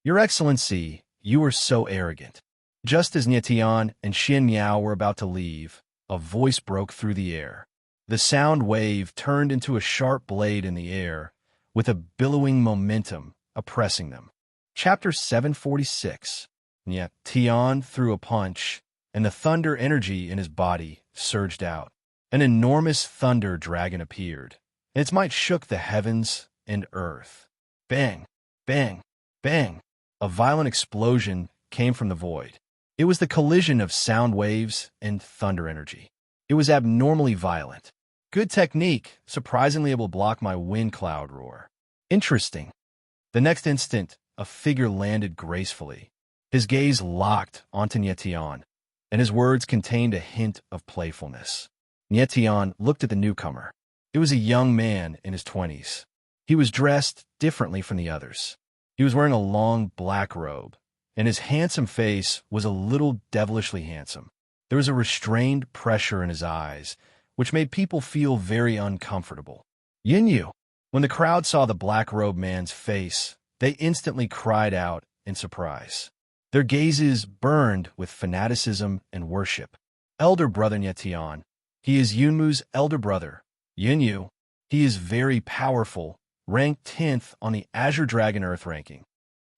Your Excellency, you were so arrogant. Just as Nie Tian and Xian Miao were about to leave, a voice broke through the air. The sound wave turned into a sharp blade in the air, with a billowing momentum oppressing them. Chapter 746. Nie Tian threw a punch, and the thunder energy in his body surged out. An enormous thunder dragon appeared, and its might shook the heavens and earth. Bang! Bang! Bang! A violent explosion came from the void. It was the collision of sound waves and thunder energy. It was abnormally violent. Good technique, surprisingly able to block my wind cloud roar. Interesting. The next instant, a figure landed gracefully. His gaze locked onto Nie Tian, and his words contained a hint of playfulness. Nie Tian looked at the newcomer. It was a young man in his 20s. He was dressed differently from the others. He was wearing a long black robe, and his handsome face was a little devilishly handsome. There was a restrained pressure in his eyes, which made people feel very uncomfortable. Yin Yu. When the crowd saw the black-robed man's face, they instantly cried out in surprise. Their gazes burned with fanaticism and worship. Elder brother Nie Tian. He is Yunmu's elder brother. Yin Yu. He is very powerful, ranked 10th on the Azure Dragon Earth ranking.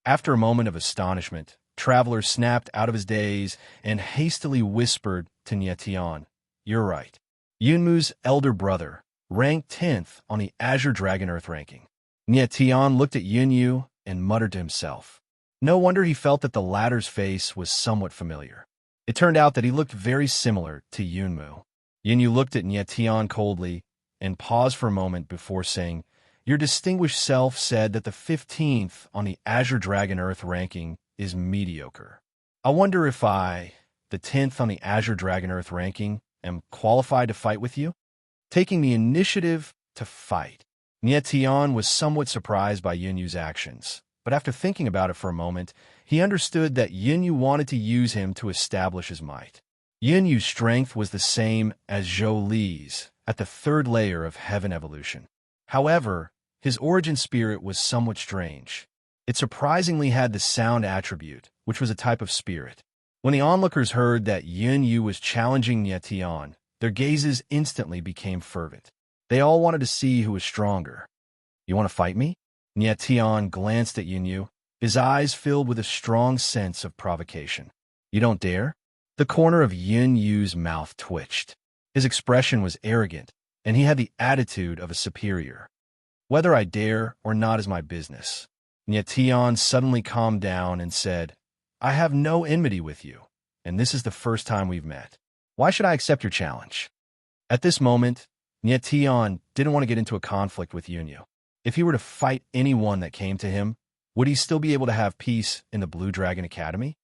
After a moment of astonishment, Traveler snapped out of his daze and hastily whispered to Nie Tian, "You're right. Yunmu's elder brother, ranked 10th on the Azure Dragon Earth ranking." Nie Tian looked at Yin Yu and muttered to himself. No wonder he felt that the latter's face was somewhat familiar. It turned out that he looked very similar to Yunmu. Yin Yu looked at Nie Tian coldly and paused for a moment before saying, "Your distinguished self said that the 15th on the Azure Dragon Earth ranking is mediocre." I wonder if I, the 10th on the Azure Dragon Earth ranking, am qualified to fight with you? Taking the initiative to fight. Nietian was somewhat surprised by Yunyu's actions, but after thinking about it for a moment, he understood that Yunyu wanted to use him to establish his might. Yunyu's strength was the same as Zhou Li's at the third layer of heaven evolution. However, his origin spirit was somewhat strange. It surprisingly had the sound attribute, which was a type of spirit. When the onlookers heard that Yunyu was challenging Nietian, their gazes instantly became fervent. They all wanted to see who was stronger. You want to fight me? Nietian glanced at Yunyu, his eyes filled with a strong sense of provocation. You don't dare? The corner of Yunyu's mouth twitched. His expression was arrogant, and he had the attitude of a superior. Whether I dare or not is my business. Nietian suddenly calmed down and said, I have no enmity with you, and this is the first time we've met. Why should I accept your challenge? At this moment, Nietian didn't want to get into a conflict with Yunyu. If he were to fight anyone that came to him, would he still be able to have peace in the Blue Dragon Academy?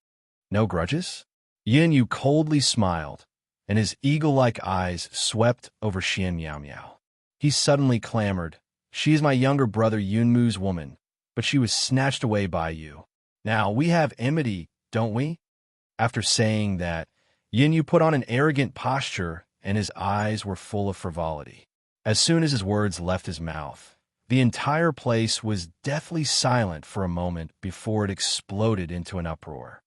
No grudges? Yunyu coldly smiled, and his eagle-like eyes swept over Xian Miao Miao. He suddenly clamored, She is my younger brother Yunmu's woman, but she was snatched away by you. Now, we have enmity, don't we? After saying that, Yunyu put on an arrogant posture, and his eyes were full of frivolity. As soon as his words left his mouth, the entire place was deathly silent for a moment before it exploded into an uproar.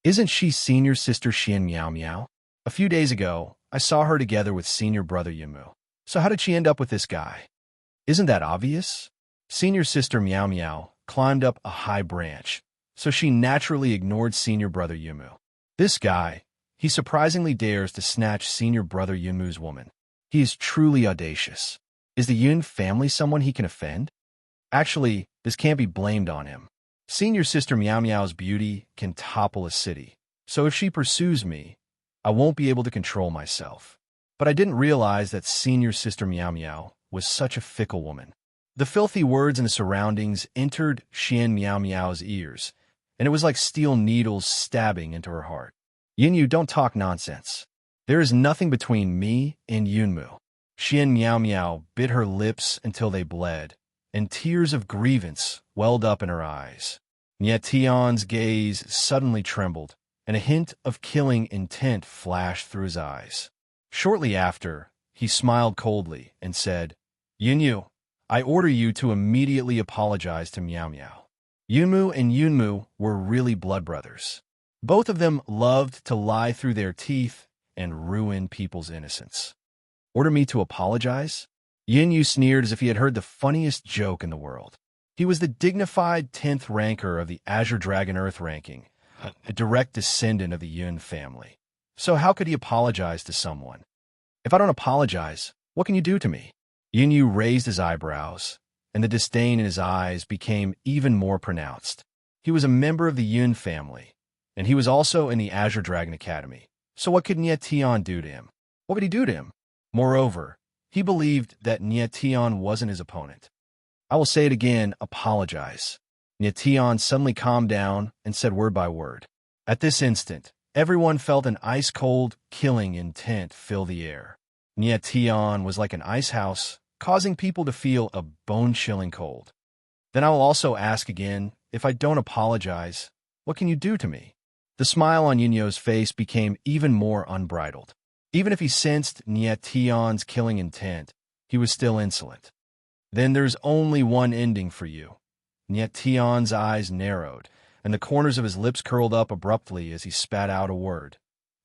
Isn't she senior sister Xian Miao Miao? A few days ago, I saw her together with senior brother Yunmu. So how did she end up with this guy? Isn't that obvious? Senior sister Miao Miao climbed up a high branch, so she naturally ignored senior brother Yunmu. This guy, he surprisingly dares to snatch senior brother Yunmu's woman. He is truly audacious. Is the Yun family someone he can offend? Actually, this can't be blamed on him. Senior sister Miao Miao's beauty can topple a city, so if she pursues me, I won't be able to control myself. But I didn't realize that senior sister Miao Miao was such a fickle woman. The filthy words and the surroundings entered Xian Miao Miao's ears, and it was like steel needles stabbing into her heart. Yunyu, don't talk nonsense. There is nothing between me and Yunmu. Xian Miao Miao bit her lips until they bled, and tears of grievance welled up in her eyes. Nietian's gaze suddenly trembled, and a hint of killing intent flashed through his eyes. Shortly after, he smiled coldly and said, Yunyu, I order you to immediately apologize to Miao Miao. Yunmu and Yunmu were really blood brothers. Both of them loved to lie through their teeth and ruin people's innocence. Order me to apologize? Yunyu sneered as if he had heard the funniest joke in the world. He was the dignified 10th ranker of the Azure Dragon Earth ranking, a direct descendant of the Yun family. So how could he apologize to someone? If I don't apologize, what can you do to me? Yunyu raised his eyebrows, and the disdain in his eyes became even more pronounced. He was a member of the Yun family, and he was also in the Azure Dragon Academy. So what could Nietian do to him? What would he do to him? Moreover, he believed that Nietian wasn't his opponent. I will say it again, apologize. Nietian suddenly calmed down and said word by word. At this instant, everyone felt an ice-cold, killing intent fill the air. Nietian was like an ice house, causing people to feel a bone-chilling cold. Then I will also ask again, if I don't apologize, what can you do to me? The smile on Yunyu's face became even more unbridled. Even if he sensed Nietian's killing intent, he was still insolent. Then there's only one ending for you. Nietian's eyes narrowed, and the corners of his lips curled up abruptly as he spat out a word.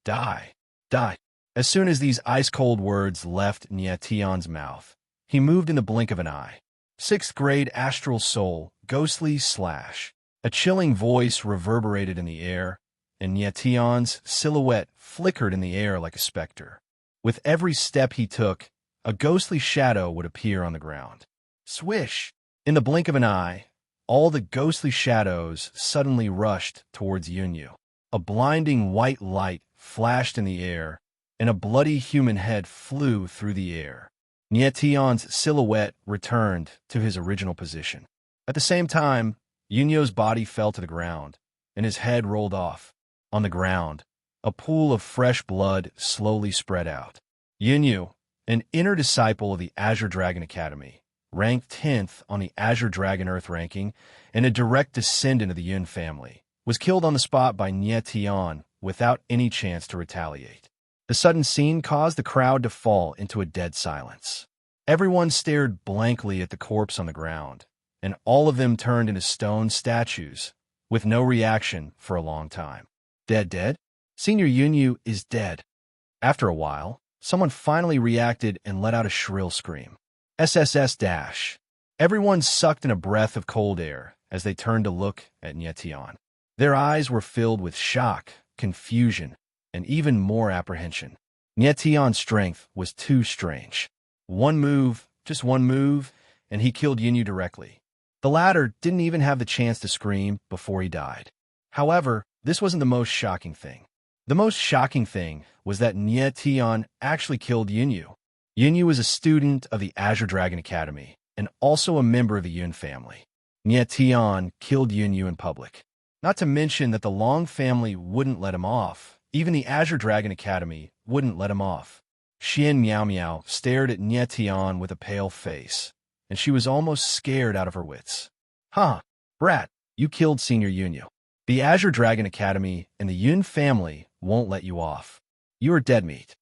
Die. Die. As soon as these ice-cold words left Nietian's mouth, he moved in the blink of an eye. 6th grade astral soul, ghostly slash. A chilling voice reverberated in the air, and Nietian's silhouette flickered in the air like a specter. With every step he took, a ghostly shadow would appear on the ground. Swish! In the blink of an eye, all the ghostly shadows suddenly rushed towards Yunyu. A blinding white light flashed in the air, and a bloody human head flew through the air. Nietian's silhouette returned to his original position. At the same time, Yunyu's body fell to the ground, and his head rolled off, On the ground, a pool of fresh blood slowly spread out. Yunyu, an inner disciple of the Azure Dragon Academy, ranked 10th on the Azure Dragon Earth ranking and a direct descendant of the Yun family, was killed on the spot by Nie Tian without any chance to retaliate. The sudden scene caused the crowd to fall into a dead silence. Everyone stared blankly at the corpse on the ground, and all of them turned into stone statues, with no reaction for a long time. Dead? Senior Yunyu is dead. After a while, someone finally reacted and let out a shrill scream. SSS-. Everyone sucked in a breath of cold air as they turned to look at Nie Tian. Their eyes were filled with shock, confusion, and even more apprehension. Nie Tian's strength was too strange. One move, just one move, and he killed Yunyu directly. The latter didn't even have the chance to scream before he died. However, this wasn't the most shocking thing. The most shocking thing was that Nie Tian actually killed Yunyu. Yunyu was a student of the Azure Dragon Academy and also a member of the Yun family. Nie Tian killed Yunyu in public. Not to mention that the Long family wouldn't let him off. Even the Azure Dragon Academy wouldn't let him off. Xian Miao Miao stared at Nie Tian with a pale face, and she was almost scared out of her wits. Huh, brat, you killed Senior Yunyu. The Azure Dragon Academy and the Yun family won't let you off. You are dead meat.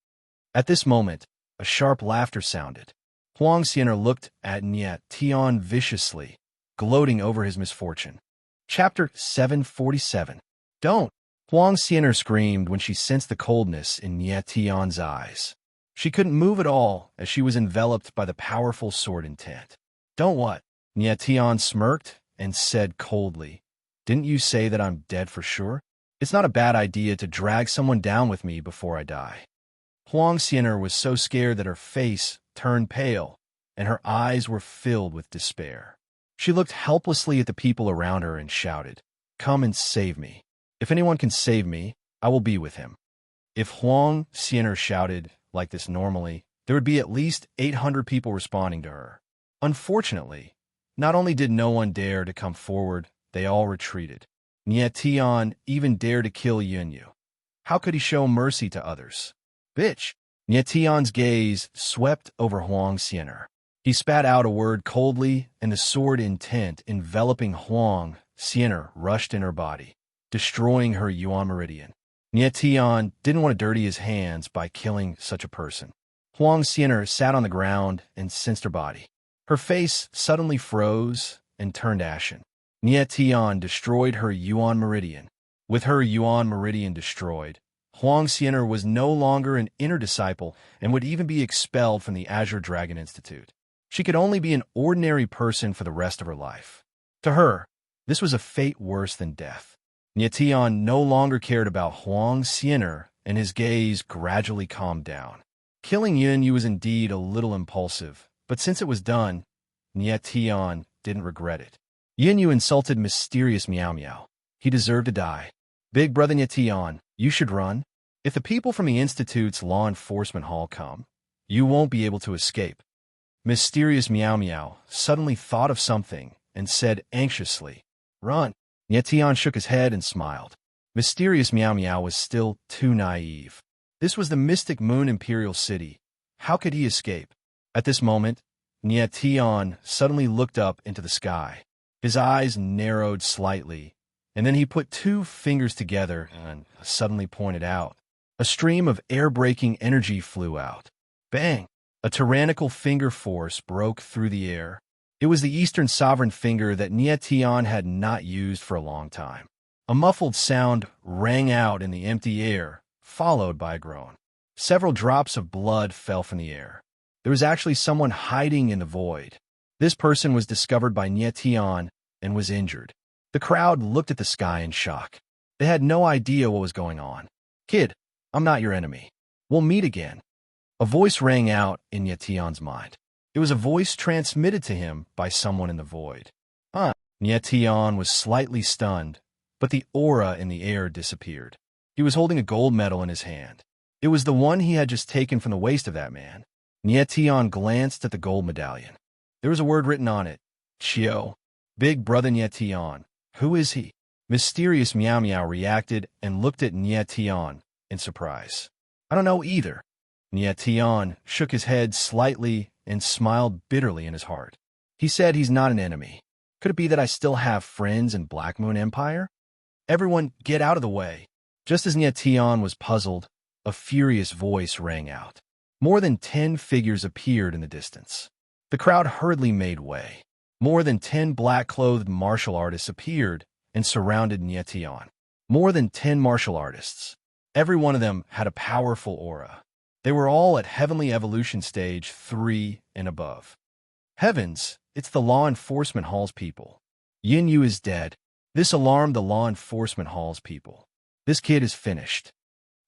At this moment, a sharp laughter sounded. Huang Xian'er looked at Nie Tian viciously, gloating over his misfortune. Chapter 747. Don't! Huang Xian'er screamed when she sensed the coldness in Nie Tian's eyes. She couldn't move at all as she was enveloped by the powerful sword intent. Don't what? Nie Tian smirked and said coldly, Didn't you say that I'm dead for sure? It's not a bad idea to drag someone down with me before I die. Huang Xian'er was so scared that her face turned pale, and her eyes were filled with despair. She looked helplessly at the people around her and shouted, Come and save me. If anyone can save me, I will be with him. If Huang Xian'er shouted like this normally, there would be at least 800 people responding to her. Unfortunately, not only did no one dare to come forward, they all retreated. Nie Tian even dared to kill Yunyu. How could he show mercy to others? Bitch! Nie Tian's gaze swept over Huang Xian'er. He spat out a word coldly, and the sword intent enveloping Huang Xian'er rushed in her body, destroying her Yuan meridian. Nie Tian didn't want to dirty his hands by killing such a person. Huang Xian'er sat on the ground and sensed her body. Her face suddenly froze and turned ashen. Nie Tian destroyed her Yuan meridian. With her Yuan meridian destroyed, Huang Xian'er was no longer an inner disciple and would even be expelled from the Azure Dragon Institute. She could only be an ordinary person for the rest of her life. To her, this was a fate worse than death. Nie Tian no longer cared about Huang Xian'er, and his gaze gradually calmed down. Killing Yunyu was indeed a little impulsive, but since it was done, Nie Tian didn't regret it. Yunyu insulted mysterious Miao Miao. He deserved to die. Big brother Nie Tian, you should run. If the people from the Institute's law enforcement hall come, you won't be able to escape. Mysterious Miao Miao suddenly thought of something and said anxiously, Run. Nie Tian shook his head and smiled. Mysterious Miao Miao was still too naive. This was the mystic Moon Imperial City. How could he escape? At this moment, Nie Tian suddenly looked up into the sky. His eyes narrowed slightly, and then he put two fingers together and suddenly pointed out. A stream of air-breaking energy flew out. Bang! A tyrannical finger force broke through the air. It was the Eastern Sovereign finger that Nie Tian had not used for a long time. A muffled sound rang out in the empty air, followed by a groan. Several drops of blood fell from the air. There was actually someone hiding in the void. This person was discovered by Nie Tian and was injured. The crowd looked at the sky in shock. They had no idea what was going on. Kid, I'm not your enemy. We'll meet again. A voice rang out in Nie Tian's mind. It was a voice transmitted to him by someone in the void. Nie Tian was slightly stunned, but the aura in the air disappeared. He was holding a gold medal in his hand. It was the one he had just taken from the waist of that man. Nie Tian glanced at the gold medallion. There was a word written on it. Chio. Big brother Nie Tian. Who is he? Mysterious Meow Meow reacted and looked at Nye Tian in surprise. I don't know either. Nye Tian shook his head slightly and smiled bitterly in his heart. He said he's not an enemy. Could it be that I still have friends in Black Moon Empire? Everyone, get out of the way. Just as Nye Tian was puzzled, a furious voice rang out. More than 10 figures appeared in the distance. The crowd hurriedly made way. More than 10 black-clothed martial artists appeared and surrounded Nye Tian. More than 10 martial artists. Every one of them had a powerful aura. They were all at Heavenly Evolution Stage 3 and above. Heavens, it's the Law Enforcement Hall's people. Yin Yu is dead. This alarmed the Law Enforcement Hall's people. This kid is finished.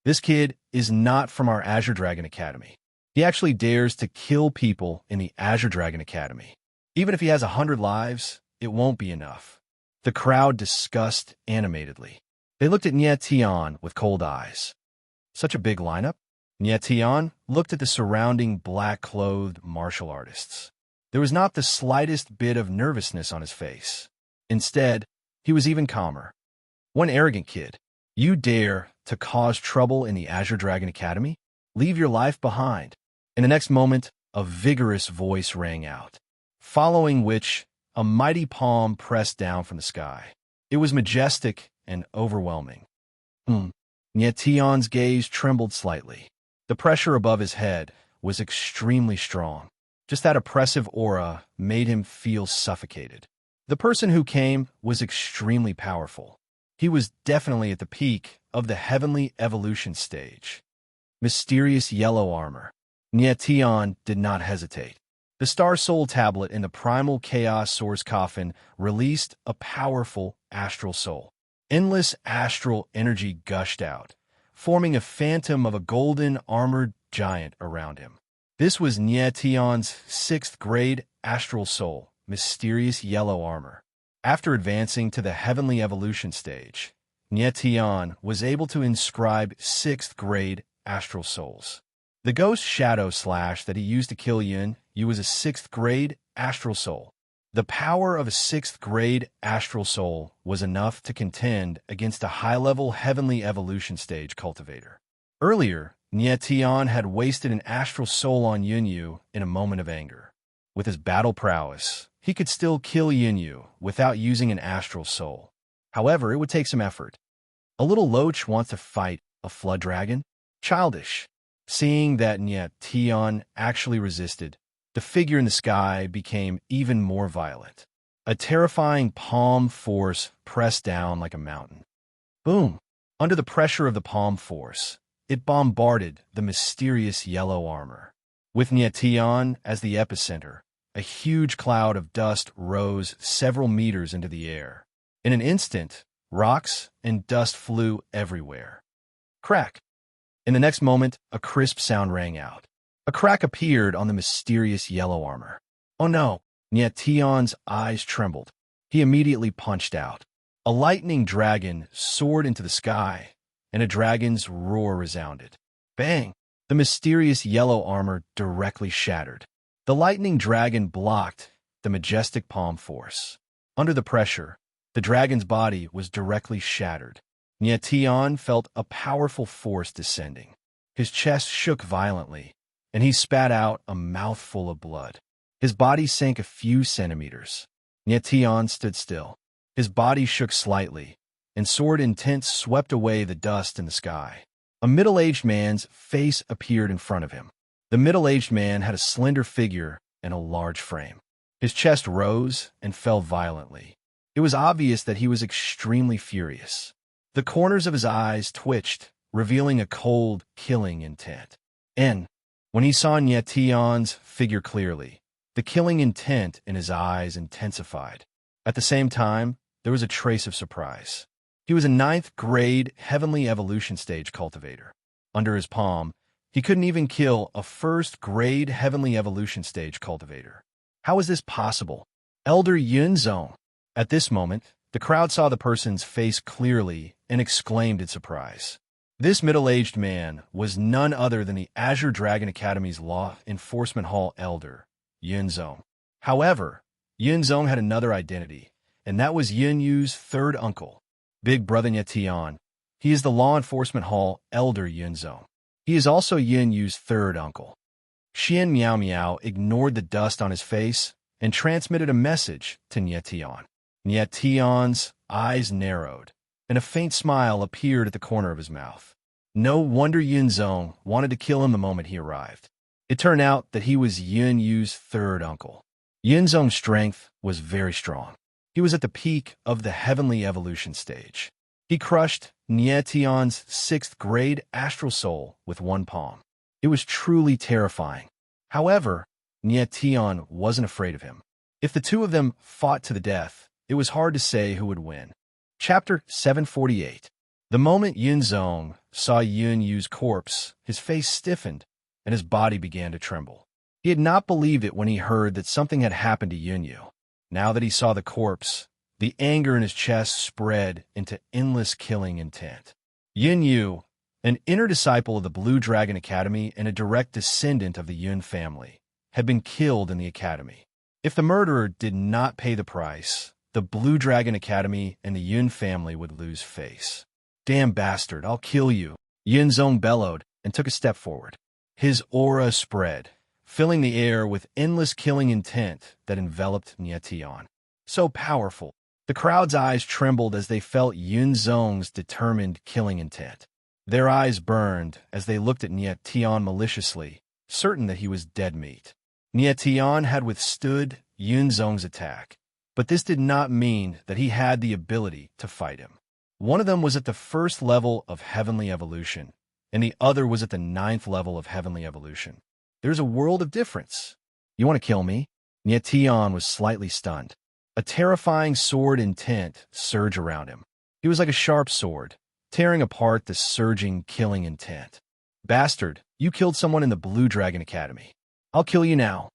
This kid is not from our Azure Dragon Academy. He actually dares to kill people in the Azure Dragon Academy. Even if he has 100 lives, it won't be enough. The crowd discussed animatedly. They looked at Nye Tian with cold eyes. Such a big lineup? Nye Tian looked at the surrounding black-clothed martial artists. There was not the slightest bit of nervousness on his face. Instead, he was even calmer. One arrogant kid. You dare to cause trouble in the Azure Dragon Academy? Leave your life behind. In the next moment, a vigorous voice rang out, following which a mighty palm pressed down from the sky. It was majestic and overwhelming. Nye Tian's gaze trembled slightly. The pressure above his head was extremely strong. Just that oppressive aura made him feel suffocated. The person who came was extremely powerful. He was definitely at the peak of the Heavenly Evolution Stage. Mysterious yellow armor. Nye Tian did not hesitate. The Star Soul Tablet in the Primal Chaos Source Coffin released a powerful astral soul. Endless astral energy gushed out, forming a phantom of a golden armored giant around him. This was Nye Tian's 6th grade astral soul, mysterious yellow armor. After advancing to the Heavenly Evolution Stage, Nye Tian was able to inscribe 6th grade astral souls. The ghost shadow slash that he used to kill Yin Yu was a 6th grade astral soul. The power of a 6th grade astral soul was enough to contend against a high-level Heavenly Evolution Stage cultivator. Earlier, Nye Tian had wasted an astral soul on Yin Yu in a moment of anger. With his battle prowess, he could still kill Yin Yu without using an astral soul. However, it would take some effort. A little loach wants to fight a flood dragon? Childish. Seeing that Nye Tian actually resisted, the figure in the sky became even more violent. A terrifying palm force pressed down like a mountain. Boom! Under the pressure of the palm force, it bombarded the mysterious yellow armor. With Nye Tian as the epicenter, a huge cloud of dust rose several meters into the air. In an instant, rocks and dust flew everywhere. Crack! In the next moment, a crisp sound rang out. A crack appeared on the mysterious yellow armor. Oh no! Nye Tian's eyes trembled. He immediately punched out. A lightning dragon soared into the sky, and a dragon's roar resounded. Bang! The mysterious yellow armor directly shattered. The lightning dragon blocked the majestic palm force. Under the pressure, the dragon's body was directly shattered. Nye Tian felt a powerful force descending. His chest shook violently, and he spat out a mouthful of blood. His body sank a few centimeters. Nye Tian stood still. His body shook slightly, and sword intent swept away the dust in the sky. A middle-aged man's face appeared in front of him. The middle-aged man had a slender figure and a large frame. His chest rose and fell violently. It was obvious that he was extremely furious. The corners of his eyes twitched, revealing a cold, killing intent. And when he saw Nye Tian's figure clearly, the killing intent in his eyes intensified. At the same time, there was a trace of surprise. He was a 9th grade Heavenly Evolution Stage cultivator. Under his palm, he couldn't even kill a 1st grade Heavenly Evolution Stage cultivator. How is this possible? Elder Yunzong. At this moment, the crowd saw the person's face clearly and exclaimed in surprise. This middle-aged man was none other than the Azure Dragon Academy's Law Enforcement Hall Elder, Yunzong. However, Yunzong had another identity, and that was Yin Yu's 3rd uncle. Big Brother Tian. He is the law enforcement hall elder Yunzong. He is also Yin Yu's third uncle. Xian Miao Miao ignored the dust on his face and transmitted a message to Tian. Tian's eyes narrowed, and a faint smile appeared at the corner of his mouth. No wonder Yunzong wanted to kill him the moment he arrived. It turned out that he was Yin Yu's third uncle. Yunzong's strength was very strong. He was at the peak of the heavenly evolution stage. He crushed Tian's 6th grade astral soul with one palm. It was truly terrifying. However, Tian wasn't afraid of him. If the two of them fought to the death, it was hard to say who would win. Chapter 748. The moment Yunzong saw Yin Yu's corpse, his face stiffened, and his body began to tremble. He had not believed it when he heard that something had happened to Yin Yu. Now that he saw the corpse, the anger in his chest spread into endless killing intent. Yin Yu, an inner disciple of the Blue Dragon Academy and a direct descendant of the Yun family, had been killed in the academy. If the murderer did not pay the price, the Blue Dragon Academy and the Yun family would lose face. Damn bastard, I'll kill you, Yunzong bellowed and took a step forward. His aura spread, filling the air with endless killing intent that enveloped Tian. So powerful, the crowd's eyes trembled as they felt Yunzong's determined killing intent. Their eyes burned as they looked at Tian maliciously, certain that he was dead meat. Tian had withstood Yunzong's attack, but this did not mean that he had the ability to fight him. One of them was at the 1st level of heavenly evolution, and the other was at the 9th level of heavenly evolution. There's a world of difference. You want to kill me? Tian was slightly stunned. A terrifying sword intent surged around him. He was like a sharp sword, tearing apart the surging killing intent. Bastard, you killed someone in the Blue Dragon Academy. I'll kill you now.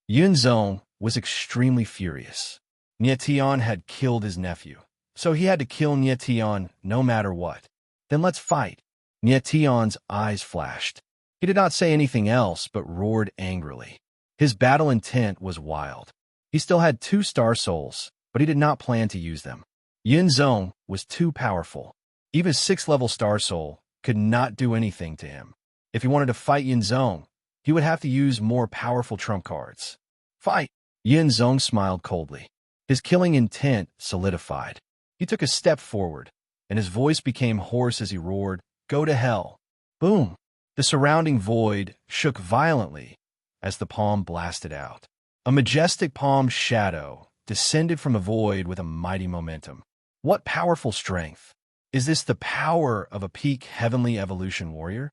Yunzong was extremely furious. Tian had killed his nephew, so he had to kill Tian no matter what. Then let's fight. Tian's eyes flashed. He did not say anything else but roared angrily. His battle intent was wild. He still had 2 star souls, but he did not plan to use them. Yunzong was too powerful. Even a 6th level star soul could not do anything to him. If he wanted to fight Yunzong, he would have to use more powerful trump cards. Fight! Yunzong smiled coldly. His killing intent solidified. He took a step forward, and his voice became hoarse as he roared, "Go to hell!" Boom! The surrounding void shook violently as the palm blasted out. A majestic palm shadow descended from the void with a mighty momentum. What powerful strength! Is this the power of a peak heavenly evolution warrior?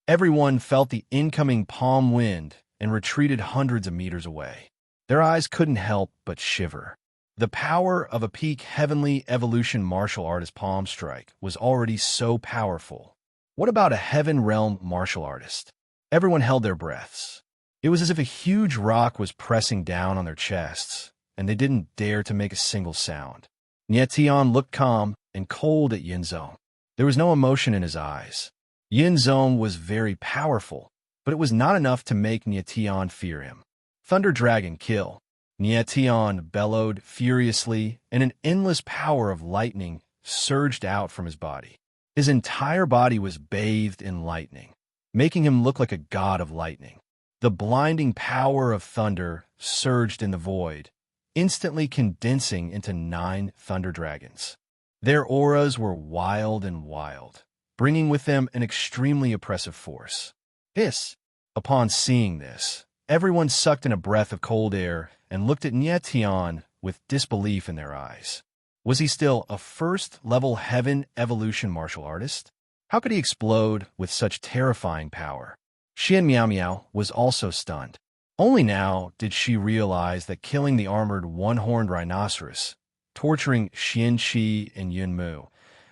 Everyone felt the incoming palm wind and retreated hundreds of meters away. Their eyes couldn't help but shiver. The power of a peak heavenly evolution martial artist palm strike was already so powerful. What about a heaven realm martial artist? Everyone held their breaths. It was as if a huge rock was pressing down on their chests, and they didn't dare to make a single sound. Tian looked calm and cold at Yunzong. There was no emotion in his eyes. Yunzong was very powerful, but it was not enough to make Tian fear him. Thunder Dragon, kill! Tian bellowed furiously, and an endless power of lightning surged out from his body. His entire body was bathed in lightning, making him look like a god of lightning. The blinding power of thunder surged in the void, instantly condensing into 9 thunder dragons. Their auras were wild and wild, bringing with them an extremely oppressive force. Hiss! Upon seeing this, everyone sucked in a breath of cold air and looked at Tian with disbelief in their eyes. Was he still a 1st level heaven evolution martial artist? How could he explode with such terrifying power? Xian Miao Miao was also stunned. Only now did she realize that killing the armored one-horned rhinoceros, torturing Xian Qi and Yun Mu,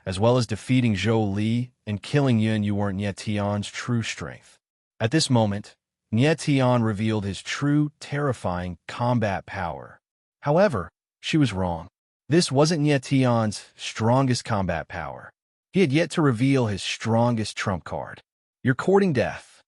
as well as defeating Zhou Li and killing Yun Yu weren't Tian's true strength. At this moment, Tian revealed his true, terrifying combat power. However, she was wrong. This wasn't Tian's strongest combat power. He had yet to reveal his strongest trump card. You're courting death.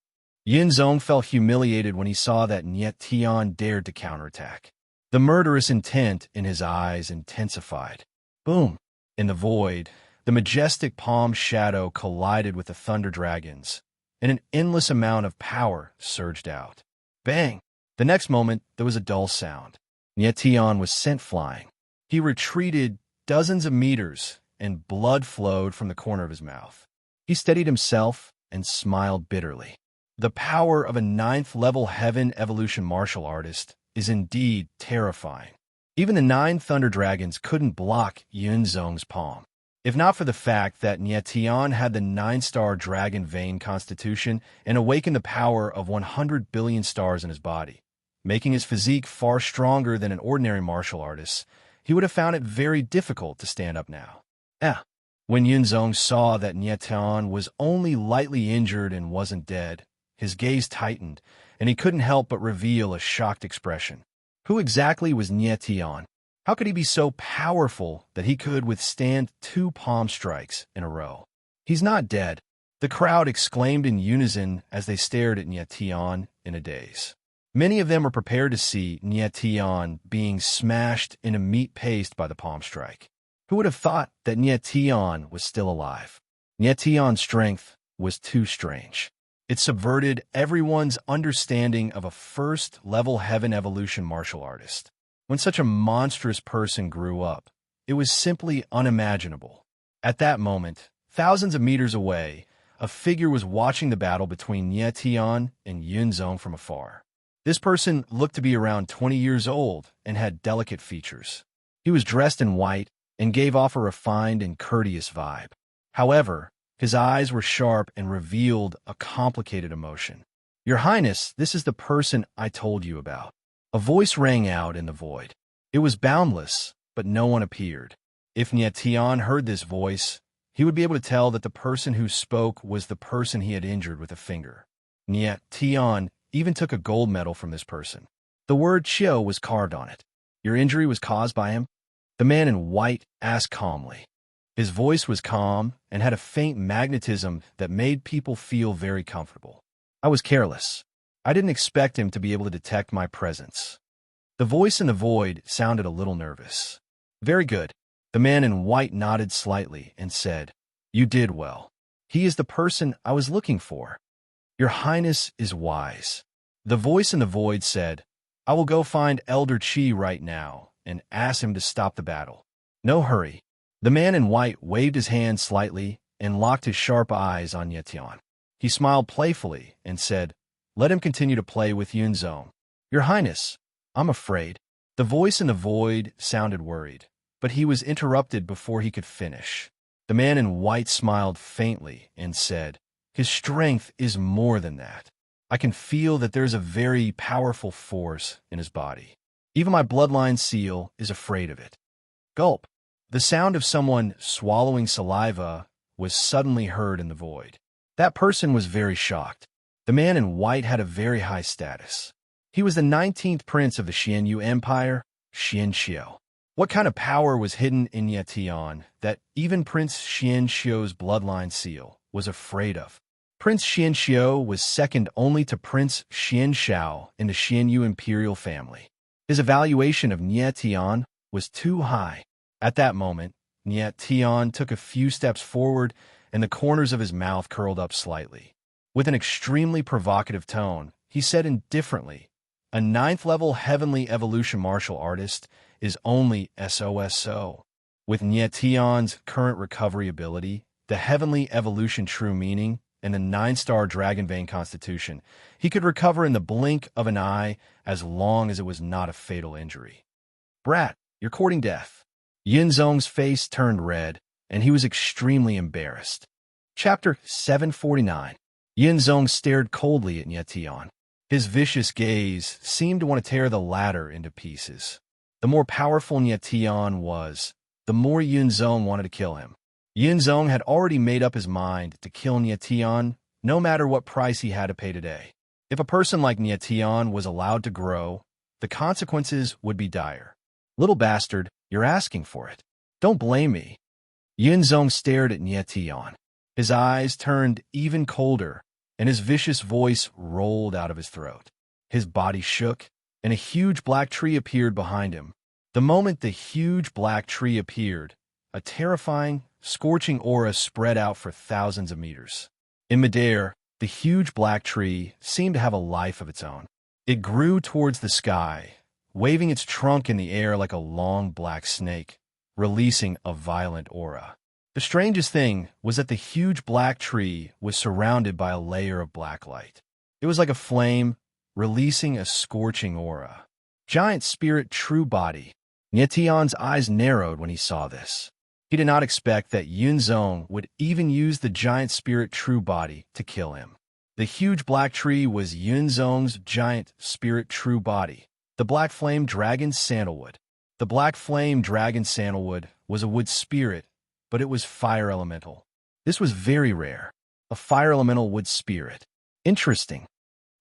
Yunzong felt humiliated when he saw that Tian dared to counterattack. The murderous intent in his eyes intensified. Boom! In the void, The majestic palm shadow collided with the thunder dragons, and an endless amount of power surged out. Bang! The next moment, there was a dull sound. Nietion was sent flying. He retreated dozens of meters, and blood flowed from the corner of his mouth. He steadied himself and smiled bitterly. The power of a 9th-level heaven evolution martial artist is indeed terrifying. Even the 9 thunder dragons couldn't block Yunzong's palm. If not for the fact that Nietion had the 9-star dragon vein constitution and awakened the power of 100 billion stars in his body, making his physique far stronger than an ordinary martial artist, he would have found it very difficult to stand up now. When Yunzong saw that Nietion was only lightly injured and wasn't dead, his gaze tightened, and he couldn't help but reveal a shocked expression. Who exactly was Nietion? How could he be so powerful that he could withstand 2 palm strikes in a row? He's not dead, the crowd exclaimed in unison as they stared at Nietion in a daze. Many of them were prepared to see Nietion being smashed into meat paste by the palm strike. Who would have thought that Nietion was still alive? Nietion's strength was too strange. It subverted everyone's understanding of a 1st-level heaven evolution martial artist. When such a monstrous person grew up, it was simply unimaginable. At that moment, thousands of meters away, a figure was watching the battle between Nietion and Yunzong from afar. This person looked to be around 20 years old and had delicate features. He was dressed in white and gave off a refined and courteous vibe. However, his eyes were sharp and revealed a complicated emotion. "Your Highness, this is the person I told you about." A voice rang out in the void. It was boundless, but no one appeared. If Nietion heard this voice, he would be able to tell that the person who spoke was the person he had injured with a finger. Nietion even took a gold medal from this person. The word Chiu was carved on it. "Your injury was caused by him?" The man in white asked calmly. His voice was calm and had a faint magnetism that made people feel very comfortable. "I was careless. I didn't expect him to be able to detect my presence." The voice in the void sounded a little nervous. "Very good." The man in white nodded slightly and said, "You did well. He is the person I was looking for." "Your Highness is wise." The voice in the void said, "I will go find Elder Qi right now and ask him to stop the battle. No hurry." The man in white waved his hand slightly and locked his sharp eyes on Nietion. He smiled playfully and said, "Let him continue to play with Yunzong." "Your Highness, I'm afraid." The voice in the void sounded worried, but he was interrupted before he could finish. The man in white smiled faintly and said, "His strength is more than that. I can feel that there's a very powerful force in his body. Even my bloodline seal is afraid of it." Gulp. The sound of someone swallowing saliva was suddenly heard in the void. That person was very shocked. The man in white had a very high status. He was the 19th prince of the Xianyu Empire, Xianxiu. What kind of power was hidden in Nietion that even Prince Xianxiu's bloodline seal was afraid of? Prince Xianxiu was second only to Prince Xianshao in the Xianyu imperial family. His evaluation of Nietion was too high. At that moment, Nietion took a few steps forward, and the corners of his mouth curled up slightly. With an extremely provocative tone, he said indifferently, "A 9th-level heavenly evolution martial artist is only SOSO. With Nietion's current recovery ability, the heavenly evolution true meaning, and the 9-star dragon vein constitution, he could recover in the blink of an eye as long as it was not a fatal injury." "Brat, you're courting death." Yunzong's face turned red, and he was extremely embarrassed. Chapter 749. Yunzong stared coldly at Nietion. His vicious gaze seemed to want to tear the latter into pieces. The more powerful Nietion was, the more Yunzong wanted to kill him. Yunzong had already made up his mind to kill Nietion, no matter what price he had to pay today. If a person like Nietion was allowed to grow, the consequences would be dire. "Little bastard, you're asking for it. Don't blame me." Yunzong stared at Nietion. His eyes turned even colder, and his vicious voice rolled out of his throat. His body shook, and a huge black tree appeared behind him. The moment the huge black tree appeared, a terrifying scorching aura spread out for thousands of meters. In midair, the huge black tree seemed to have a life of its own. It grew towards the sky, waving its trunk in the air like a long black snake, releasing a violent aura. The strangest thing was that the huge black tree was surrounded by a layer of black light. It was like a flame, releasing a scorching aura. Giant spirit true body. Nietian's eyes narrowed when he saw this. He did not expect that Yunzong would even use the giant spirit true body to kill him. The huge black tree was Yunzong's giant spirit true body, the black flame dragon sandalwood. The black flame dragon sandalwood was a wood spirit, but it was fire elemental. This was very rare, a fire elemental wood spirit. Interesting.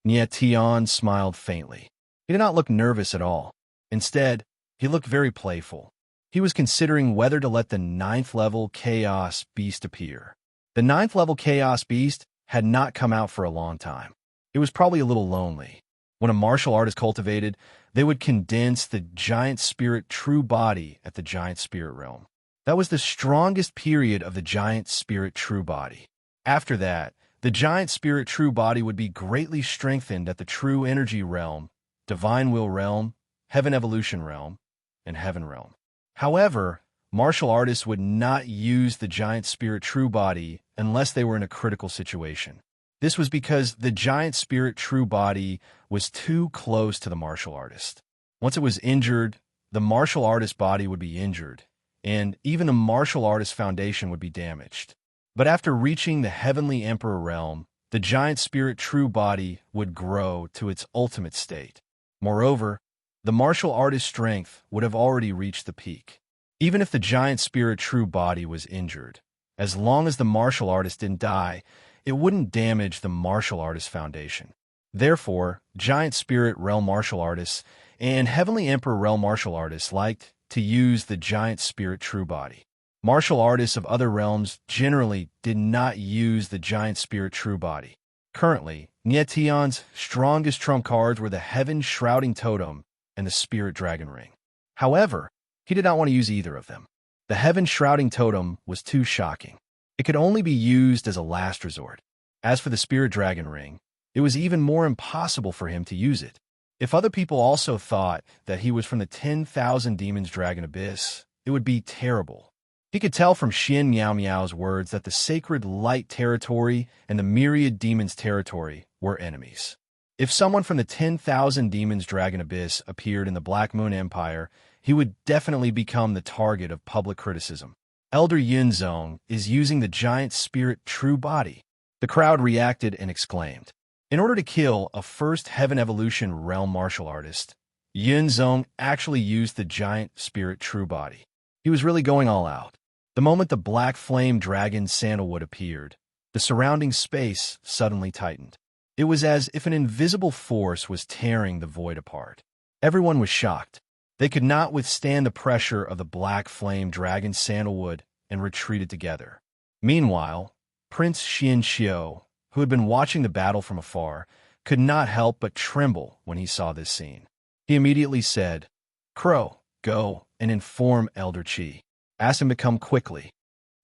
Nietian smiled faintly. He did not look nervous at all. Instead, he looked very playful. He was considering whether to let the 9th level Chaos Beast appear. The 9th level Chaos Beast had not come out for a long time. It was probably a little lonely. When a martial art is cultivated, they would condense the giant spirit true body at the giant spirit realm. That was the strongest period of the giant spirit true body. After that, the giant spirit true body would be greatly strengthened at the true energy realm, divine will realm, heaven evolution realm, and heaven realm. However, martial artists would not use the giant spirit true body unless they were in a critical situation. This was because the giant spirit true body was too close to the martial artist. Once it was injured, the martial artist body would be injured, and even the martial artist foundation would be damaged. But after reaching the heavenly emperor realm, the giant spirit true body would grow to its ultimate state. Moreover, the martial artist's strength would have already reached the peak. Even if the giant spirit true body was injured, as long as the martial artist didn't die, it wouldn't damage the martial artist foundation. Therefore, giant spirit realm martial artists and heavenly emperor realm martial artists liked to use the giant spirit true body. Martial artists of other realms generally did not use the giant spirit true body. Currently, Nietian's strongest trump cards were the Heaven Shrouding Totem and the Spirit Dragon Ring. However, he did not want to use either of them. The Heaven Shrouding Totem was too shocking. It could only be used as a last resort. As for the Spirit Dragon Ring, it was even more impossible for him to use it. If other people also thought that he was from the 10,000 Demons Dragon Abyss, it would be terrible. He could tell from Xian Miao Miao's words that the Sacred Light Territory and the Myriad Demons Territory were enemies. If someone from the 10,000 Demons Dragon Abyss appeared in the Black Moon Empire, he would definitely become the target of public criticism. Elder Yunzong is using the giant spirit true body. The crowd reacted and exclaimed. In order to kill a first Heaven Evolution realm martial artist, Yunzong actually used the giant spirit true body. He was really going all out. The moment the black flame dragon sandalwood appeared, the surrounding space suddenly tightened. It was as if an invisible force was tearing the void apart. Everyone was shocked. They could not withstand the pressure of the black flame dragon sandalwood and retreated together. Meanwhile, Prince Xianxiu, who had been watching the battle from afar, could not help but tremble when he saw this scene. He immediately said, "Crow, go and inform Elder Qi. Ask him to come quickly."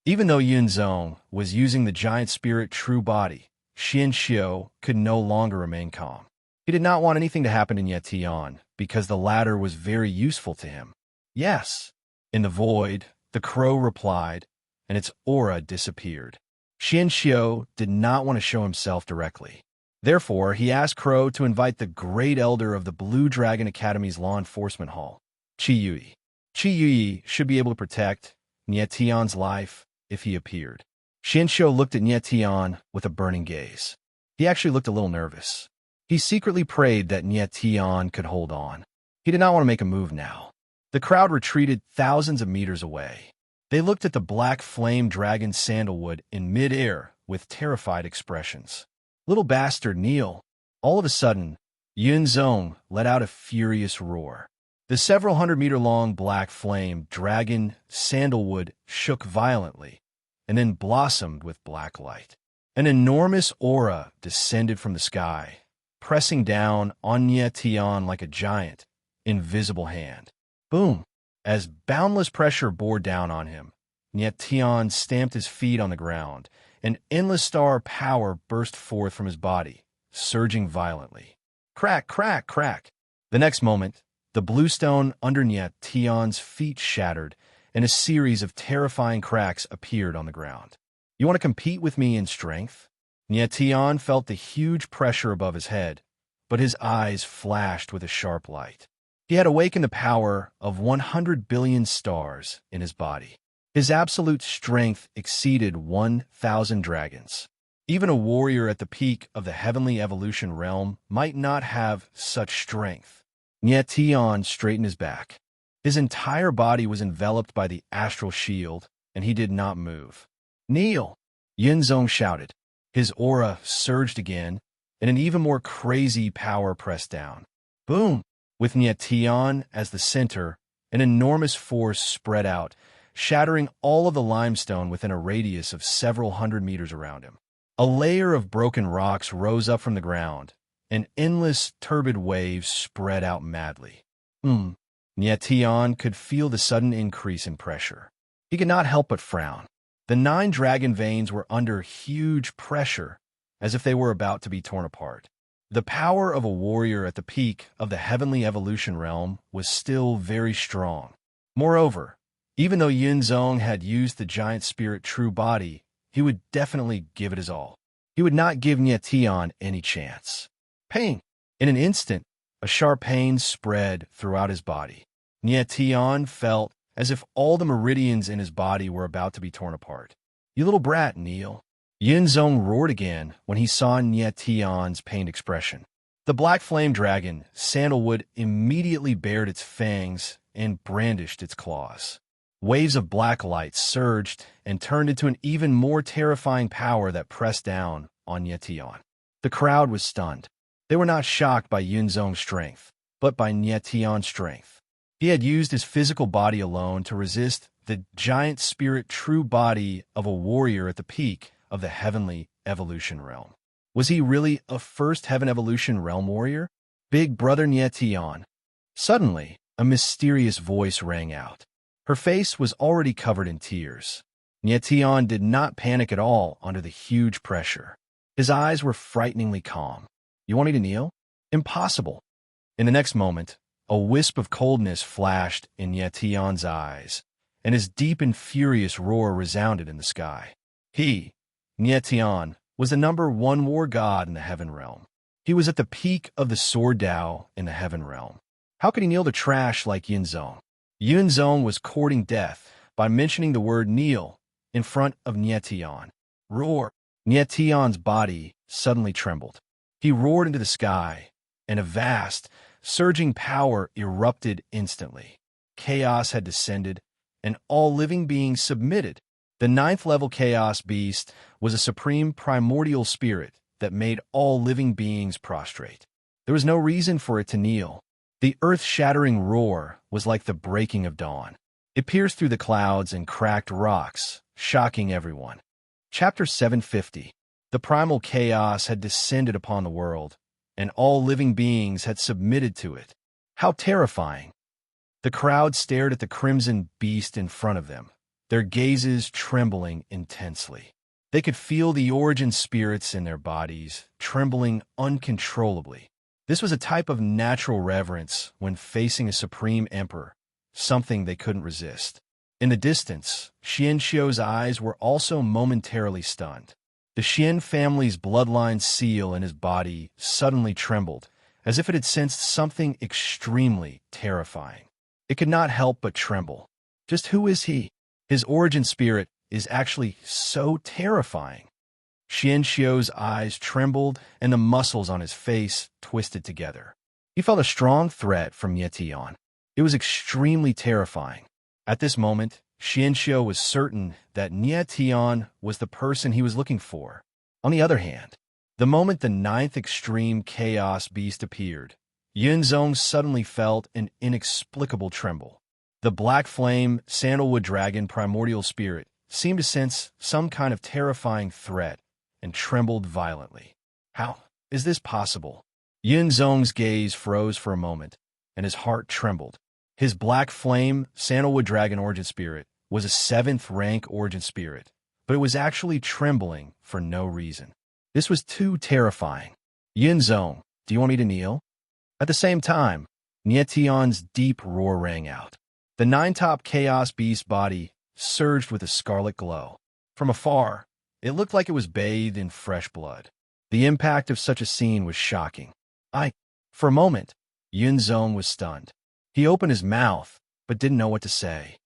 Even though Yunzong was using the giant spirit true body, Xianxiu could no longer remain calm. He did not want anything to happen to Nietian, because the latter was very useful to him. "Yes." In the void, the crow replied, and its aura disappeared. Xianxiu did not want to show himself directly. Therefore, he asked Crow to invite the great elder of the Blue Dragon Academy's law enforcement hall, Qi Yui. Qi Yui should be able to protect Nietian's life if he appeared. Xianxiu looked at Nietian with a burning gaze. He actually looked a little nervous. He secretly prayed that Nietian could hold on. He did not want to make a move now. The crowd retreated thousands of meters away. They looked at the black flame dragon sandalwood in mid-air with terrified expressions. "Little bastard, kneel." All of a sudden, Yunzong let out a furious roar. The several hundred-meter-long black flame dragon sandalwood shook violently and then blossomed with black light. An enormous aura descended from the sky, pressing down on Nietian like a giant, invisible hand. Boom! As boundless pressure bore down on him, Niet Tian stamped his feet on the ground. An endless star of power burst forth from his body, surging violently. Crack, crack, crack. The next moment, the bluestone under Niet Tian's feet shattered, and a series of terrifying cracks appeared on the ground. You want to compete with me in strength? Niet Tian felt the huge pressure above his head, but his eyes flashed with a sharp light. He had awakened the power of 100 billion stars in his body. His absolute strength exceeded 1,000 dragons. Even a warrior at the peak of the heavenly evolution realm might not have such strength. Niet Tian straightened his back. His entire body was enveloped by the astral shield, and he did not move. "Kneel!" Yunzong shouted. His aura surged again, and an even more crazy power pressed down. Boom! With Niet Tian as the center, an enormous force spread out, shattering all of the limestone within a radius of several hundred meters around him. A layer of broken rocks rose up from the ground, and endless turbid waves spread out madly. Niet Tian could feel the sudden increase in pressure. He could not help but frown. The 9 dragon veins were under huge pressure, as if they were about to be torn apart. The power of a warrior at the peak of the heavenly evolution realm was still very strong. Moreover, even though Yunzong had used the giant spirit true body, he would definitely give it his all. He would not give Niet Tian any chance. Pain! In an instant, a sharp pain spread throughout his body. Niet Tian felt as if all the meridians in his body were about to be torn apart. "You little brat, kneel." Yunzong roared again when he saw Niet Tian's pained expression. The black flame dragon, Sandalwood, immediately bared its fangs and brandished its claws. Waves of black light surged and turned into an even more terrifying power that pressed down on Niet Tian. The crowd was stunned. They were not shocked by Yunzong's strength, but by Niet Tian's strength. He had used his physical body alone to resist the giant spirit true body of a warrior at the peak of the heavenly evolution realm. Was he really a first heaven evolution realm warrior? Big brother Niet Tian. Suddenly, a mysterious voice rang out. Her face was already covered in tears. Niet Tian did not panic at all under the huge pressure. His eyes were frighteningly calm. "You want me to kneel? Impossible." In the next moment, a wisp of coldness flashed in Niet Tian's eyes, and his deep and furious roar resounded in the sky. He, Niet Tian, was the #1 war god in the heaven realm. He was at the peak of the sword Tao in the heaven realm. How could he kneel to trash like Yunzong? Yunzong was courting death by mentioning the word kneel in front of Niet Tian. Roar! Niet Tian's body suddenly trembled. He roared into the sky, and a vast, surging power erupted instantly. Chaos had descended, and all living beings submitted. The 9th-level Chaos Beast was a supreme primordial spirit that made all living beings prostrate. There was no reason for it to kneel. The earth-shattering roar was like the breaking of dawn. It pierced through the clouds and cracked rocks, shocking everyone. Chapter 750. The primal chaos had descended upon the world, and all living beings had submitted to it. How terrifying! The crowd stared at the crimson beast in front of them, their gazes trembling intensely. They could feel the origin spirits in their bodies, trembling uncontrollably. This was a type of natural reverence when facing a supreme emperor, something they couldn't resist. In the distance, Xianxiu's eyes were also momentarily stunned. The Xian family's bloodline seal in his body suddenly trembled, as if it had sensed something extremely terrifying. It could not help but tremble. Just who is he? His origin spirit is actually so terrifying. Xianxiu's eyes trembled, and the muscles on his face twisted together. He felt a strong threat from Niet Tian. It was extremely terrifying. At this moment, Xianxiu was certain that Niet Tian was the person he was looking for. On the other hand, the moment the 9th extreme chaos beast appeared, Yunzong suddenly felt an inexplicable tremble. The black flame sandalwood dragon primordial spirit seemed to sense some kind of terrifying threat and trembled violently. How is this possible? Yunzong's gaze froze for a moment, and his heart trembled. His black flame sandalwood dragon origin spirit was a 7th-rank origin spirit, but it was actually trembling for no reason. This was too terrifying. Yunzong, do you want me to kneel? At the same time, Nietion's deep roar rang out. The 9-top chaos beast body surged with a scarlet glow. From afar, it looked like it was bathed in fresh blood. The impact of such a scene was shocking. For a moment, Yunzong was stunned. He opened his mouth, but didn't know what to say.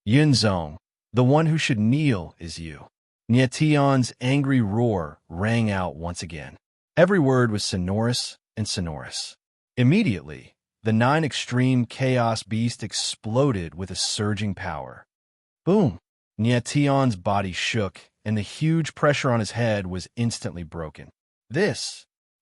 Yunzong, the one who should kneel is you. Nietion's angry roar rang out once again. Every word was sonorous and sonorous. Immediately, the 9 extreme chaos beast exploded with a surging power. Boom! Nietion's body shook, and the huge pressure on his head was instantly broken.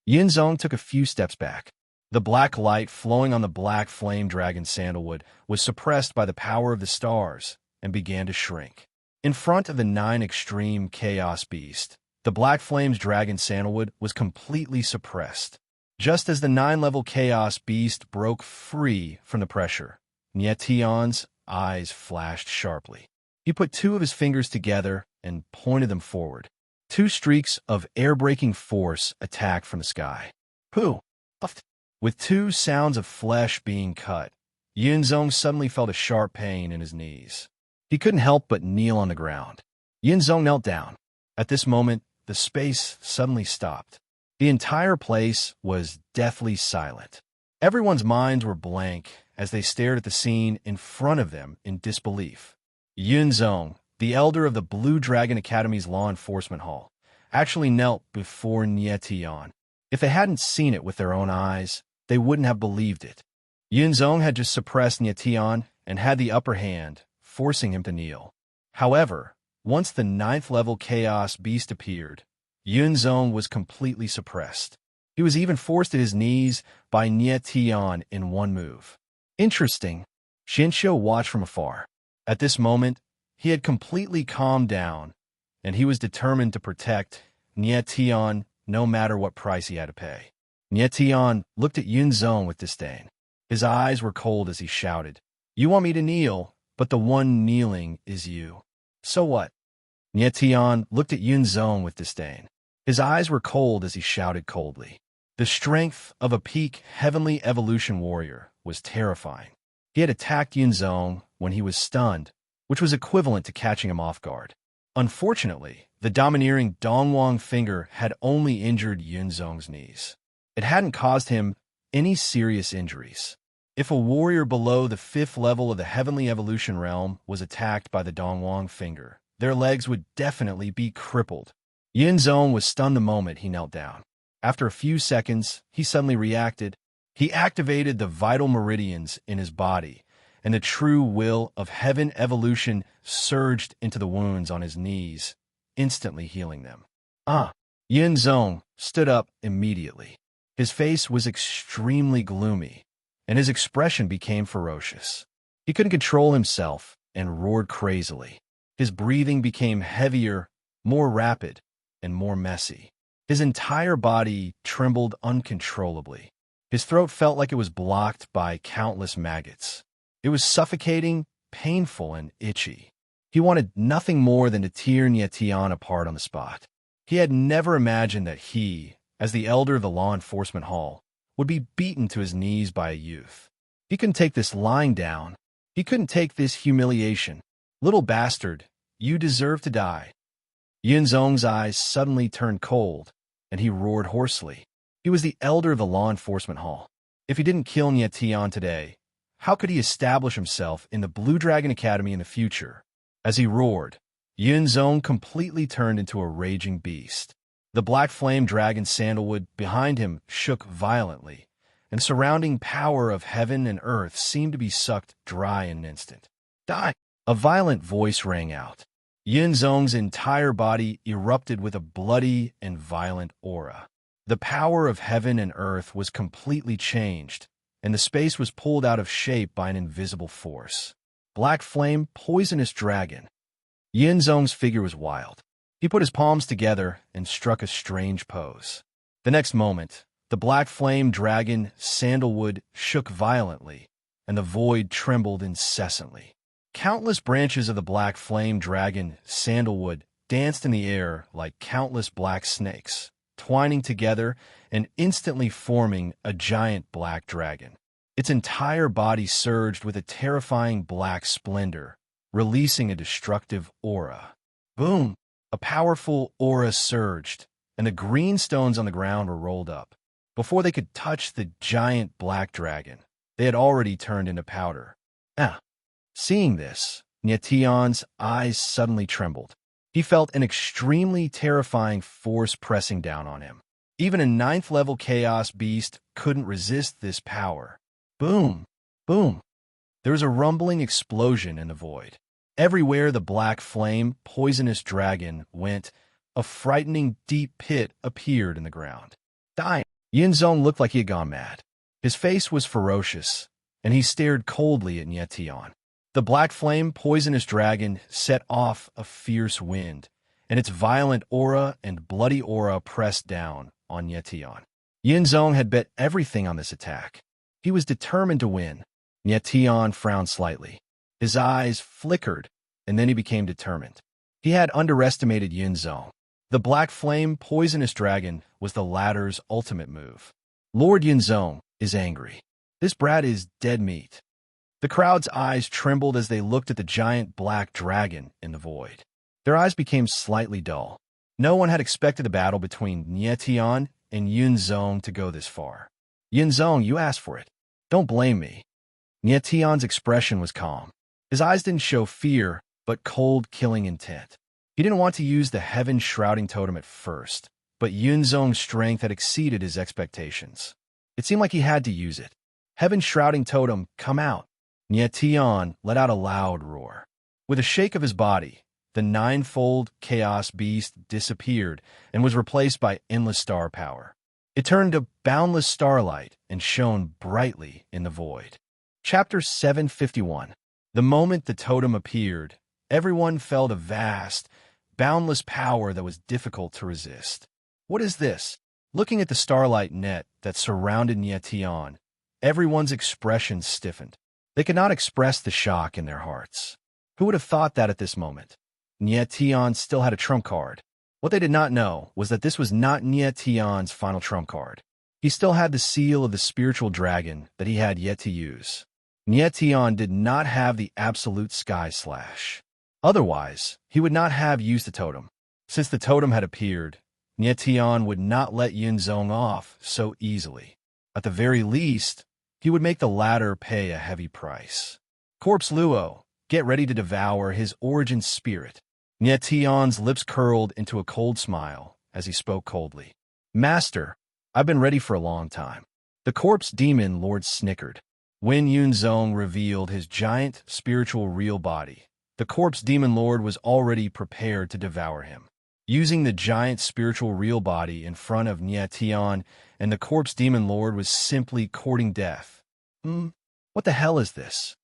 Yunzong took a few steps back. The black light flowing on the black flame dragon sandalwood was suppressed by the power of the stars and began to shrink. In front of the 9 extreme chaos beast, the black flame's dragon sandalwood was completely suppressed. Just as the 9-level chaos beast broke free from the pressure, Nietion's eyes flashed sharply. He put 2 of his fingers together and pointed them forward. 2 streaks of air-breaking force attacked from the sky. Pooh! Puffed. With 2 sounds of flesh being cut, Yunzong suddenly felt a sharp pain in his knees. He couldn't help but kneel on the ground. Yunzong knelt down. At this moment, the space suddenly stopped. The entire place was deathly silent. Everyone's minds were blank as they stared at the scene in front of them in disbelief. Yunzong, the elder of the Blue Dragon Academy's law enforcement hall, actually knelt before Nietion. If they hadn't seen it with their own eyes, they wouldn't have believed it. Yunzong had just suppressed Nietion and had the upper hand, forcing him to kneel. However, once the 9th-level chaos beast appeared, Yunzong was completely suppressed. He was even forced to his knees by Nietion in one move. Interesting. Shinshio watched from afar. At this moment, he had completely calmed down, and he was determined to protect Nietion no matter what price he had to pay. Nietion looked at Yunzong with disdain. His eyes were cold as he shouted, "You want me to kneel, but the one kneeling is you. So what?" Nietion looked at Yunzong with disdain. His eyes were cold as he shouted coldly. The strength of a peak heavenly evolution warrior was terrifying. He had attacked Yunzong when he was stunned, which was equivalent to catching him off guard. Unfortunately, the domineering Dongwang finger had only injured Yunzong's knees. It hadn't caused him any serious injuries. If a warrior below the 5th level of the heavenly evolution realm was attacked by the Dongwang finger, their legs would definitely be crippled. Yunzong was stunned the moment he knelt down. After a few seconds, he suddenly reacted. He activated the vital meridians in his body, and the true will of heaven evolution surged into the wounds on his knees, instantly healing them. Yunzong stood up immediately. His face was extremely gloomy, and his expression became ferocious. He couldn't control himself and roared crazily. His breathing became heavier, more rapid, and more messy. His entire body trembled uncontrollably. His throat felt like it was blocked by countless maggots. It was suffocating, painful, and itchy. He wanted nothing more than to tear Nietion apart on the spot. He had never imagined that he, as the elder of the law enforcement hall, would be beaten to his knees by a youth. He couldn't take this lying down. He couldn't take this humiliation. "Little bastard, you deserve to die." Yunzong's eyes suddenly turned cold, and he roared hoarsely. He was the elder of the law enforcement hall. If he didn't kill Nietion today, how could he establish himself in the Blue Dragon Academy in the future? As he roared, Yunzong completely turned into a raging beast. The black flame dragon sandalwood behind him shook violently, and the surrounding power of heaven and earth seemed to be sucked dry in an instant. "Die!" A violent voice rang out. Yunzong's entire body erupted with a bloody and violent aura. The power of heaven and earth was completely changed, and the space was pulled out of shape by an invisible force. Black flame, poisonous dragon. Yunzong's figure was wild. He put his palms together and struck a strange pose. The next moment, the black flame dragon sandalwood shook violently, and the void trembled incessantly. Countless branches of the black flame dragon, sandalwood, danced in the air like countless black snakes, twining together and instantly forming a giant black dragon. Its entire body surged with a terrifying black splendor, releasing a destructive aura. Boom! A powerful aura surged, and the green stones on the ground were rolled up. Before they could touch the giant black dragon, they had already turned into powder. Seeing this, Nyetion's eyes suddenly trembled. He felt an extremely terrifying force pressing down on him. Even a 9th-level chaos beast couldn't resist this power. Boom! Boom! There was a rumbling explosion in the void. Everywhere the black flame, poisonous dragon went, a frightening deep pit appeared in the ground. Dying. Yinzong looked like he had gone mad. His face was ferocious, and he stared coldly at Nyetion. The black flame, poisonous dragon set off a fierce wind, and its violent aura and bloody aura pressed down on Nyetion. Yinzong had bet everything on this attack. He was determined to win. Nyetion frowned slightly. His eyes flickered, and then he became determined. He had underestimated Yinzong. The black flame, poisonous dragon was the latter's ultimate move. Lord Yinzong is angry. This brat is dead meat. The crowd's eyes trembled as they looked at the giant black dragon in the void. Their eyes became slightly dull. No one had expected the battle between Nyetion and Yinzong to go this far. Yinzong, you asked for it. Don't blame me. Nyetion's expression was calm. His eyes didn't show fear, but cold, killing intent. He didn't want to use the heaven-shrouding totem at first, but Yunzong's strength had exceeded his expectations. It seemed like he had to use it. Heaven-shrouding totem, come out. Nyetion let out a loud roar. With a shake of his body, the 9-fold chaos beast disappeared and was replaced by endless star power. It turned to boundless starlight and shone brightly in the void. Chapter 751. The moment the totem appeared, everyone felt a vast, boundless power that was difficult to resist. What is this? Looking at the starlight net that surrounded Nyetion, everyone's expressions stiffened. They could not express the shock in their hearts. Who would have thought that at this moment? Nyetion still had a trump card. What they did not know was that this was not Nyetion's final trump card. He still had the seal of the spiritual dragon that he had yet to use. Nyetion did not have the absolute sky slash. Otherwise, he would not have used the totem. Since the totem had appeared, Nyetion would not let Yunzong off so easily. At the very least, he would make the latter pay a heavy price. Corpse Luo, get ready to devour his origin spirit. Nyetion's lips curled into a cold smile as he spoke coldly. Master, I've been ready for a long time. The corpse demon lord snickered. When Yunzong revealed his giant spiritual real body, the corpse demon lord was already prepared to devour him. Using the giant spiritual real body in front of Nyetion, and the corpse demon lord was simply courting death. What the hell is this?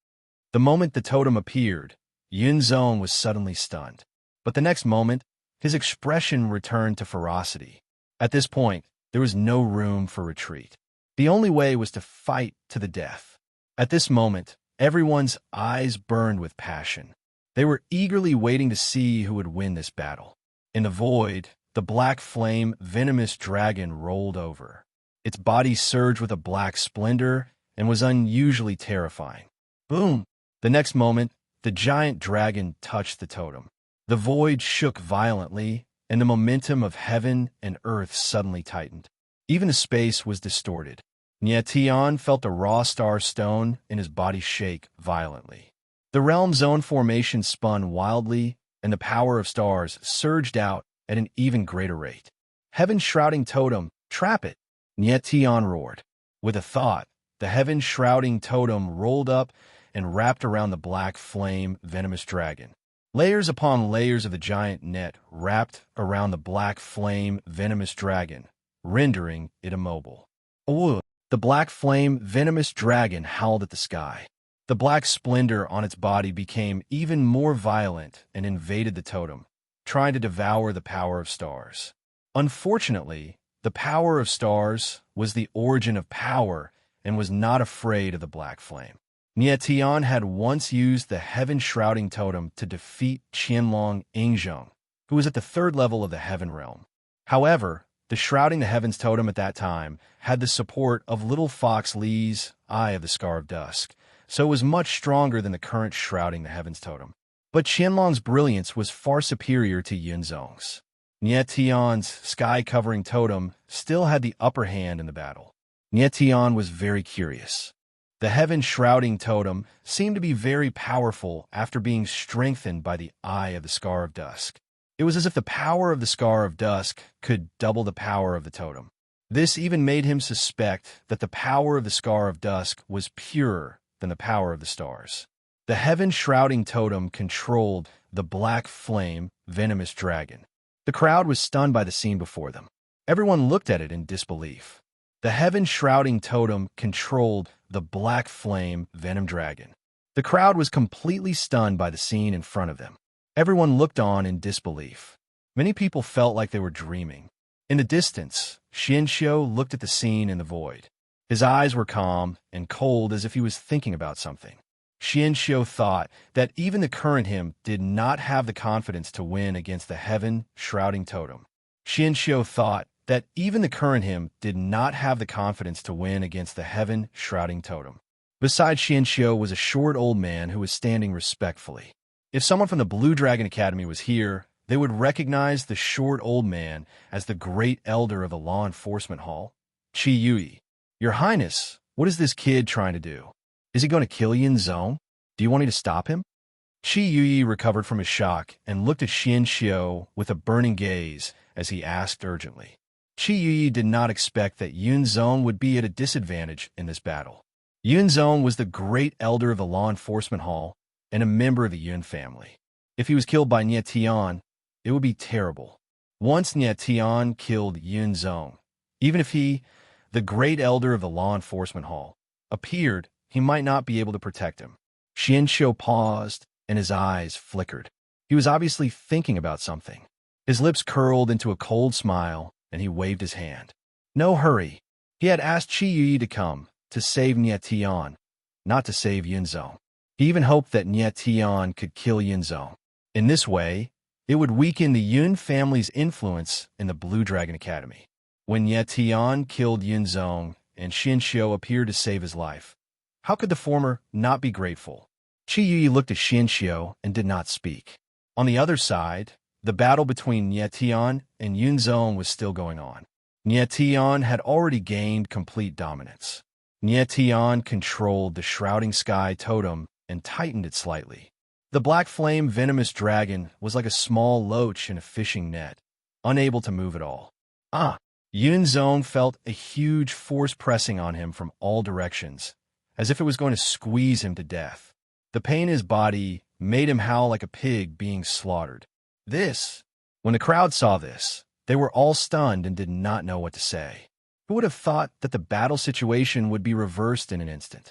The moment the totem appeared, Yunzong was suddenly stunned. But the next moment, his expression returned to ferocity. At this point, there was no room for retreat. The only way was to fight to the death. At this moment, everyone's eyes burned with passion. They were eagerly waiting to see who would win this battle. In the void, the black flame, venomous dragon rolled over. Its body surged with a black splendor and was unusually terrifying. Boom! The next moment, the giant dragon touched the totem. The void shook violently, and the momentum of heaven and earth suddenly tightened. Even the space was distorted. Nyetion felt the raw star stone in his body shake violently. The realm zone formation spun wildly, and the power of stars surged out at an even greater rate. Heaven-shrouding totem, trap it! Nyetion roared. With a thought, the heaven-shrouding totem rolled up and wrapped around the black flame, venomous dragon. Layers upon layers of the giant net wrapped around the black flame, venomous dragon, rendering it immobile. The black flame, venomous dragon howled at the sky. The black splendor on its body became even more violent and invaded the totem, trying to devour the power of stars. Unfortunately, the power of stars was the origin of power and was not afraid of the black flame. Nietian had once used the heaven-shrouding totem to defeat Qianlong Ingzheng, who was at the third level of the heaven realm. However, the shrouding the heavens totem at that time had the support of Little Fox Li's Eye of the Scar of Dusk, so it was much stronger than the current shrouding the heavens totem. But Qianlong's brilliance was far superior to Yunzong's. Nietian's sky-covering totem still had the upper hand in the battle. Nietian was very curious. The heaven-shrouding totem seemed to be very powerful after being strengthened by the Eye of the Scar of Dusk. It was as if the power of the Scar of Dusk could double the power of the totem. This even made him suspect that the power of the Scar of Dusk was purer than the power of the stars. The heaven-shrouding totem controlled the black flame, venomous dragon. The crowd was stunned by the scene before them. Everyone looked at it in disbelief. The heaven-shrouding totem controlled the black flame, venom dragon. The crowd was completely stunned by the scene in front of them. Everyone looked on in disbelief. Many people felt like they were dreaming. In the distance, Xianxiu looked at the scene in the void. His eyes were calm and cold as if he was thinking about something. Xianxiu thought that even the current him did not have the confidence to win against the heaven-shrouding totem. Xianxiu thought that even the current him did not have the confidence to win against the heaven-shrouding totem. Beside Xianxiu was a short old man who was standing respectfully. If someone from the Blue Dragon Academy was here, they would recognize the short old man as the great elder of the law enforcement hall. Qi Yui, Your Highness, what is this kid trying to do? Is he going to kill Yunzong? Do you want me to stop him? Qi Yui recovered from his shock and looked at Xianxiu with a burning gaze as he asked urgently. Qi Yui did not expect that Yunzong would be at a disadvantage in this battle. Yunzong was the great elder of the law enforcement hall and a member of the Yun family. If he was killed by Nietian, it would be terrible. Once Nietian killed Yunzong, even if he, the great elder of the law enforcement hall, appeared, he might not be able to protect him. Xianxiu paused, and his eyes flickered. He was obviously thinking about something. His lips curled into a cold smile, and he waved his hand. No hurry. He had asked Qi Yui to come, to save Nietian, not to save Yunzong. He even hoped that Nietian could kill Yunzong. In this way, it would weaken the Yun family's influence in the Blue Dragon Academy. When Nietian killed Yunzong and Xianxiu appeared to save his life, how could the former not be grateful? Qi Yui looked at Xianxiu and did not speak. On the other side, the battle between Nietian and Yunzong was still going on. Nietian had already gained complete dominance. Nietian controlled the shrouding sky totem and tightened it slightly. The black flame venomous dragon was like a small loach in a fishing net, unable to move at all. Yunzong felt a huge force pressing on him from all directions, as if it was going to squeeze him to death. The pain in his body made him howl like a pig being slaughtered. When the crowd saw this, they were all stunned and did not know what to say. Who would have thought that the battle situation would be reversed in an instant?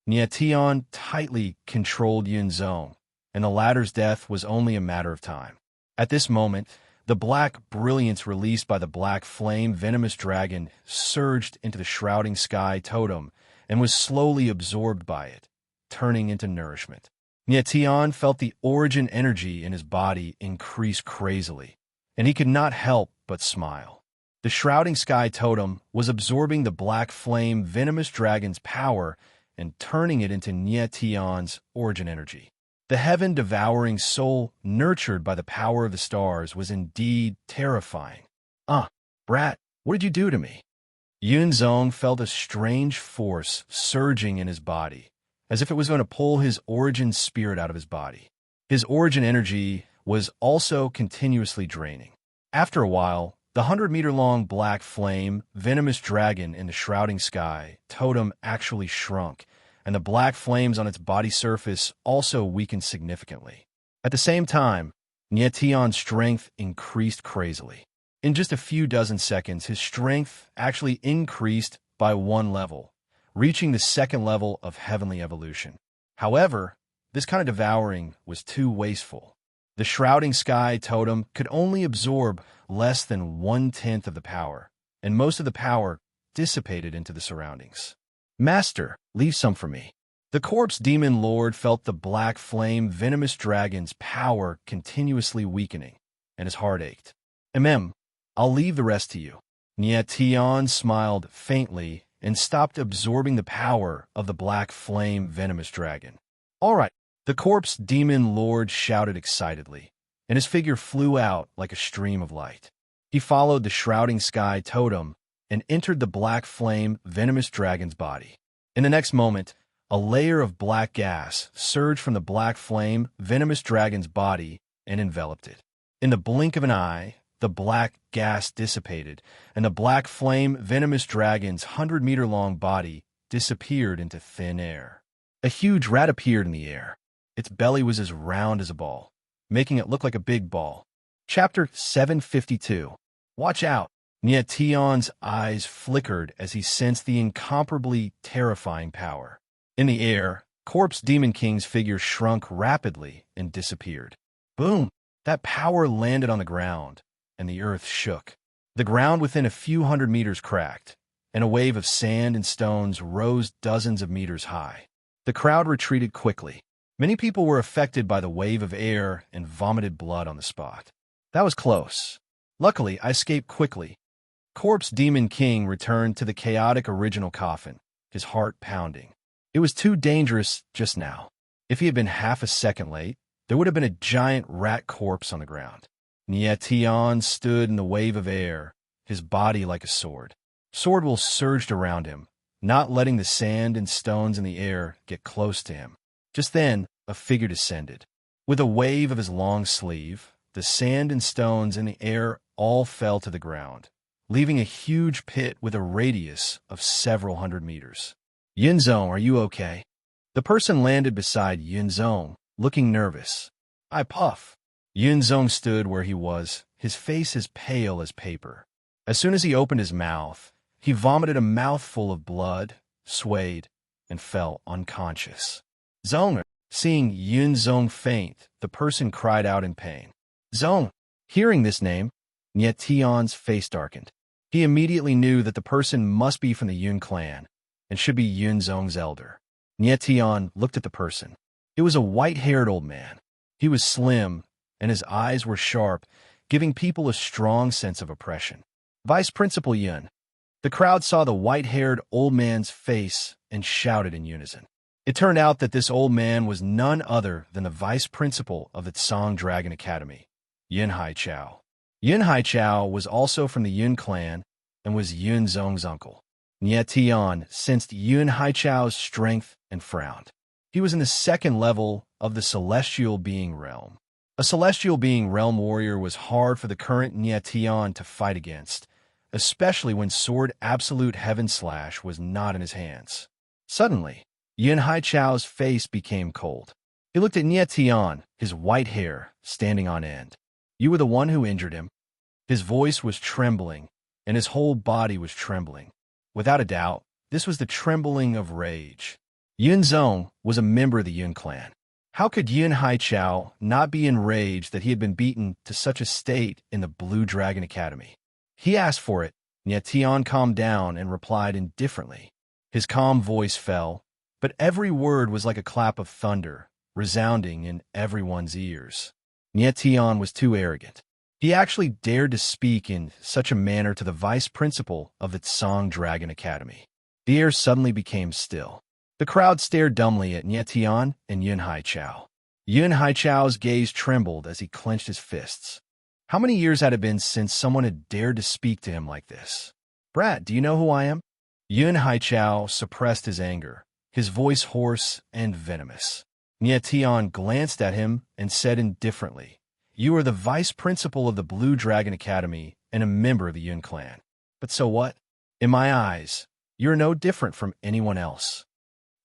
Nietian tightly controlled Yunzong, and the latter's death was only a matter of time. At this moment, the black brilliance released by the black flame venomous dragon surged into the shrouding sky totem and was slowly absorbed by it, turning into nourishment. Nietian felt the origin energy in his body increase crazily, and he could not help but smile. The shrouding sky totem was absorbing the black flame venomous dragon's power and turning it into Nietian's origin energy. The heaven-devouring soul nurtured by the power of the stars was indeed terrifying. Brat, what did you do to me? Yunzong felt a strange force surging in his body, as if it was going to pull his origin spirit out of his body. His origin energy was also continuously draining. After a while, the 100-meter-long black flame, venomous dragon in the shrouding sky totem actually shrunk, and the black flames on its body surface also weakened significantly. At the same time, Nietian's strength increased crazily. In just a few dozen seconds, his strength actually increased by 1 level, reaching the 2nd level of heavenly evolution. However, this kind of devouring was too wasteful. The shrouding sky totem could only absorb less than 1/10 of the power, and most of the power dissipated into the surroundings. Master, leave some for me. The corpse demon lord felt the black flame venomous dragon's power continuously weakening, and his heart ached. I'll leave the rest to you. Nietian smiled faintly and stopped absorbing the power of the black flame venomous dragon. All right, the corpse demon lord shouted excitedly, and his figure flew out like a stream of light. He followed the shrouding sky totem and entered the black flame venomous dragon's body. In the next moment, a layer of black gas surged from the black flame venomous dragon's body and enveloped it. In the blink of an eye, the black gas dissipated, and the black flame venomous dragon's 100-meter-long body disappeared into thin air. A huge rat appeared in the air. Its belly was as round as a ball, making it look like a big ball. Chapter 752. Watch out! Nietian's eyes flickered as he sensed the incomparably terrifying power. In the air, Corpse Demon King's figure shrunk rapidly and disappeared. Boom! That power landed on the ground, and the earth shook. The ground within a few hundred meters cracked, and a wave of sand and stones rose dozens of meters high. The crowd retreated quickly. Many people were affected by the wave of air and vomited blood on the spot. That was close. Luckily, I escaped quickly. Corpse Demon King returned to the chaotic original coffin, his heart pounding. It was too dangerous just now. If he had been half a second late, there would have been a giant rat corpse on the ground. Nietian stood in the wave of air, his body like a sword. Swordwolves surged around him, not letting the sand and stones in the air get close to him. Just then, a figure descended. With a wave of his long sleeve, the sand and stones in the air all fell to the ground, leaving a huge pit with a radius of several hundred meters. Yunzong, are you okay? The person landed beside Yunzong, looking nervous. I puff. Yunzong stood where he was, his face as pale as paper. As soon as he opened his mouth, he vomited a mouthful of blood, swayed, and fell unconscious. Zong! Seeing Yunzong faint, the person cried out in pain. Zong! Hearing this name, Nietian's face darkened. He immediately knew that the person must be from the Yun clan, and should be Yunzong's elder. Nietian looked at the person. It was a white-haired old man. He was slim, and his eyes were sharp, giving people a strong sense of oppression. Vice Principal Yun. The crowd saw the white-haired old man's face and shouted in unison. It turned out that this old man was none other than the vice principal of the Tsang Dragon Academy, Yun Haichao. Yun Haichao was also from the Yun clan and was Yunzong's uncle. Nietian sensed Yun Haichao's strength and frowned. He was in the second level of the Celestial Being Realm. A Celestial Being Realm warrior was hard for the current Nietian to fight against, especially when Sword Absolute Heaven Slash was not in his hands. Suddenly, Yun Haichao's face became cold. He looked at Nietian, his white hair standing on end. You were the one who injured him. His voice was trembling, and his whole body was trembling. Without a doubt, this was the trembling of rage. Yunzong was a member of the Yun clan. How could Yun Haichao not be enraged that he had been beaten to such a state in the Blue Dragon Academy? He asked for it. Nietian calmed down and replied indifferently. His calm voice fell, but every word was like a clap of thunder, resounding in everyone's ears. Nietian was too arrogant. He actually dared to speak in such a manner to the vice principal of the Tsang Dragon Academy. The air suddenly became still. The crowd stared dumbly at Nietian and Yun Haichao. Yun Haichao's gaze trembled as he clenched his fists. How many years had it been since someone had dared to speak to him like this? Brat, do you know who I am? Yun Haichao suppressed his anger, his voice hoarse and venomous. Nietian glanced at him and said indifferently, You are the vice principal of the Blue Dragon Academy and a member of the Yun clan. But so what? In my eyes, you are no different from anyone else.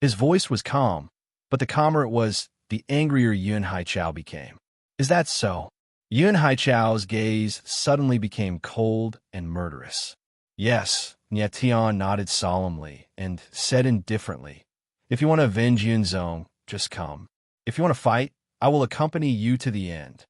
His voice was calm, but the calmer it was, the angrier Yun Haichao became. Is that so? Yun Haichao's gaze suddenly became cold and murderous. Yes, Nietian nodded solemnly and said indifferently, If you want to avenge Yunzong, just come. If you want to fight, I will accompany you to the end.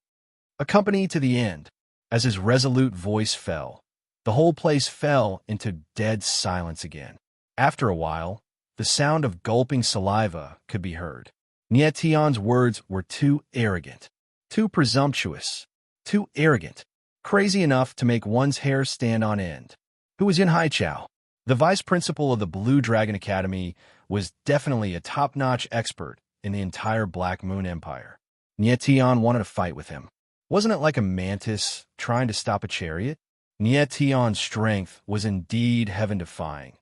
Accompany to the end. As his resolute voice fell, the whole place fell into dead silence again. After a while, The sound of gulping saliva could be heard. Niet Tion's words were too arrogant, too presumptuous, too arrogant, crazy enough to make one's hair stand on end. Who was Yin Haichao? The vice principal of the Blue Dragon Academy was definitely a top-notch expert in the entire Black Moon Empire. Niet Tion wanted to fight with him. Wasn't it like a mantis trying to stop a chariot? Niet Tion's strength was indeed heaven-defying,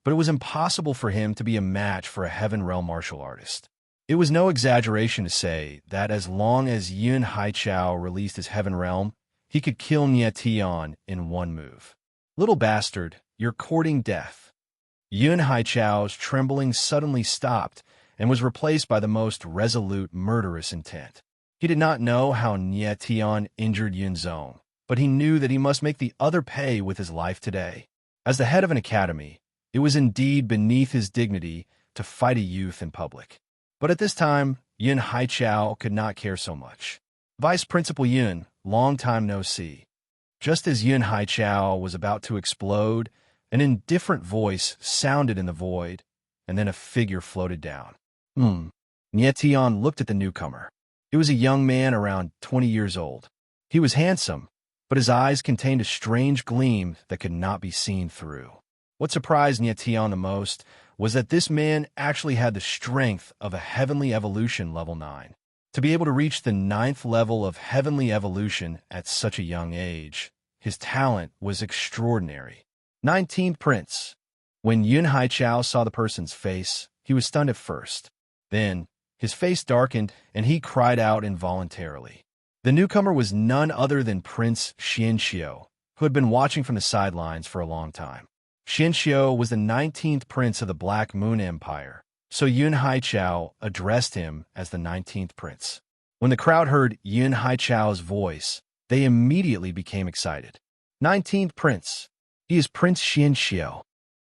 but it was impossible for him to be a match for a Heaven Realm martial artist. It was no exaggeration to say that as long as Yin Haichao released his Heaven Realm, he could kill Niet Tion in one move. Little bastard, you're courting death. Yin Haichao's trembling suddenly stopped and was replaced by the most resolute, murderous intent. He did not know how Niet Tion injured Yunzong, but he knew that he must make the other pay with his life today. As the head of an academy, it was indeed beneath his dignity to fight a youth in public. But at this time, Yin Haichao could not care so much. Vice Principal Yin, long time no see. Just as Yin Haichao was about to explode, an indifferent voice sounded in the void, and then a figure floated down. Niet Tion looked at the newcomer. It was a young man around 20 years old. He was handsome, but his eyes contained a strange gleam that could not be seen through. What surprised Niet Tion the most was that this man actually had the strength of a Heavenly Evolution level 9. To be able to reach the 9th level of Heavenly Evolution at such a young age, his talent was extraordinary. 19th Prince. When Yin Haichao saw the person's face, he was stunned at first. Then, his face darkened and he cried out involuntarily. The newcomer was none other than Prince Xianxiu, who had been watching from the sidelines for a long time. Xianxiu was the 19th prince of the Black Moon Empire, so Yin Haichao addressed him as the 19th prince. When the crowd heard Yin Haichao's voice, they immediately became excited. 19th prince. He is Prince Xianxiu.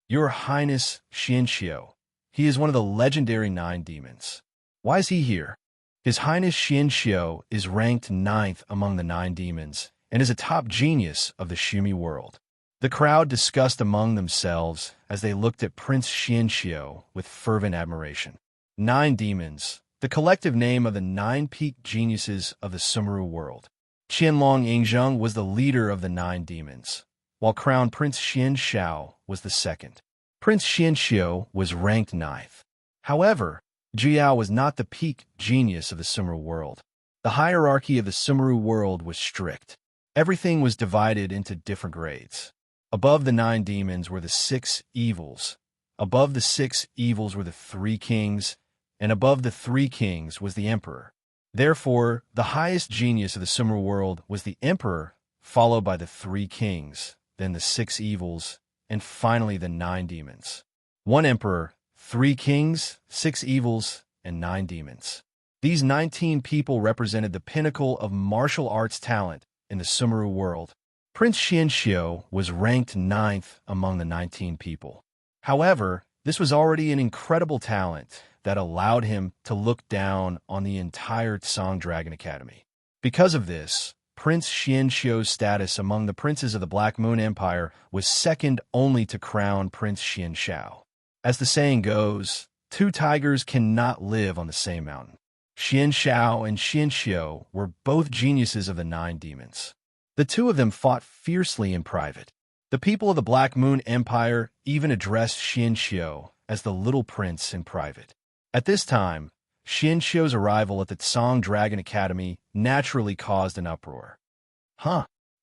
Your Highness Xianxiu. He is one of the legendary 9 demons. Why is he here? His Highness Xianxiu is ranked 9th among the 9 demons and is a top genius of the Shumi world. The crowd discussed among themselves as they looked at Prince Xianxiu with fervent admiration. 9 demons, the collective name of the 9 peak geniuses of the Sumeru world. Qianlong Yingzheng was the leader of the 9 demons, while Crown Prince Xianxiu was the second. Prince Xianxiu was ranked 9th. However, Jiao was not the peak genius of the Sumeru world. The hierarchy of the Sumeru world was strict. Everything was divided into different grades. Above the 9 demons were the 6 evils. Above the 6 evils were the 3 kings, and above the 3 kings was the emperor. Therefore, the highest genius of the Sumeru world was the emperor, followed by the 3 kings, then the 6 evils, and finally the 9 demons. 1 emperor, 3 kings, 6 evils, and 9 demons. These 19 people represented the pinnacle of martial arts talent in the Sumeru world. Prince Xianxiu was ranked 9th among the 19 people. However, this was already an incredible talent that allowed him to look down on the entire Song Dragon Academy. Because of this, Prince Xianxiu's status among the princes of the Black Moon Empire was second only to Crown Prince Xianxiu. As the saying goes, 2 tigers cannot live on the same mountain. Xianxiu and Xianxiu were both geniuses of the 9 demons. The 2 of them fought fiercely in private. The people of the Black Moon Empire even addressed Xianxiu as the Little Prince in private. At this time, Xianxiu's arrival at the Song Dragon Academy naturally caused an uproar.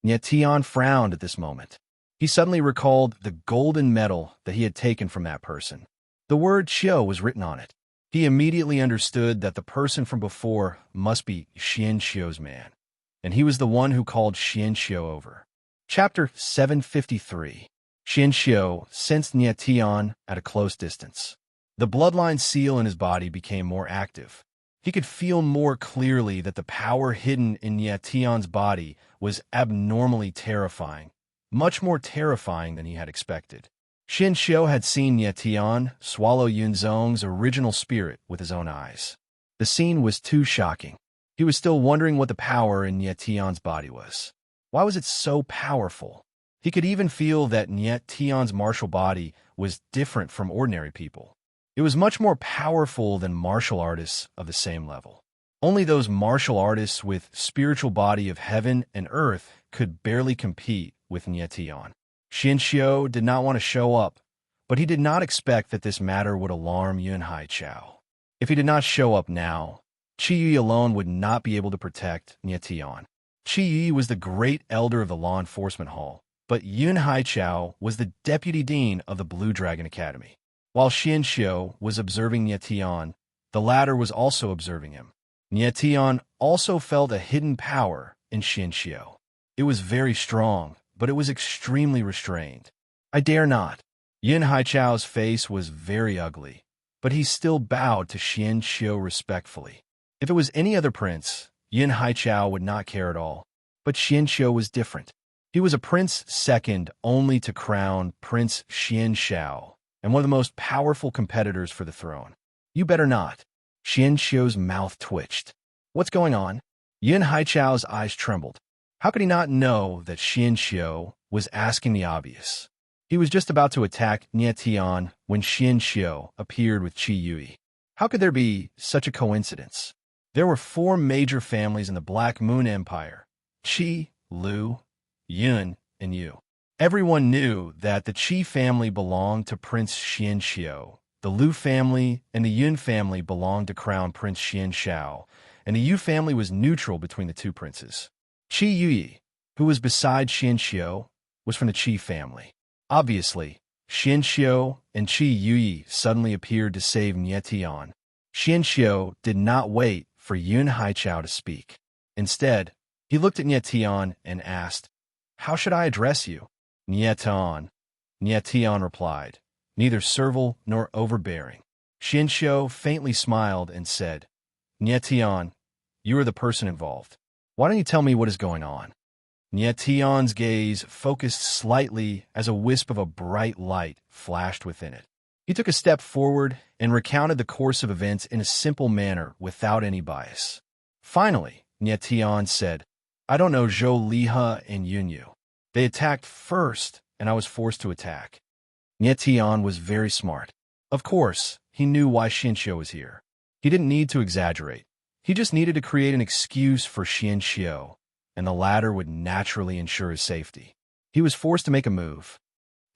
Niet Tion frowned at this moment. He suddenly recalled the golden medal that he had taken from that person. The word Xiu was written on it. He immediately understood that the person from before must be Xianxiu's man, and he was the one who called Xianxiu over. Chapter 753. Xianxiu sensed Niet Tion at a close distance. The bloodline seal in his body became more active. He could feel more clearly that the power hidden in Niet Tion's body was abnormally terrifying, much more terrifying than he had expected. Xianxiu had seen Niet Tion swallow Yunzong's original spirit with his own eyes. The scene was too shocking. He was still wondering what the power in Niet Tion's body was. Why was it so powerful? He could even feel that Niet Tion's martial body was different from ordinary people. It was much more powerful than martial artists of the same level. Only those martial artists with spiritual body of heaven and earth could barely compete with Nietian. Xianxiu did not want to show up, but he did not expect that this matter would alarm Yun Haichao. If he did not show up now, Qi Yi alone would not be able to protect Nietian. Qi Yi was the great elder of the law enforcement hall, but Yun Haichao was the deputy dean of the Blue Dragon Academy. While Xianxiu was observing Nietian, the latter was also observing him. Nietian also felt a hidden power in Xianxiu. It was very strong, but it was extremely restrained. I dare not. Yun Haichao's face was very ugly, but he still bowed to Xianxiu respectfully. If it was any other prince, Yun Haichao would not care at all. But Xianxiu was different. He was a prince second only to crown Prince Xianxiu, and one of the most powerful competitors for the throne. You better not. Xianxiu's mouth twitched. What's going on? Yun Haichao's eyes trembled. How could he not know that Xianxiu was asking the obvious? He was just about to attack Nietian when Xianxiu appeared with Qi Yui. How could there be such a coincidence? There were 4 major families in the Black Moon Empire: Qi, Lu, Yun, and Yu. Everyone knew that the Qi family belonged to Prince Xianxiu, the Lu family and the Yun family belonged to Crown Prince Xianxiu, and the Yu family was neutral between the 2 princes. Qi Yui, who was beside Xianxiu, was from the Qi family. Obviously, Xianxiu and Qi Yui suddenly appeared to save Nietian. Xianxiu did not wait for Yun Haichao to speak. Instead, he looked at Nietian and asked, "How should I address you?" Nietian replied, "Neither servile nor overbearing." Xianxiu faintly smiled and said, "Nietian, you are the person involved. Why don't you tell me what is going on?" Nietian's gaze focused slightly as a wisp of a bright light flashed within it. He took a step forward and recounted the course of events in a simple manner without any bias. Finally, Nietian said, "I don't know Zhou Lihe and Yunyu. They attacked first, and I was forced to attack." Nietian was very smart. Of course, he knew why Xianxiu was here. He didn't need to exaggerate. He just needed to create an excuse for Xianxiu, and the latter would naturally ensure his safety. He was forced to make a move.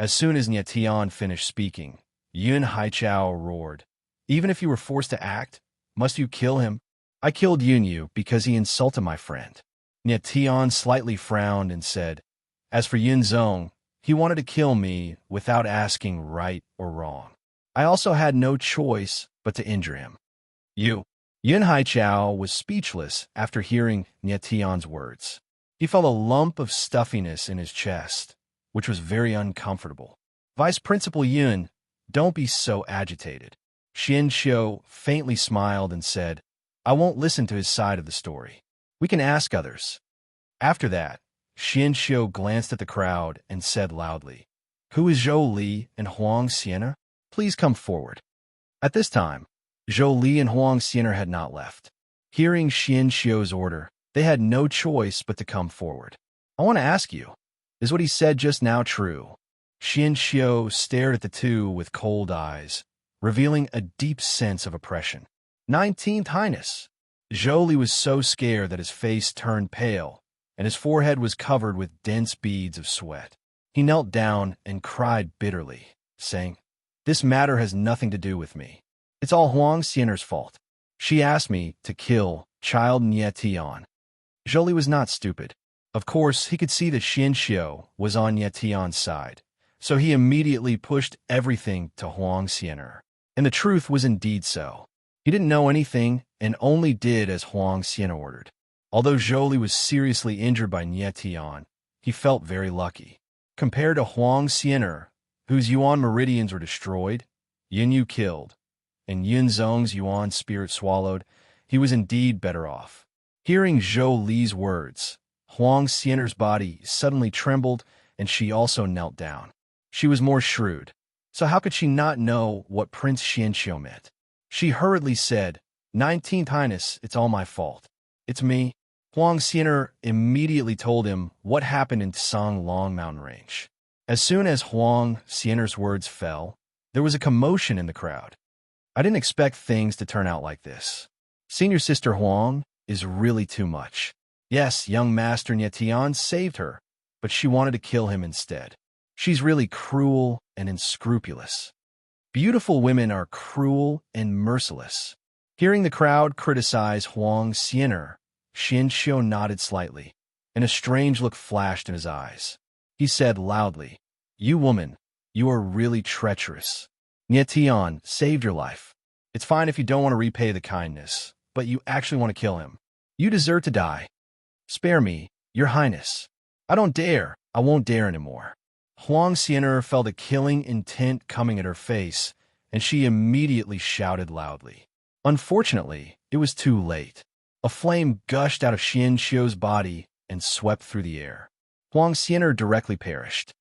As soon as Nietian finished speaking, Yun Haichao roared, "Even if you were forced to act, must you kill him? I killed Yunyu because he insulted my friend." Nietian slightly frowned and said, "As for Yunzong, he wanted to kill me without asking right or wrong. I also had no choice but to injure him." Yun Haichao was speechless after hearing Nietian's words. He felt a lump of stuffiness in his chest, which was very uncomfortable. "Vice Principal Yun, don't be so agitated." Xianxiu faintly smiled and said, "I won't listen to his side of the story. We can ask others." After that, Xianxiu glanced at the crowd and said loudly, "Who is Zhou Li and Huang Xianer? Please come forward." At this time, Zhou Li and Huang Xianer had not left. Hearing Xianxiu's order, they had no choice but to come forward. "I want to ask you, is what he said just now true?" Xianxiu stared at the 2 with cold eyes, revealing a deep sense of oppression. 19th Highness. Zhou Li was so scared that his face turned pale, and his forehead was covered with dense beads of sweat. He knelt down and cried bitterly, saying, "This matter has nothing to do with me. It's all Huang Xianer's fault. She asked me to kill child Nietian." Zhou Li was not stupid. Of course, he could see that Xianxiu was on Nietian's side, so he immediately pushed everything to Huang Xianer. And the truth was indeed so. He didn't know anything and only did as Huang Xianer ordered. Although Zhou Li was seriously injured by Nietian, he felt very lucky. Compared to Huang Xianer, whose Yuan meridians were destroyed, Yunyu killed, and Yunzong's Yuan spirit swallowed, he was indeed better off. Hearing Zhou Li's words, Huang Xianer's body suddenly trembled, and she also knelt down. She was more shrewd, so how could she not know what Prince Xianxiu meant? She hurriedly said, 19th Highness, it's all my fault. It's me." Huang Xianer immediately told him what happened in Tsang Long mountain range. As soon as Huang Xianer's words fell, there was a commotion in the crowd. I didn't expect things to turn out like this. Senior Sister Huang is really too much. Yes, young Master Nietian saved her, but she wanted to kill him instead. She's really cruel and unscrupulous. Beautiful women are cruel and merciless. Hearing the crowd criticize Huang Xian'er, Xianxiu nodded slightly, and a strange look flashed in his eyes. He said loudly, "You woman, you are really treacherous. Nietian saved your life. It's fine if you don't want to repay the kindness, but you actually want to kill him. You deserve to die. Spare me, your highness. I don't dare. I won't dare anymore." Huang Xian'er felt a killing intent coming at her face, and she immediately shouted loudly. Unfortunately, it was too late. A flame gushed out of Xianxiu's body and swept through the air. Huang Xian'er directly perished.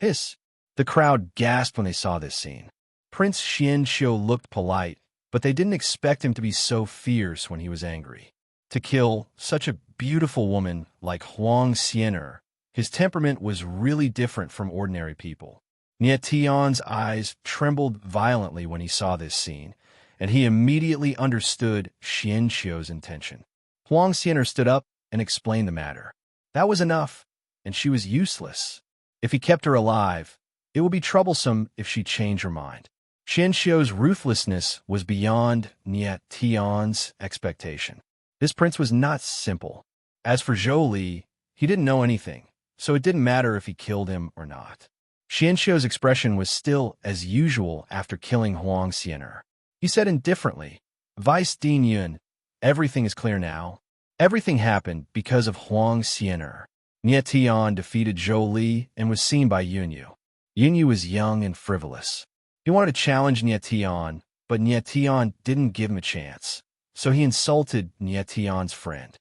Hiss! The crowd gasped when they saw this scene. Prince Xianxiu looked polite, but they didn't expect him to be so fierce when he was angry. To kill such a beautiful woman like Huang Xian'er, his temperament was really different from ordinary people. Nietian's eyes trembled violently when he saw this scene, and he immediately understood Xianxiu's intention. Huang Xian'er stood up and explained the matter. That was enough, and she was useless. If he kept her alive, it would be troublesome if she changed her mind. Xianxiu's ruthlessness was beyond Nietian's expectation. This prince was not simple. As for Zhou Li, he didn't know anything, so it didn't matter if he killed him or not. Xianxiu's expression was still as usual after killing Huang Xian'er. He said indifferently, "Vice Dean Yun, everything is clear now. Everything happened because of Huang Xian'er. Nietian defeated Zhou Li and was seen by Yunyu. Yunyu was young and frivolous. He wanted to challenge Nietian, but Nietian didn't give him a chance, so he insulted Nietian's friend.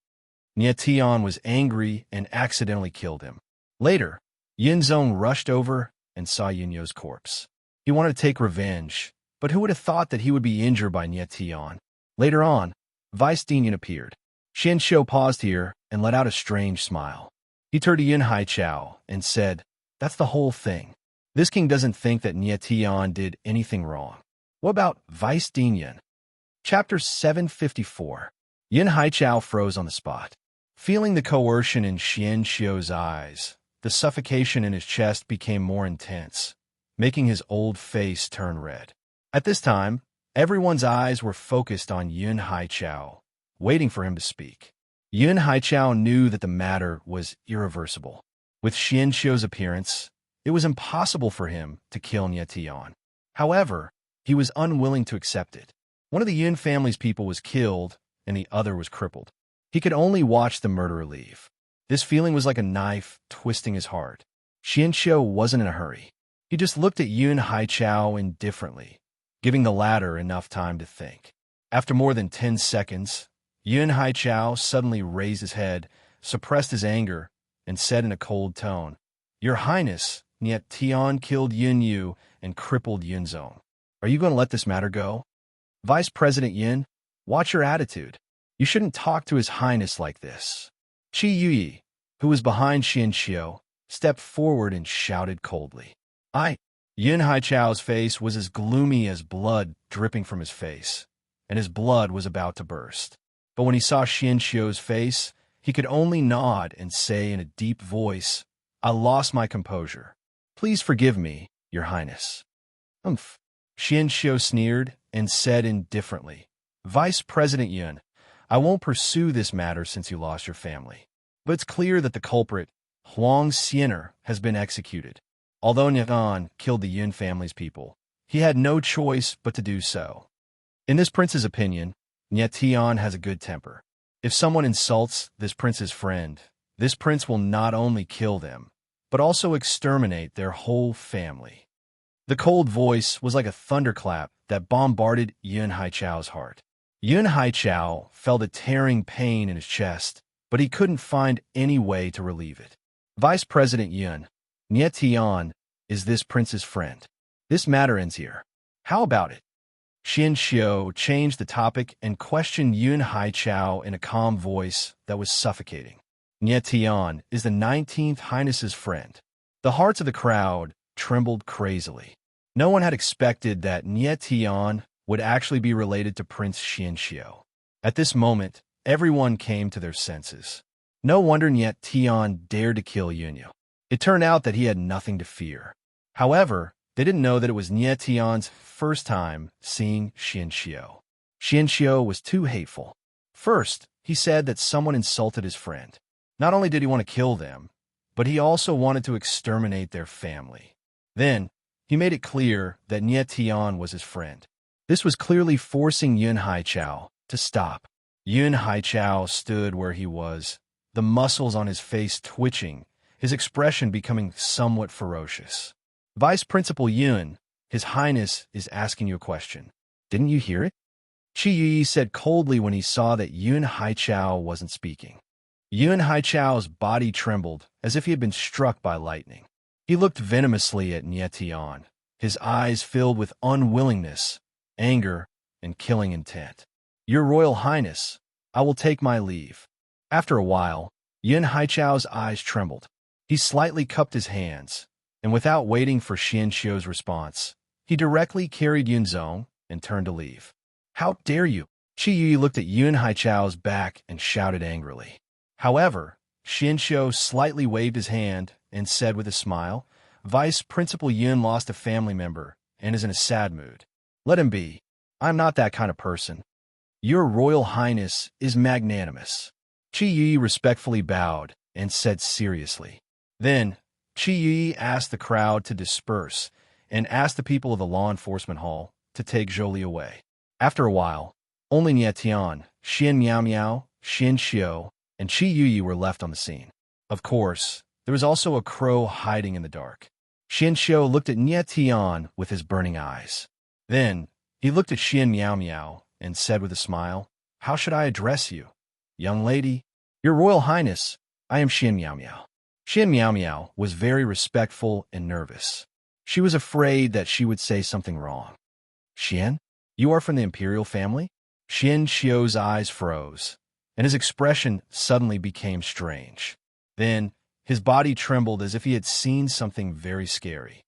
Nietian was angry and accidentally killed him. Later, Yunzong rushed over and saw Yunyu's corpse. He wanted to take revenge, but who would have thought that he would be injured by Nietian? Later on, Vice Dean Yun appeared. Xianxiu paused here and let out a strange smile. He turned to Yun Haichao and said, "That's the whole thing. This king doesn't think that Nietian did anything wrong. What about Vice Dean Yun?" Chapter 754. Yun Haichao froze on the spot. Feeling the coercion in Xianxiu's eyes, the suffocation in his chest became more intense, making his old face turn red. At this time, everyone's eyes were focused on Yun Haichao, waiting for him to speak. Yun Haichao knew that the matter was irreversible. With Xianxiu's appearance, it was impossible for him to kill Nietian. However, he was unwilling to accept it. One of the Yun family's people was killed, and the other was crippled. He could only watch the murderer leave. This feeling was like a knife twisting his heart. Xianxiu wasn't in a hurry. He just looked at Yun Haichao indifferently, giving the latter enough time to think. After more than 10 seconds, Yun Haichao suddenly raised his head, suppressed his anger, and said in a cold tone, "Your Highness, Nietian killed Yunyu and crippled Yunzong. Are you going to let this matter go? Vice President Yun, watch your attitude. You shouldn't talk to His Highness like this." Qi Yuyi, who was behind Xianxiu, stepped forward and shouted coldly, Yun Haichao's face was as gloomy as blood dripping from his face, and his blood was about to burst. But when he saw Xianxiu's face, he could only nod and say in a deep voice, "I lost my composure. Please forgive me, Your Highness." "Humph." Xianxiu sneered and said indifferently, "Vice President Yun, I won't pursue this matter since you lost your family. But it's clear that the culprit, Huang Xian'er, has been executed. Although Nietian killed the Yun family's people, he had no choice but to do so. In this prince's opinion, Nietian has a good temper. If someone insults this prince's friend, this prince will not only kill them, but also exterminate their whole family." The cold voice was like a thunderclap that bombarded Yun Haichao's heart. Yun Haichao felt a tearing pain in his chest, but he couldn't find any way to relieve it. "Vice President Yun, Nietian is this prince's friend. This matter ends here. How about it?" Xianxiu changed the topic and questioned Yun Haichao in a calm voice that was suffocating. "Nietian is the 19th Highness's friend." The hearts of the crowd trembled crazily. No one had expected that Nietian would actually be related to Prince Xianxiu. At this moment, everyone came to their senses. No wonder Niet Tian dared to kill Yunyu. It turned out that he had nothing to fear. However, they didn't know that it was Niet Tian's first time seeing Xianxiu. Xianxiu was too hateful. First, he said that someone insulted his friend. Not only did he want to kill them, but he also wanted to exterminate their family. Then, he made it clear that Niet Tian was his friend. This was clearly forcing Yun Haichao to stop. Yun Haichao stood where he was, the muscles on his face twitching, his expression becoming somewhat ferocious. Vice Principal Yun, His Highness is asking you a question. Didn't you hear it? Qi Yuyi said coldly when he saw that Yun Haichao wasn't speaking. Yun Haichao's body trembled as if he had been struck by lightning. He looked venomously at Niet Tian, his eyes filled with unwillingness, anger, and killing intent. Your Royal Highness, I will take my leave. After a while, Yun Haichao's eyes trembled. He slightly cupped his hands, and without waiting for Xianxiu's response, he directly carried Yunzong and turned to leave. How dare you? Qi Yuyi looked at Yun Haichao's back and shouted angrily. However, Xianxiu slightly waved his hand and said with a smile, Vice Principal Yun lost a family member and is in a sad mood. Let him be. I'm not that kind of person. Your Royal Highness is magnanimous. Qi Yuyi respectfully bowed and said seriously. Then, Qi Yuyi asked the crowd to disperse and asked the people of the law enforcement hall to take Zhou away. After a while, only Niet Tian, Xian Miao Miao, Xianxiu, and Qi Yuyi were left on the scene. Of course, there was also a crow hiding in the dark. Xianxiu looked at Niet Tian with his burning eyes. Then, he looked at Xian Miao Miao and said with a smile, How should I address you? Young lady, Your Royal Highness, I am Xian Miao Miao. Xian Miao Miao was very respectful and nervous. She was afraid that she would say something wrong. Xian, you are from the imperial family? Xianxiu's eyes froze, and his expression suddenly became strange. Then, his body trembled as if he had seen something very scary.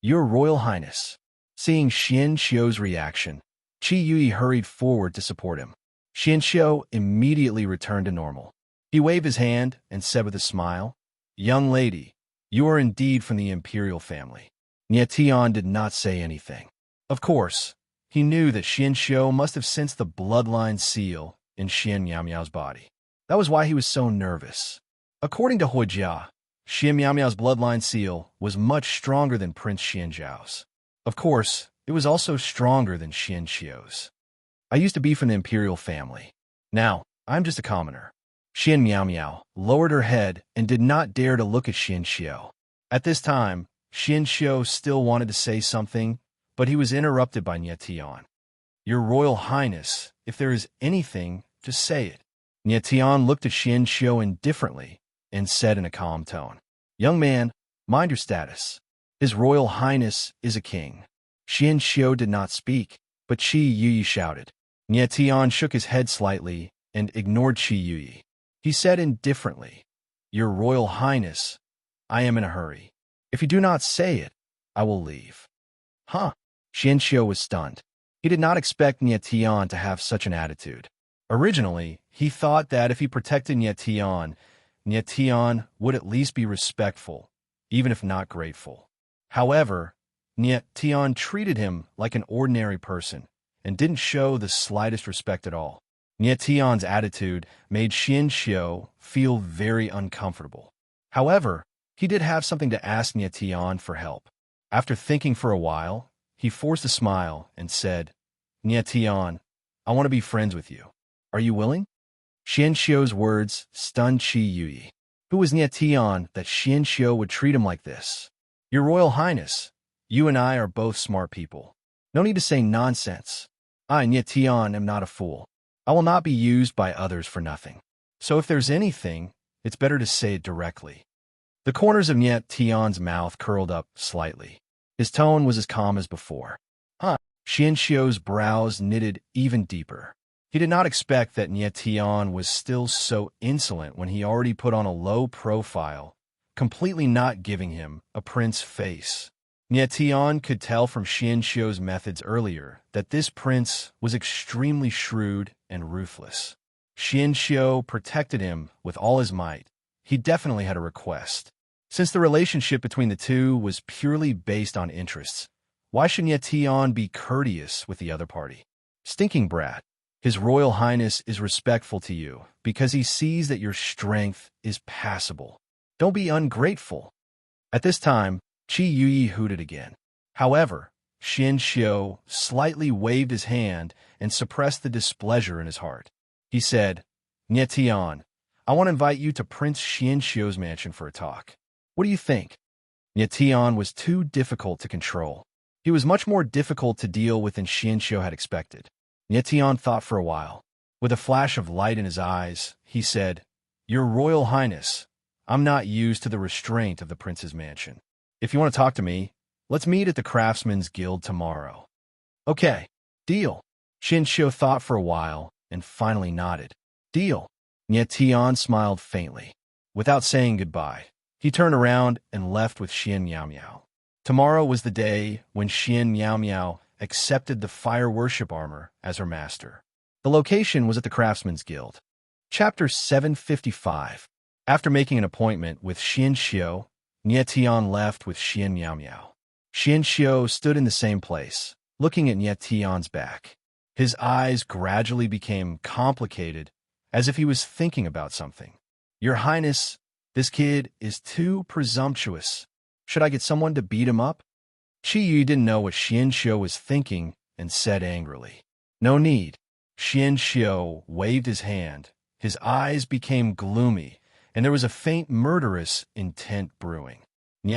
Your Royal Highness. Seeing Xianxiu's reaction, Qi Yuyi hurried forward to support him. Xianxiu immediately returned to normal. He waved his hand and said with a smile, Young lady, you are indeed from the imperial family. Niet Tian did not say anything. Of course, he knew that Xianxiu must have sensed the bloodline seal in Xian Miao Miao's body. That was why he was so nervous. According to Huijia, Xian Miao Miao's bloodline seal was much stronger than Prince Xianzhao's. Of course, it was also stronger than Xianxiu's. I used to be from the imperial family. Now, I'm just a commoner. Xian Miao Miao lowered her head and did not dare to look at Xianxiu. At this time, Xianxiu still wanted to say something, but he was interrupted by Niet Tian. Your Royal Highness, if there is anything, just say it. Niet Tian looked at Xianxiu indifferently and said in a calm tone, Young man, mind your status. His Royal Highness is a king. Xianxiu did not speak, but Qi Yuyi shouted. Niet Tian shook his head slightly and ignored Qi Yuyi. He said indifferently, Your Royal Highness, I am in a hurry. If you do not say it, I will leave. Huh? Xianxiu was stunned. He did not expect Niet Tian to have such an attitude. Originally, he thought that if he protected Niet Tian would at least be respectful, even if not grateful. However, Niet Tian treated him like an ordinary person and didn't show the slightest respect at all. Niet Tian's attitude made Xianxiu feel very uncomfortable. However, he did have something to ask Niet Tian for help. After thinking for a while, he forced a smile and said, Niet Tian, I want to be friends with you. Are you willing? Xianxiu's words stunned Qi Yuyi. Who was Niet Tian that Xianxiu would treat him like this? Your Royal Highness, you and I are both smart people. No need to say nonsense. I, Niet Tian, am not a fool. I will not be used by others for nothing. So if there's anything, it's better to say it directly. The corners of Niet Tian's mouth curled up slightly. His tone was as calm as before. Xianxiu's brows knitted even deeper. He did not expect that Niet Tian was still so insolent when he already put on a low profile, completely not giving him a prince face. Tian could tell from Xianxiu's methods earlier that this prince was extremely shrewd and ruthless. Xianxiu protected him with all his might. He definitely had a request. Since the relationship between the two was purely based on interests, why should Tian be courteous with the other party? Stinking brat. His Royal Highness is respectful to you because he sees that your strength is passable. Don't be ungrateful. At this time, Qi Yuyi hooted again. However, Xianxiu slightly waved his hand and suppressed the displeasure in his heart. He said, Tian, I want to invite you to Prince Xianxiu's mansion for a talk. What do you think? Tian was too difficult to control. He was much more difficult to deal with than Xianxiu had expected. Tian thought for a while. With a flash of light in his eyes, he said, Your Royal Highness, I'm not used to the restraint of the prince's mansion. If you want to talk to me, let's meet at the Craftsman's Guild tomorrow. Okay, deal. Xianxiu thought for a while and finally nodded. Deal. Tian smiled faintly. Without saying goodbye, he turned around and left with Xian Miao Miao. Tomorrow was the day when Xian Miao Miao accepted the fire worship armor as her master. The location was at the Craftsman's Guild. Chapter 755. After making an appointment with Xianxiu, Tian left with Xian Miao Miao. Xianxiu stood in the same place, looking at Tian's back. His eyes gradually became complicated, as if he was thinking about something. Your Highness, this kid is too presumptuous. Should I get someone to beat him up? Qi Yu didn't know what Xianxiu was thinking and said angrily. No need. Xianxiu waved his hand. His eyes became gloomy, and there was a faint murderous intent brewing.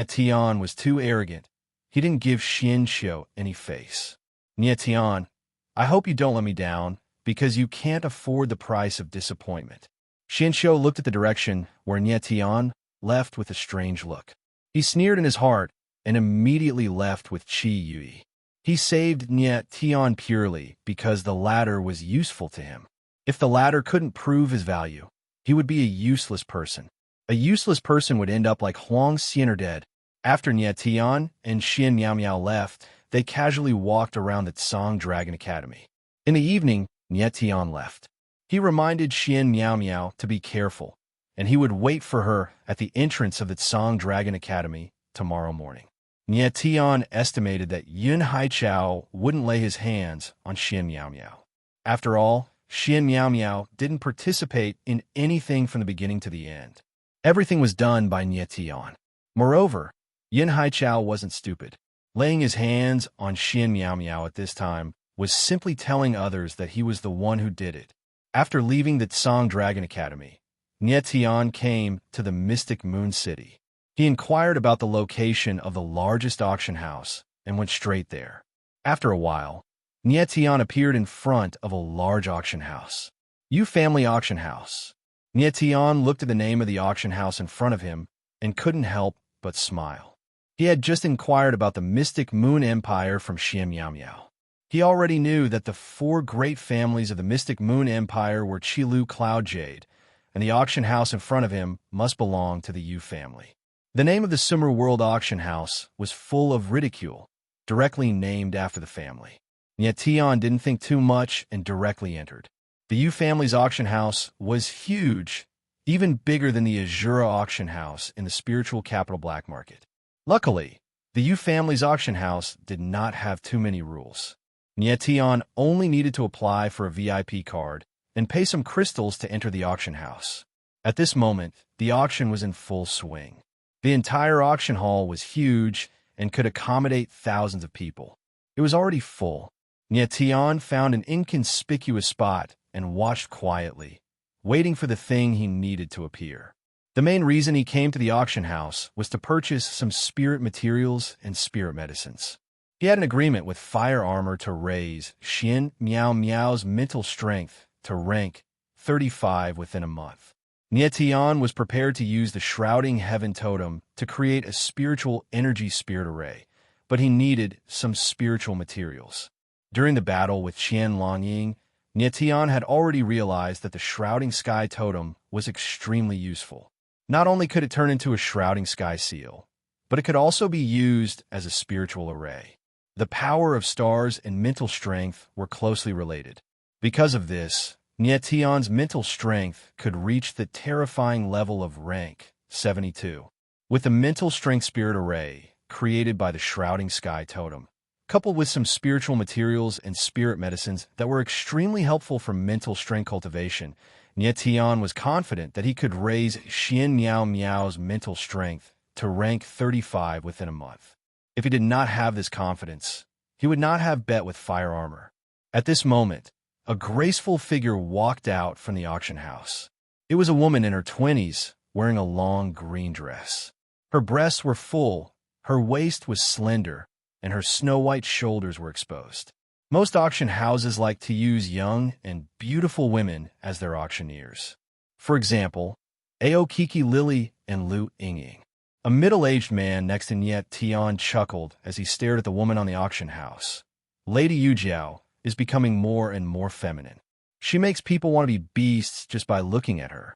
Tian was too arrogant. He didn't give Xianxiu any face. Tian, I hope you don't let me down, because you can't afford the price of disappointment. Xianxiu looked at the direction where Tian left with a strange look. He sneered in his heart and immediately left with Qi Yui. He saved Tian purely because the latter was useful to him. If the latter couldn't prove his value, he would be a useless person. A useless person would end up like Huang Xian dead. After Tian and Xian Miao Miao left, they casually walked around the Tsang Dragon Academy. In the evening, Tian left. He reminded Xian Miao Miao to be careful, and he would wait for her at the entrance of the Tsang Dragon Academy tomorrow morning. Tian estimated that Yun Haichao wouldn't lay his hands on Xian Miao Miao. After all, Xian Miao Miao didn't participate in anything from the beginning to the end. Everything was done by Tian. Moreover, Yun Haichao wasn't stupid. Laying his hands on Xian Miao Miao at this time was simply telling others that he was the one who did it. After leaving the Tsang Dragon Academy, Tian came to the Mystic Moon City. He inquired about the location of the largest auction house and went straight there. After a while, Tian appeared in front of a large auction house. Yu Family Auction House. Tian looked at the name of the auction house in front of him and couldn't help but smile. He had just inquired about the Mystic Moon Empire from Xian Miao Miao. He already knew that the four great families of the Mystic Moon Empire were Qilu Cloud Jade, and the auction house in front of him must belong to the Yu family. The name of the Summer World Auction House was full of ridicule, directly named after the family. Tian didn't think too much and directly entered. The Yu family's auction house was huge, even bigger than the Azura auction house in the spiritual capital black market. Luckily, the Yu family's auction house did not have too many rules. Tian only needed to apply for a VIP card and pay some crystals to enter the auction house. At this moment, the auction was in full swing. The entire auction hall was huge and could accommodate thousands of people. It was already full. Tian found an inconspicuous spot and watched quietly, waiting for the thing he needed to appear. The main reason he came to the auction house was to purchase some spirit materials and spirit medicines. He had an agreement with Fire Armor to raise Xian Miao Miao's mental strength to rank 35 within a month. Tian was prepared to use the Shrouding Heaven Totem to create a spiritual energy spirit array, but he needed some spiritual materials. During the battle with Qian Longying, Tian had already realized that the Shrouding Sky Totem was extremely useful. Not only could it turn into a Shrouding Sky Seal, but it could also be used as a spiritual array. The power of stars and mental strength were closely related. Because of this, Nietion's mental strength could reach the terrifying level of rank 72. With the mental strength spirit array created by the shrouding sky totem, coupled with some spiritual materials and spirit medicines that were extremely helpful for mental strength cultivation, Nietion was confident that he could raise Xian Miao Miao's mental strength to rank 35 within a month. If he did not have this confidence, he would not have bet with fire armor. At this moment, a graceful figure walked out from the auction house. It was a woman in her 20s, wearing a long green dress. Her breasts were full, her waist was slender, and her snow-white shoulders were exposed. Most auction houses like to use young and beautiful women as their auctioneers. For example, Aokiki Lily and Lu Yingying. A middle-aged man next to Nietion chuckled as he stared at the woman on the auction house. Lady Yu Jiao is becoming more and more feminine. She makes people want to be beasts just by looking at her.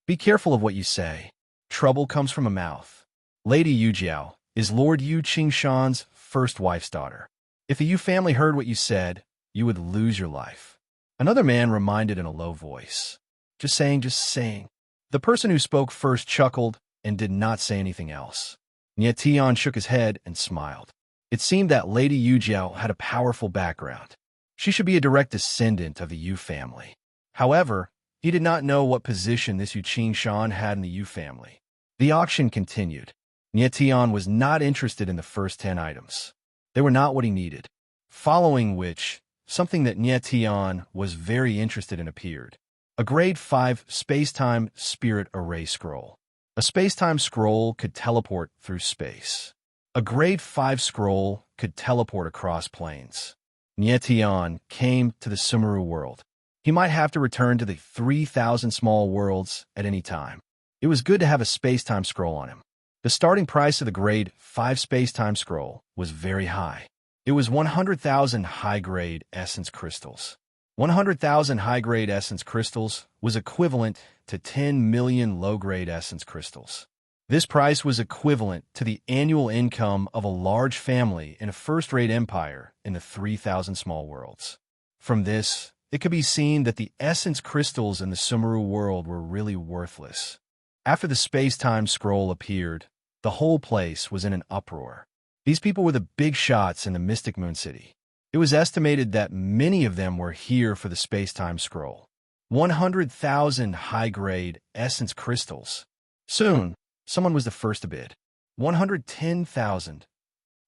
Be careful of what you say. Trouble comes from a mouth. Lady Yu Jiao is Lord Yu Qingshan's first wife's daughter. If the Yu family heard what you said, you would lose your life. Another man reminded in a low voice. Just saying, just saying. The person who spoke first chuckled and did not say anything else. Nietion shook his head and smiled. It seemed that Lady Yu Jiao had a powerful background. She should be a direct descendant of the Yu family. However, he did not know what position this Yu Qingshan had in the Yu family. The auction continued. Nietion was not interested in the first 10 items. They were not what he needed. Following which, something that Nietion was very interested in appeared. A grade 5 space-time spirit array scroll. A space-time scroll could teleport through space. A grade 5 scroll could teleport across planes. Nietion came to the Sumeru world. He might have to return to the 3,000 small worlds at any time. It was good to have a space-time scroll on him. The starting price of the grade 5 space-time scroll was very high. It was 100,000 high-grade essence crystals. 100,000 high-grade essence crystals was equivalent to 10 million low-grade essence crystals. This price was equivalent to the annual income of a large family in a first-rate empire in the 3,000 small worlds. From this, it could be seen that the essence crystals in the Sumeru world were really worthless. After the space-time scroll appeared, the whole place was in an uproar. These people were the big shots in the Mystic Moon City. It was estimated that many of them were here for the space-time scroll. 100,000 high-grade essence crystals. Soon, someone was the first to bid. 110,000.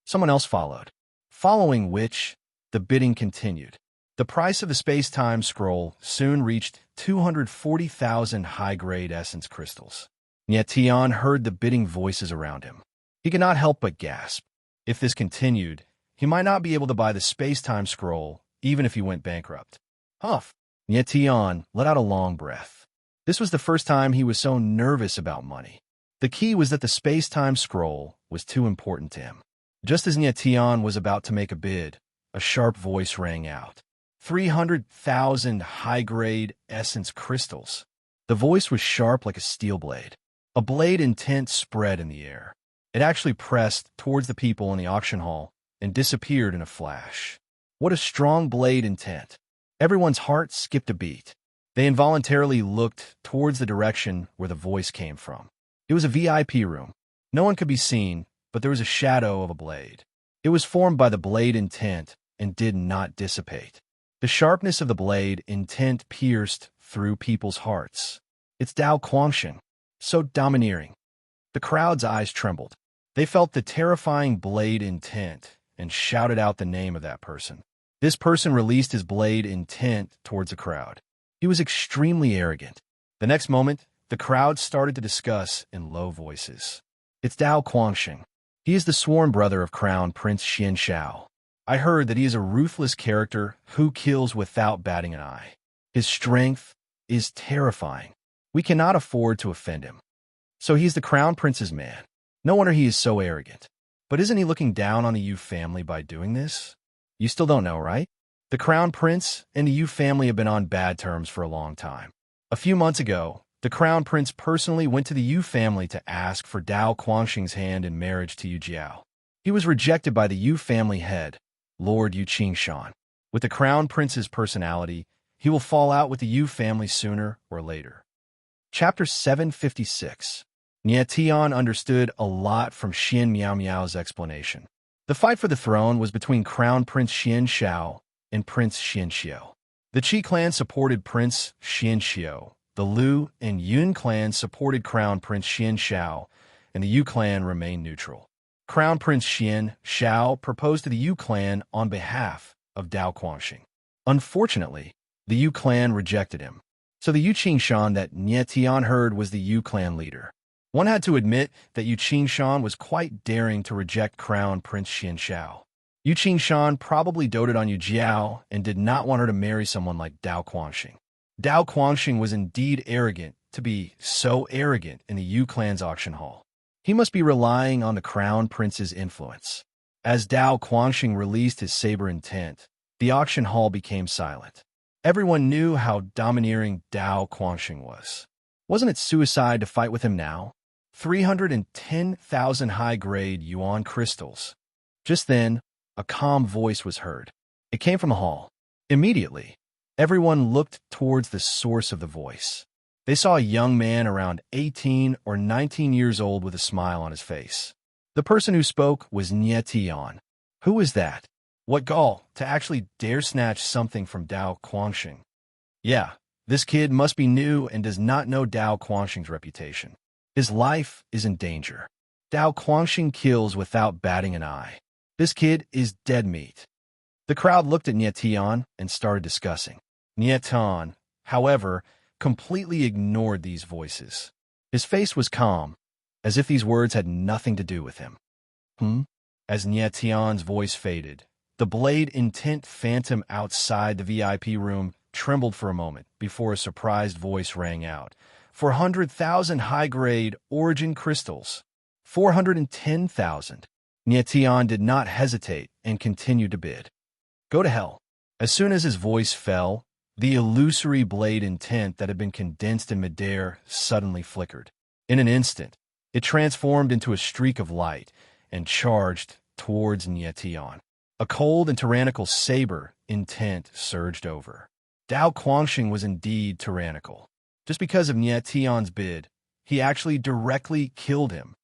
Someone else followed. Following which, the bidding continued. The price of the space-time scroll soon reached 240,000 high-grade essence crystals. Nietion heard the bidding voices around him. He could not help but gasp. If this continued, he might not be able to buy the space-time scroll, even if he went bankrupt. Huff! Nietion let out a long breath. This was the first time he was so nervous about money. The key was that the space-time scroll was too important to him. Just as Nietion was about to make a bid, a sharp voice rang out. 300,000 high-grade essence crystals. The voice was sharp like a steel blade. A blade intent spread in the air. It actually pressed towards the people in the auction hall and disappeared in a flash. What a strong blade intent. Everyone's heart skipped a beat. They involuntarily looked towards the direction where the voice came from. It was a VIP room. No one could be seen, but there was a shadow of a blade. It was formed by the blade intent and did not dissipate. The sharpness of the blade intent pierced through people's hearts. It's Dao Quangshen, so domineering. The crowd's eyes trembled. They felt the terrifying blade intent and shouted out the name of that person. This person released his blade intent towards the crowd. He was extremely arrogant. The next moment, the crowd started to discuss in low voices. It's Dao Quangshen. He is the sworn brother of Crown Prince Xian Shao. I heard that he is a ruthless character who kills without batting an eye. His strength is terrifying. We cannot afford to offend him. So he's the Crown Prince's man. No wonder he is so arrogant. But isn't he looking down on the Yu family by doing this? You still don't know, right? The Crown Prince and the Yu family have been on bad terms for a long time. A few months ago, the crown prince personally went to the Yu family to ask for Dao Quanxing's hand in marriage to Yu Jiao. He was rejected by the Yu family head, Lord Yu Qingshan. With the crown prince's personality, he will fall out with the Yu family sooner or later. Chapter 756. Nie Tian understood a lot from Xian Miao Miao's explanation. The fight for the throne was between Crown Prince Xian Xiao and Prince Xian Xiu. The Qi clan supported Prince Xian Xiu. The Lu and Yun clan supported Crown Prince Xian Xiao, and the Yu clan remained neutral. Crown Prince Xian Xiao proposed to the Yu clan on behalf of Dao Quanxing. Unfortunately, the Yu clan rejected him. So the Yu Qingshan that Nie Tian heard was the Yu clan leader. One had to admit that Yu Qingshan was quite daring to reject Crown Prince Xian Xiao. Yu Qingshan probably doted on Yu Jiao and did not want her to marry someone like Dao Quanxing. Dao Quanxing was indeed arrogant to be so arrogant in the Yu clan's auction hall. He must be relying on the Crown Prince's influence. As Dao Quanxing released his saber intent, the auction hall became silent. Everyone knew how domineering Dao Quanxing was. Wasn't it suicide to fight with him now? 310,000 high-grade yuan crystals. Just then, a calm voice was heard. It came from the hall. Immediately, everyone looked towards the source of the voice. They saw a young man around 18 or 19 years old with a smile on his face. The person who spoke was Nie Tian. Who was that? What gall to actually dare snatch something from Dao Quanxing. Yeah, this kid must be new and does not know Dao Quanxing's reputation. His life is in danger. Dao Quanxing kills without batting an eye. This kid is dead meat. The crowd looked at Nie Tian and started discussing. Nie Tian, however, completely ignored these voices. His face was calm, as if these words had nothing to do with him. As Nie Tian's voice faded, the blade intent phantom outside the VIP room trembled for a moment before a surprised voice rang out. 400,000 high-grade origin crystals. 410,000. Nie Tian did not hesitate and continued to bid. Go to hell. As soon as his voice fell, the illusory blade intent that had been condensed in midair suddenly flickered. In an instant, it transformed into a streak of light and charged towards Nie Tian. A cold and tyrannical saber intent surged over. Dao Quanxing was indeed tyrannical. Just because of Nie Tian's bid, he actually directly killed him.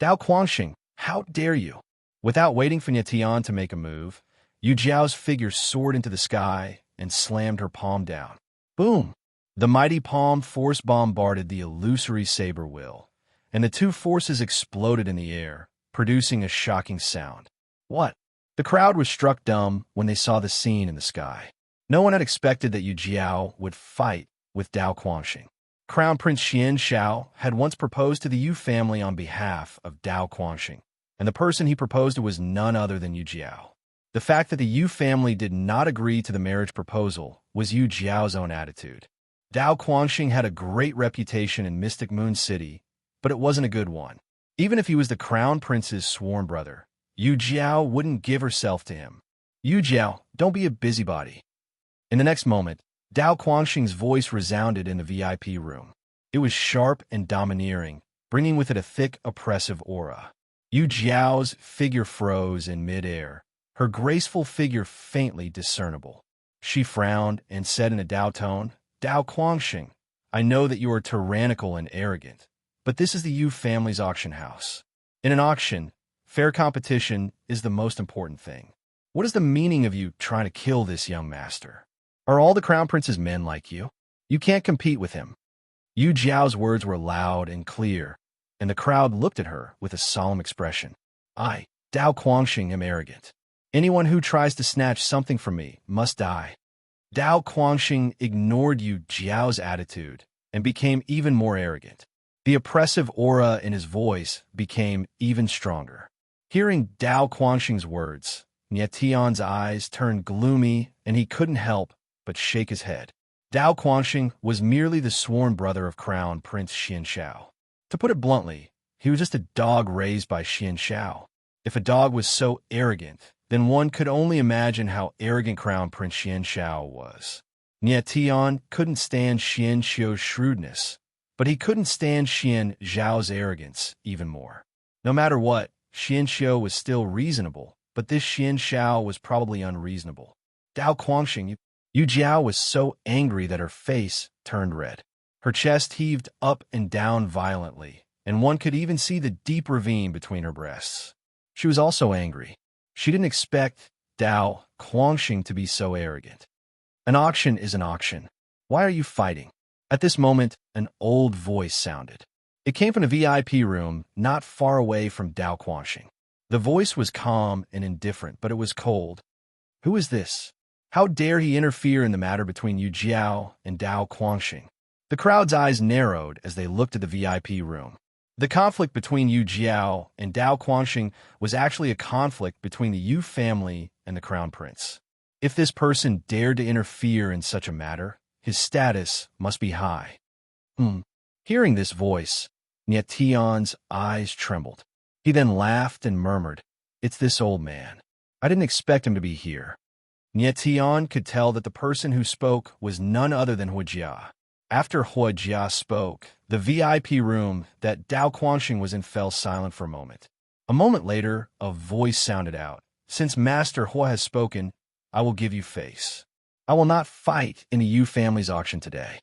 Dao Quanxing, how dare you? Without waiting for Nie Tian to make a move, Yu Jiao's figure soared into the sky and slammed her palm down. Boom! The mighty palm force bombarded the illusory saber will, and the two forces exploded in the air, producing a shocking sound. What? The crowd was struck dumb when they saw the scene in the sky. No one had expected that Yu Jiao would fight with Dao Quanxing. Crown Prince Xian Xiao had once proposed to the Yu family on behalf of Dao Quanxing, and the person he proposed to was none other than Yu Jiao. The fact that the Yu family did not agree to the marriage proposal was Yu Jiao's own attitude. Dao Quanxing had a great reputation in Mystic Moon City, but it wasn't a good one. Even if he was the Crown Prince's sworn brother, Yu Jiao wouldn't give herself to him. Yu Jiao, don't be a busybody. In the next moment, Dao Quanxing's voice resounded in the VIP room. It was sharp and domineering, bringing with it a thick, oppressive aura. Yu Jiao's figure froze in midair, her graceful figure faintly discernible. She frowned and said in a Dao tone, Dao Quanxing, I know that you are tyrannical and arrogant, but this is the Yu family's auction house. In an auction, fair competition is the most important thing. What is the meaning of you trying to kill this young master? Are all the Crown Prince's men like you? You can't compete with him. Yu Jiao's words were loud and clear, and the crowd looked at her with a solemn expression. I, Dao Quanxing, am arrogant. Anyone who tries to snatch something from me must die. Dao Quanxing ignored Yu Jiao's attitude and became even more arrogant. The oppressive aura in his voice became even stronger. Hearing Dao Quanxing's words, Nie Tian's eyes turned gloomy and he couldn't help but shake his head. Dao Quanxing was merely the sworn brother of Crown Prince Xian Xiao. To put it bluntly, he was just a dog raised by Xian Xiao. If a dog was so arrogant, then one could only imagine how arrogant Crown Prince Xian Xiao was. Nie Tian couldn't stand Xian Xiu's shrewdness, But he couldn't stand Xian Zhao's arrogance even more. No matter what, Xian Xiao was still reasonable, but this Xian Xiao was probably unreasonable. Dao Guangxing, Yu Jiao was so angry that her face turned red. Her chest heaved up and down violently, and one could even see the deep ravine between her breasts. She was also angry. She didn't expect Dao Guangxing to be so arrogant. An auction is an auction. Why are you fighting? At this moment, an old voice sounded. It came from a VIP room not far away from Dao Guangxing. The voice was calm and indifferent, but it was cold. Who is this? How dare he interfere in the matter between Yu Jiao and Dao Guangxing? The crowd's eyes narrowed as they looked at the VIP room. The conflict between Yu Jiao and Dao Guangxing was actually a conflict between the Yu family and the crown prince. If this person dared to interfere in such a matter, his status must be high. Hearing this voice, Nie Tian's eyes trembled. He then laughed and murmured, "It's this old man. I didn't expect him to be here." Nie Tian could tell that the person who spoke was none other than Hua Jia. After Hua Jia spoke, the VIP room that Dao Guangxing was in fell silent for a moment. A moment later, a voice sounded out. "Since Master Hua has spoken, I will give you face. I will not fight in the Yu family's auction today."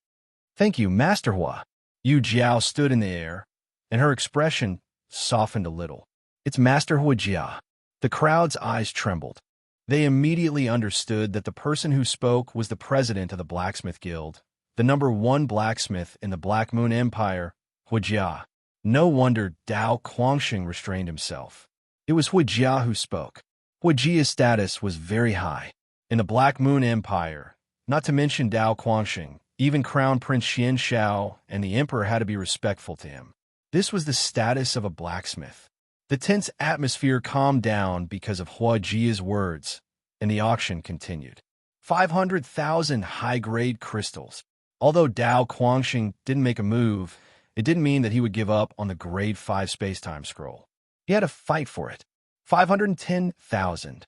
"Thank you, Master Hua." Yu Jiao stood in the air, and her expression softened a little. "It's Master Hua Jia." The crowd's eyes trembled. They immediately understood that the person who spoke was the president of the Blacksmith Guild, the #1 blacksmith in the Black Moon Empire, Hua Jia. No wonder Dao Guangxing restrained himself. It was Hua Jia who spoke. Hua Jia's status was very high. In the Black Moon Empire, not to mention Dao Guangxing, even Crown Prince Xian Xiao and the Emperor had to be respectful to him. This was the status of a blacksmith. The tense atmosphere calmed down because of Hua Jia's words, and the auction continued. 500,000 high-grade crystals. Although Dao Guangxing didn't make a move, it didn't mean that he would give up on the Grade 5 space-time scroll. He had to fight for it. 510,000.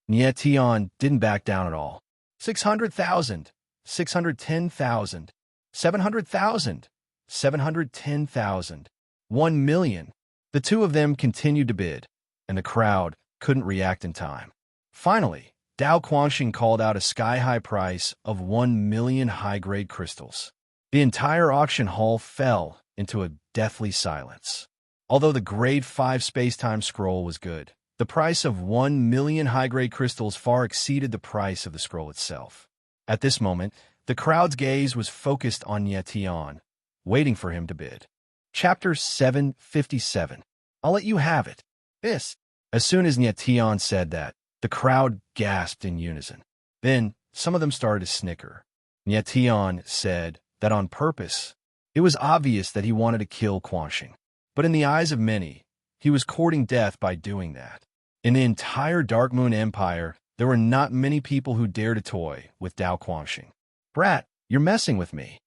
Nie Tian didn't back down at all. 600,000. 610,000. 700,000. 710,000. 1 million. The two of them continued to bid, and the crowd couldn't react in time. Finally, Dao Guangxing called out a sky-high price of 1 million high-grade crystals. The entire auction hall fell into a deathly silence. Although the Grade 5 space-time scroll was good, the price of 1 million high-grade crystals far exceeded the price of the scroll itself. At this moment, the crowd's gaze was focused on Nie Tian, waiting for him to bid. Chapter 757. I'll let you have it. This. As soon as Nie Tian said that, the crowd gasped in unison. Then, some of them started to snicker. Nie Tian said that on purpose. It was obvious that he wanted to kill Guangxing. But in the eyes of many, he was courting death by doing that. In the entire Dark Moon Empire, there were not many people who dared to toy with Dao Guangxing. "Brat, you're messing with me."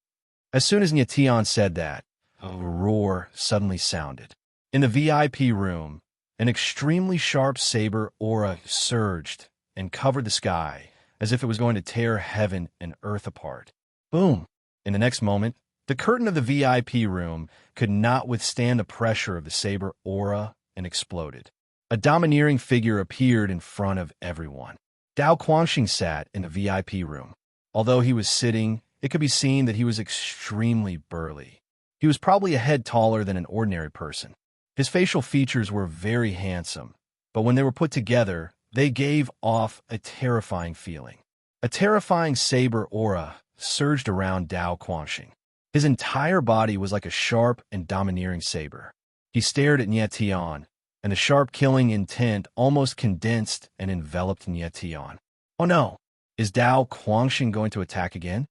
As soon as Nie Tian said that, a roar suddenly sounded. In the VIP room, an extremely sharp saber aura surged and covered the sky as if it was going to tear heaven and earth apart. Boom! In the next moment, the curtain of the VIP room could not withstand the pressure of the saber aura and exploded. A domineering figure appeared in front of everyone. Dao Guangxing sat in the VIP room. Although he was sitting, it could be seen that he was extremely burly. He was probably a head taller than an ordinary person. His facial features were very handsome, but when they were put together, they gave off a terrifying feeling. A terrifying saber aura surged around Dao Guangxing. His entire body was like a sharp and domineering saber. He stared at Nie Tian, and the sharp killing intent almost condensed and enveloped Nie Tian. Oh no! Is Dao Guangxing going to attack again?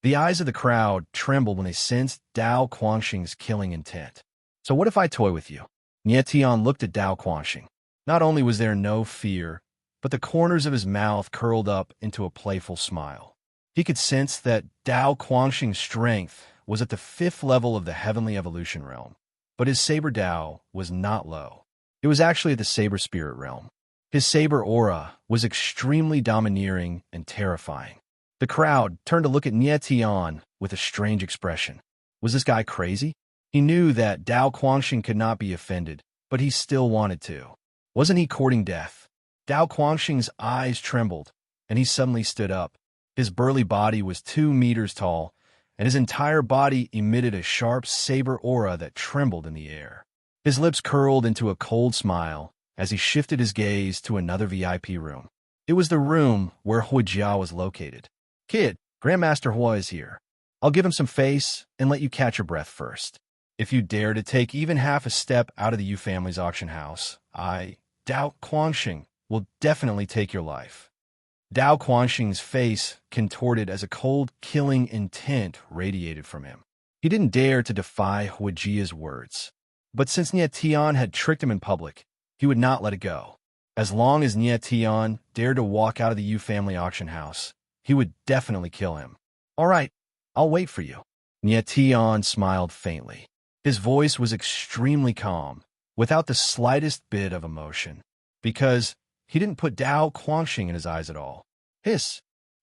The eyes of the crowd trembled when they sensed Dao Guangxing's killing intent. So what if I toy with you? Nie Tian looked at Dao Guangxing. Not only was there no fear, but the corners of his mouth curled up into a playful smile. He could sense that Dao Guangxing's strength was at the 5th level of the heavenly evolution realm, but his saber Dao was not low. It was actually at the saber spirit realm. His saber aura was extremely domineering and terrifying. The crowd turned to look at Nie Tian with a strange expression. Was this guy crazy? He knew that Dao Quangxing could not be offended, but he still wanted to. Wasn't he courting death? Dao Quangxing's eyes trembled, and he suddenly stood up. His burly body was 2 meters tall, and his entire body emitted a sharp saber aura that trembled in the air. His lips curled into a cold smile as he shifted his gaze to another VIP room. It was the room where Huijia was located. Kid, Grandmaster Hua is here. I'll give him some face and let you catch your breath first. If you dare to take even half a step out of the Yu family's auction house, Dao Quangxing, will definitely take your life. Dao Quangxing's face contorted as a cold, killing intent radiated from him. He didn't dare to defy Huijia's words. But since Nie Tian had tricked him in public, he would not let it go. As long as Nie Tian dared to walk out of the Yu family auction house, he would definitely kill him. All right, I'll wait for you. Nie Tian smiled faintly. His voice was extremely calm, without the slightest bit of emotion, because he didn't put Dao Quangxing in his eyes at all. Hiss!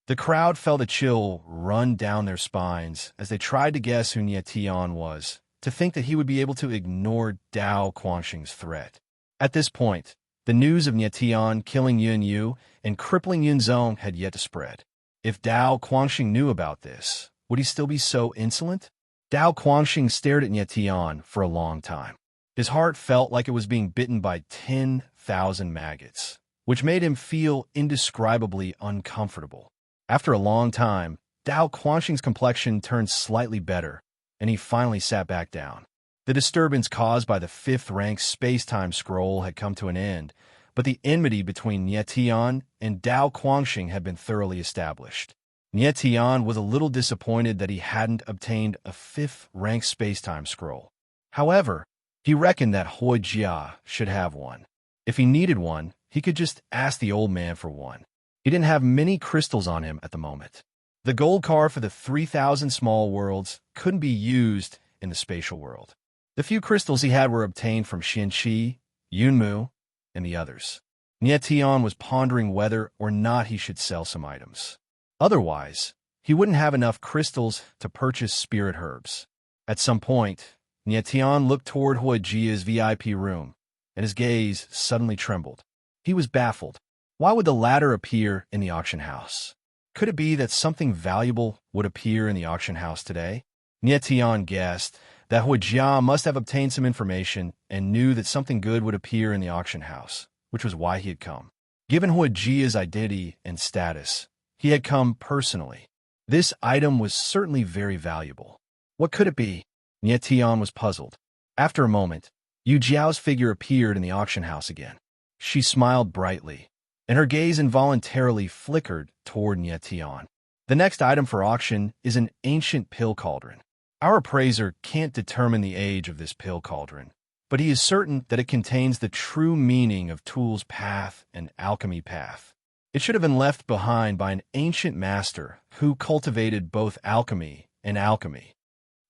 The crowd felt a chill run down their spines as they tried to guess who Nie Tian was, to think that he would be able to ignore Dao Quangxing's threat. At this point, the news of Nie Tian killing Yun Yu and crippling Yun Zong had yet to spread. If Dao Quangxing knew about this, would he still be so insolent? Dao Quangxing stared at Nie Tian for a long time. His heart felt like it was being bitten by 10,000 maggots, which made him feel indescribably uncomfortable. After a long time, Dao Quangxing's complexion turned slightly better, and he finally sat back down. The disturbance caused by the 5th-rank space-time scroll had come to an end, but the enmity between Nie Tian and Dao Quangxing had been thoroughly established. Nie Tian was a little disappointed that he hadn't obtained a 5th-rank space-time scroll. However, he reckoned that Huijia should have one. If he needed one, he could just ask the old man for one. He didn't have many crystals on him at the moment. The gold card for the 3,000 small worlds couldn't be used in the spatial world. The few crystals he had were obtained from Xianqi, Yunmu, and the others. Nie Tian was pondering whether or not he should sell some items. Otherwise, he wouldn't have enough crystals to purchase spirit herbs. At some point, Nie Tian looked toward Huijia's VIP room, and his gaze suddenly trembled. He was baffled. Why would the latter appear in the auction house? Could it be that something valuable would appear in the auction house today? Nie Tian guessed that Huijia must have obtained some information and knew that something good would appear in the auction house, which was why he had come. Given Huijia's identity and status, he had come personally. This item was certainly very valuable. What could it be? Nie Tian was puzzled. After a moment, Yu Jiao's figure appeared in the auction house again. She smiled brightly, and her gaze involuntarily flickered toward Nie Tian. The next item for auction is an ancient pill cauldron. Our appraiser can't determine the age of this pill cauldron, but he is certain that it contains the true meaning of Tool's path and alchemy path. It should have been left behind by an ancient master who cultivated both alchemy and alchemy.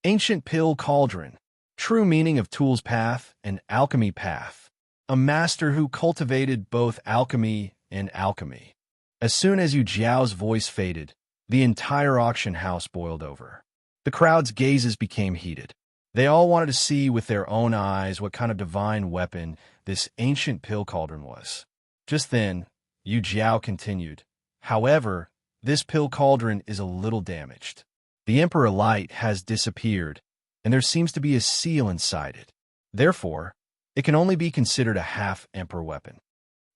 Ancient pill cauldron. True meaning of Tool's path and alchemy path. A master who cultivated both alchemy and alchemy. As soon as Yu Jiao's voice faded, the entire auction house boiled over. The crowd's gazes became heated. They all wanted to see with their own eyes what kind of divine weapon this ancient pill cauldron was. Just then, Yu Jiao continued, "However, this pill cauldron is a little damaged. The Emperor Light has disappeared, and there seems to be a seal inside it. Therefore, it can only be considered a half-Emperor weapon."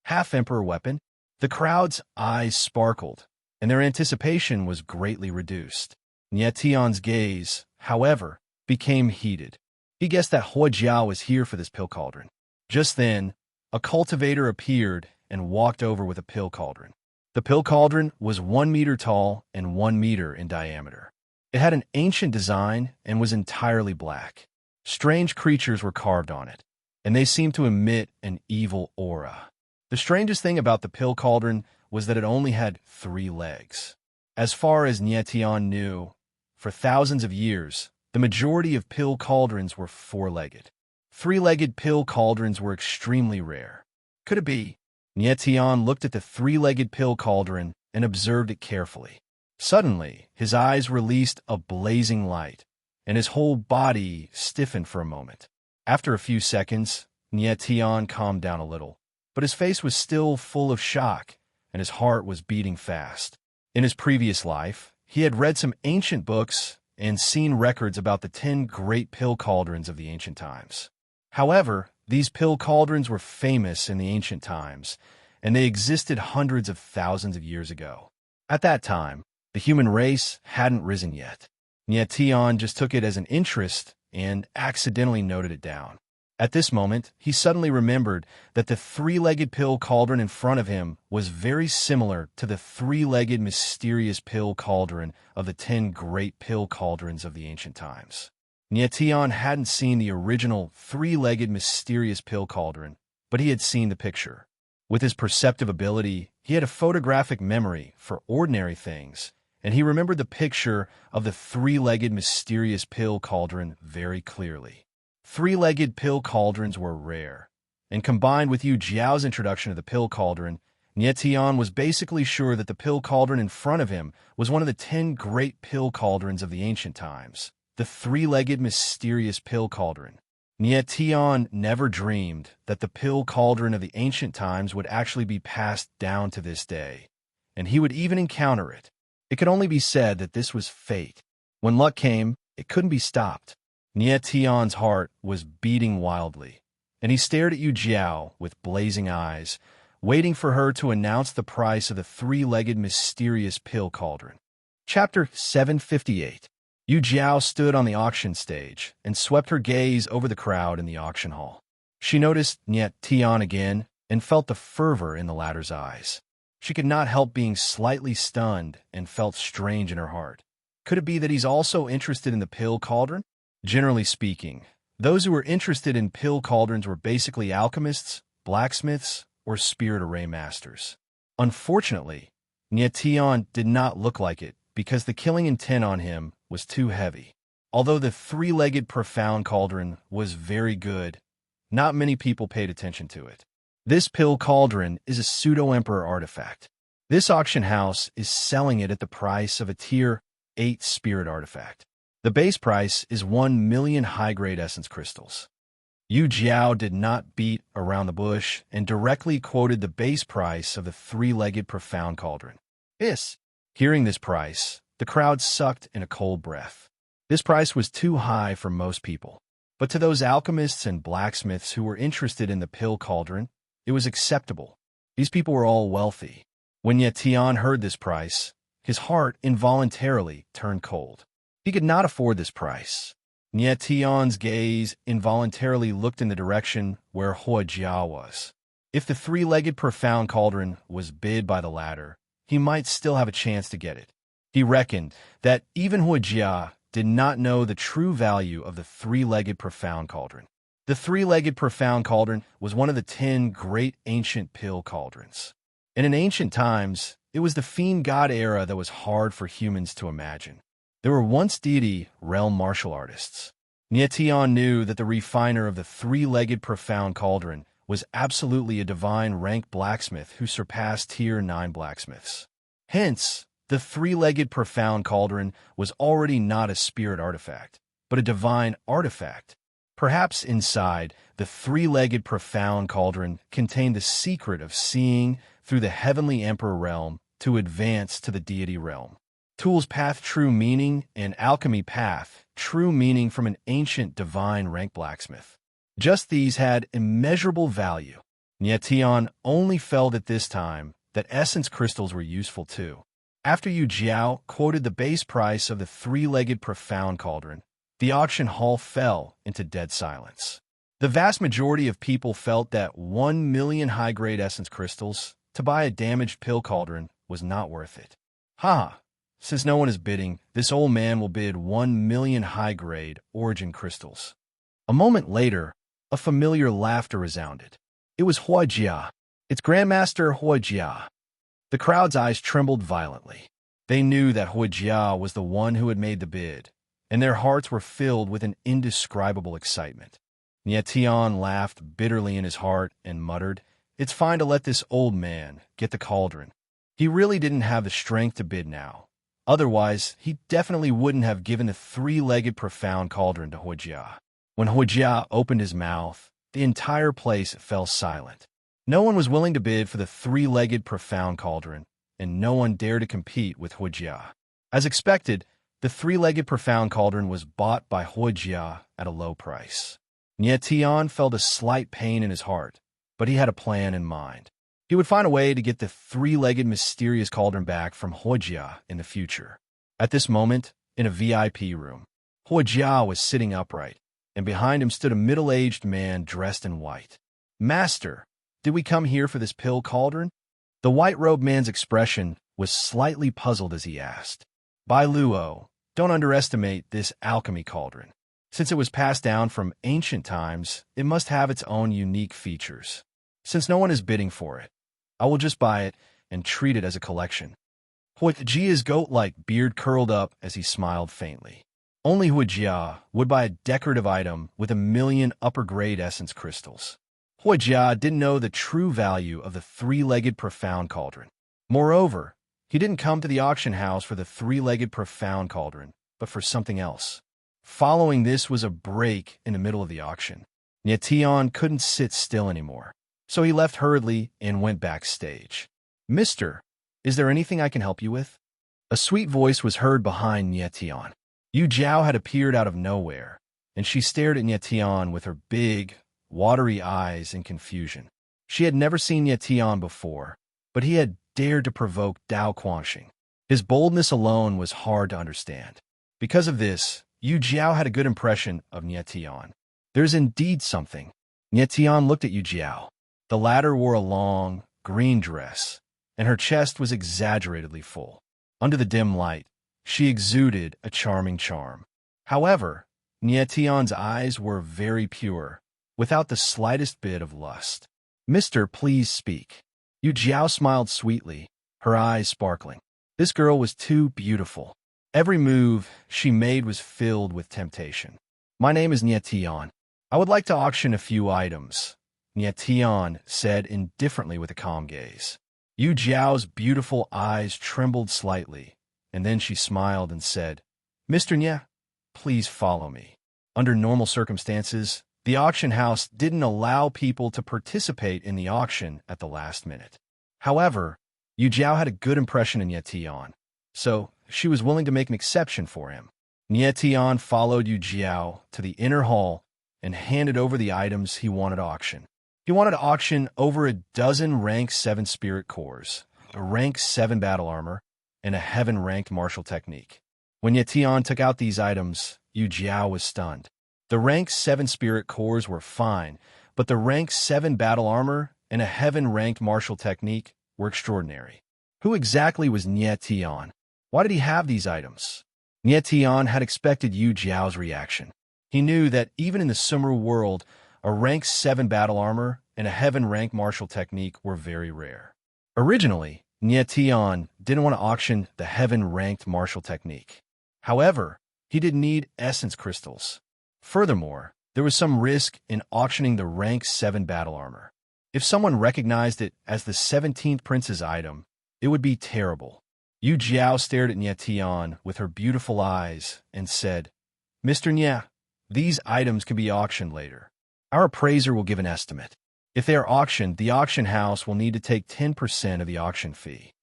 Half-Emperor weapon? The crowd's eyes sparkled, and their anticipation was greatly reduced. Nie Tian's gaze, however, became heated. He guessed that Huijia was here for this pill cauldron. Just then, a cultivator appeared and walked over with a pill cauldron. The pill cauldron was 1 meter tall and 1 meter in diameter. It had an ancient design and was entirely black. Strange creatures were carved on it, and they seemed to emit an evil aura. The strangest thing about the pill cauldron was that it only had 3 legs. As far as Nie Tian knew, for thousands of years, the majority of pill cauldrons were 4-legged. 3-legged pill cauldrons were extremely rare. Could it be? Nie Tian looked at the 3-legged pill cauldron and observed it carefully. Suddenly, his eyes released a blazing light, and his whole body stiffened for a moment. After a few seconds, Nye Tian calmed down a little, but his face was still full of shock, and his heart was beating fast. In his previous life, he had read some ancient books and seen records about the 10 great pill cauldrons of the ancient times. However, these pill cauldrons were famous in the ancient times, and they existed hundreds of thousands of years ago. At that time, the human race hadn't risen yet. Nye Tian just took it as an interest and accidentally noted it down. At this moment, he suddenly remembered that the three-legged pill cauldron in front of him was very similar to the three-legged mysterious pill cauldron of the 10 great pill cauldrons of the ancient times. Nye Tian hadn't seen the original three-legged mysterious pill cauldron, but he had seen the picture. With his perceptive ability, he had a photographic memory for ordinary things, and he remembered the picture of the three-legged mysterious pill cauldron very clearly. Three-legged pill cauldrons were rare, and combined with Yu Jiao's introduction of the pill cauldron, Nye Tian was basically sure that the pill cauldron in front of him was one of the 10 great pill cauldrons of the ancient times, the three-legged mysterious pill cauldron. Nye Tian never dreamed that the pill cauldron of the ancient times would actually be passed down to this day, and he would even encounter it. It could only be said that this was fate. When luck came, it couldn't be stopped. Nye Tian's heart was beating wildly, and he stared at Yu Jiao with blazing eyes, waiting for her to announce the price of the three-legged mysterious pill cauldron. Chapter 758. Yu Jiao stood on the auction stage and swept her gaze over the crowd in the auction hall. She noticed Nye Tian again and felt the fervor in the latter's eyes. She could not help being slightly stunned and felt strange in her heart. Could it be that he's also interested in the pill cauldron? Generally speaking, those who were interested in pill cauldrons were basically alchemists, blacksmiths, or spirit array masters. Unfortunately, Nye Tian did not look like it because the killing intent on him was too heavy. Although the three-legged profound cauldron was very good, not many people paid attention to it. This pill cauldron is a pseudo-emperor artifact. This auction house is selling it at the price of a Tier 8 spirit artifact. The base price is 1 million high-grade essence crystals. Yu Jiao did not beat around the bush and directly quoted the base price of the three-legged profound cauldron. Hearing this price, the crowd sucked in a cold breath. This price was too high for most people, but to those alchemists and blacksmiths who were interested in the pill cauldron, it was acceptable. These people were all wealthy. When Nye Tian heard this price, his heart involuntarily turned cold. He could not afford this price. Nye Tian's gaze involuntarily looked in the direction where Hua Jia was. If the three-legged profound cauldron was bid by the latter, he might still have a chance to get it. He reckoned that even Hua Jia did not know the true value of the three-legged profound cauldron. The three-legged profound cauldron was one of the 10 great ancient pill cauldrons. And in ancient times, it was the fiend god era that was hard for humans to imagine. There were once deity realm martial artists. Nye Tian knew that the refiner of the three-legged profound cauldron was absolutely a divine rank blacksmith who surpassed Tier 9 blacksmiths. Hence, the three-legged profound cauldron was already not a spirit artifact, but a divine artifact. Perhaps inside, the three-legged profound cauldron contained the secret of seeing through the heavenly emperor realm to advance to the deity realm. Tools path true meaning and alchemy path true meaning from an ancient divine rank blacksmith. Just these had immeasurable value. Nye Tian only felt at this time that essence crystals were useful too. After Yu Jiao quoted the base price of the three-legged profound cauldron, the auction hall fell into dead silence. The vast majority of people felt that 1 million high-grade essence crystals to buy a damaged pill cauldron was not worth it. Since no one is bidding, this old man will bid 1 million high-grade origin crystals. A moment later, a familiar laughter resounded. It was Hua Jia. It's Grandmaster Hua Jia. The crowd's eyes trembled violently. They knew that Hua Jia was the one who had made the bid, and their hearts were filled with an indescribable excitement. Nye Tian laughed bitterly in his heart and muttered, "It's fine to let this old man get the cauldron. He really didn't have the strength to bid now, Otherwise, he definitely wouldn't have given the three-legged profound cauldron to Huijia. When Huijia opened his mouth, the entire place fell silent. No one was willing to bid for the three-legged profound cauldron, and no one dared to compete with Huijia. As expected, the three-legged profound cauldron was bought by Huijia at a low price. Nie Tian felt a slight pain in his heart, but he had a plan in mind. He would find a way to get the three-legged mysterious cauldron back from Huijia in the future. At this moment, in a VIP room, Huijia was sitting upright, and behind him stood a middle-aged man dressed in white. "Master, did we come here for this pill cauldron?" The white-robed man's expression was slightly puzzled as he asked. "Bai Luo, don't underestimate this alchemy cauldron. Since it was passed down from ancient times, it must have its own unique features. Since no one is bidding for it, I will just buy it and treat it as a collection." Huijia's goat-like beard curled up as he smiled faintly. Only Huijia would buy a decorative item with 1,000,000 upper-grade essence crystals. Huijia didn't know the true value of the three-legged profound cauldron. Moreover, he didn't come to the auction house for the three-legged profound cauldron, but for something else. Following this was a break in the middle of the auction. Nie Tian couldn't sit still anymore, so he left hurriedly and went backstage. "Mister, is there anything I can help you with?" A sweet voice was heard behind Nie Tian. Yu Jiao had appeared out of nowhere, and she stared at Nie Tian with her big, watery eyes in confusion. She had never seen Nie Tian before, but he had dared to provoke Dao Quanxing. His boldness alone was hard to understand. Because of this, Yu Jiao had a good impression of Nie Tian. "There's indeed something." Nie Tian looked at Yu Jiao. The latter wore a long, green dress, and her chest was exaggeratedly full. Under the dim light, she exuded a charming charm. However, Nie Tian's eyes were very pure, without the slightest bit of lust. "Mister, please speak." Yu Jiao smiled sweetly, her eyes sparkling. This girl was too beautiful. Every move she made was filled with temptation. "My name is Nie Tian. I would like to auction a few items," Nie Tian said indifferently with a calm gaze. Yu Jiao's beautiful eyes trembled slightly, and then she smiled and said, "Mr. Nie, please follow me." Under normal circumstances, the auction house didn't allow people to participate in the auction at the last minute. However, Yu Jiao had a good impression in Nie Tian, so she was willing to make an exception for him. Nie Tian followed Yu Jiao to the inner hall and handed over the items he wanted to auction. He wanted to auction over a dozen rank 7 spirit cores, a rank 7 battle armor, and a heaven-ranked martial technique. When Nie Tian took out these items, Yu Jiao was stunned. The rank 7 spirit cores were fine, but the rank 7 battle armor and a heaven-ranked martial technique were extraordinary. Who exactly was Nie Tian? Why did he have these items? Nie Tian had expected Yu Jiao's reaction. He knew that even in the Sumru world, a rank 7 battle armor and a heaven-ranked martial technique were very rare. Originally, Nie Tian didn't want to auction the heaven-ranked martial technique. However, he didn't need essence crystals. Furthermore, there was some risk in auctioning the rank 7 battle armor. If someone recognized it as the 17th prince's item, it would be terrible. Yu Jiao stared at Nie Tian with her beautiful eyes and said, "Mr. Nie, these items can be auctioned later. Our appraiser will give an estimate. If they are auctioned, the auction house will need to take 10% of the auction fee."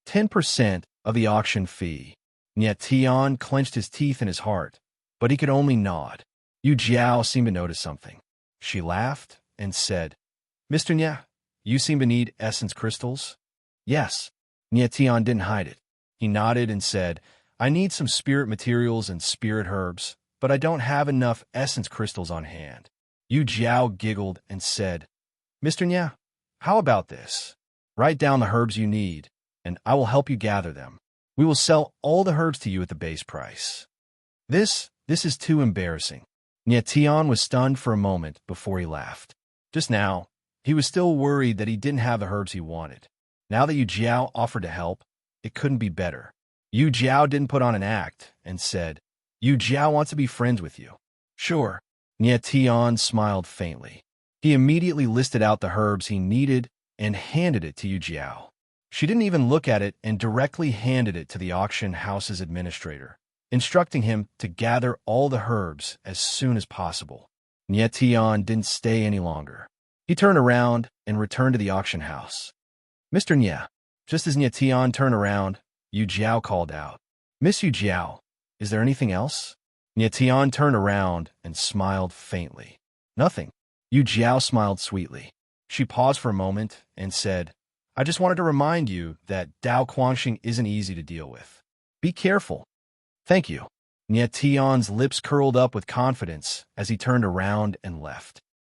10% of the auction fee. Nie Tian clenched his teeth in his heart, but he could only nod. Yu Jiao seemed to notice something. She laughed and said, "Mr. Nie, you seem to need essence crystals?" "Yes." Nie Tian didn't hide it. He nodded and said, "I need some spirit materials and spirit herbs, but I don't have enough essence crystals on hand." Yu Jiao giggled and said, "Mr. Nie, how about this? Write down the herbs you need, and I will help you gather them. We will sell all the herbs to you at the base price." This is too embarrassing." Nie Tian was stunned for a moment before he laughed. Just now, he was still worried that he didn't have the herbs he wanted. Now that Yu Jiao offered to help, it couldn't be better. Yu Jiao didn't put on an act and said, "Yu Jiao wants to be friends with you." "Sure." Nie Tian smiled faintly. He immediately listed out the herbs he needed and handed it to Yu Jiao. She didn't even look at it and directly handed it to the auction house's administrator, instructing him to gather all the herbs as soon as possible. Nye Tian didn't stay any longer. He turned around and returned to the auction house. Mr. Nye. Just as Nye Tian turned around, Yu Jiao called out, Miss Yu Jiao, is there anything else? Nye Tian turned around and smiled faintly. Nothing. Yu Jiao smiled sweetly. She paused for a moment and said, I just wanted to remind you that Dao Quanxing isn't easy to deal with. Be careful. Thank you. Nye Tian's lips curled up with confidence as he turned around and left.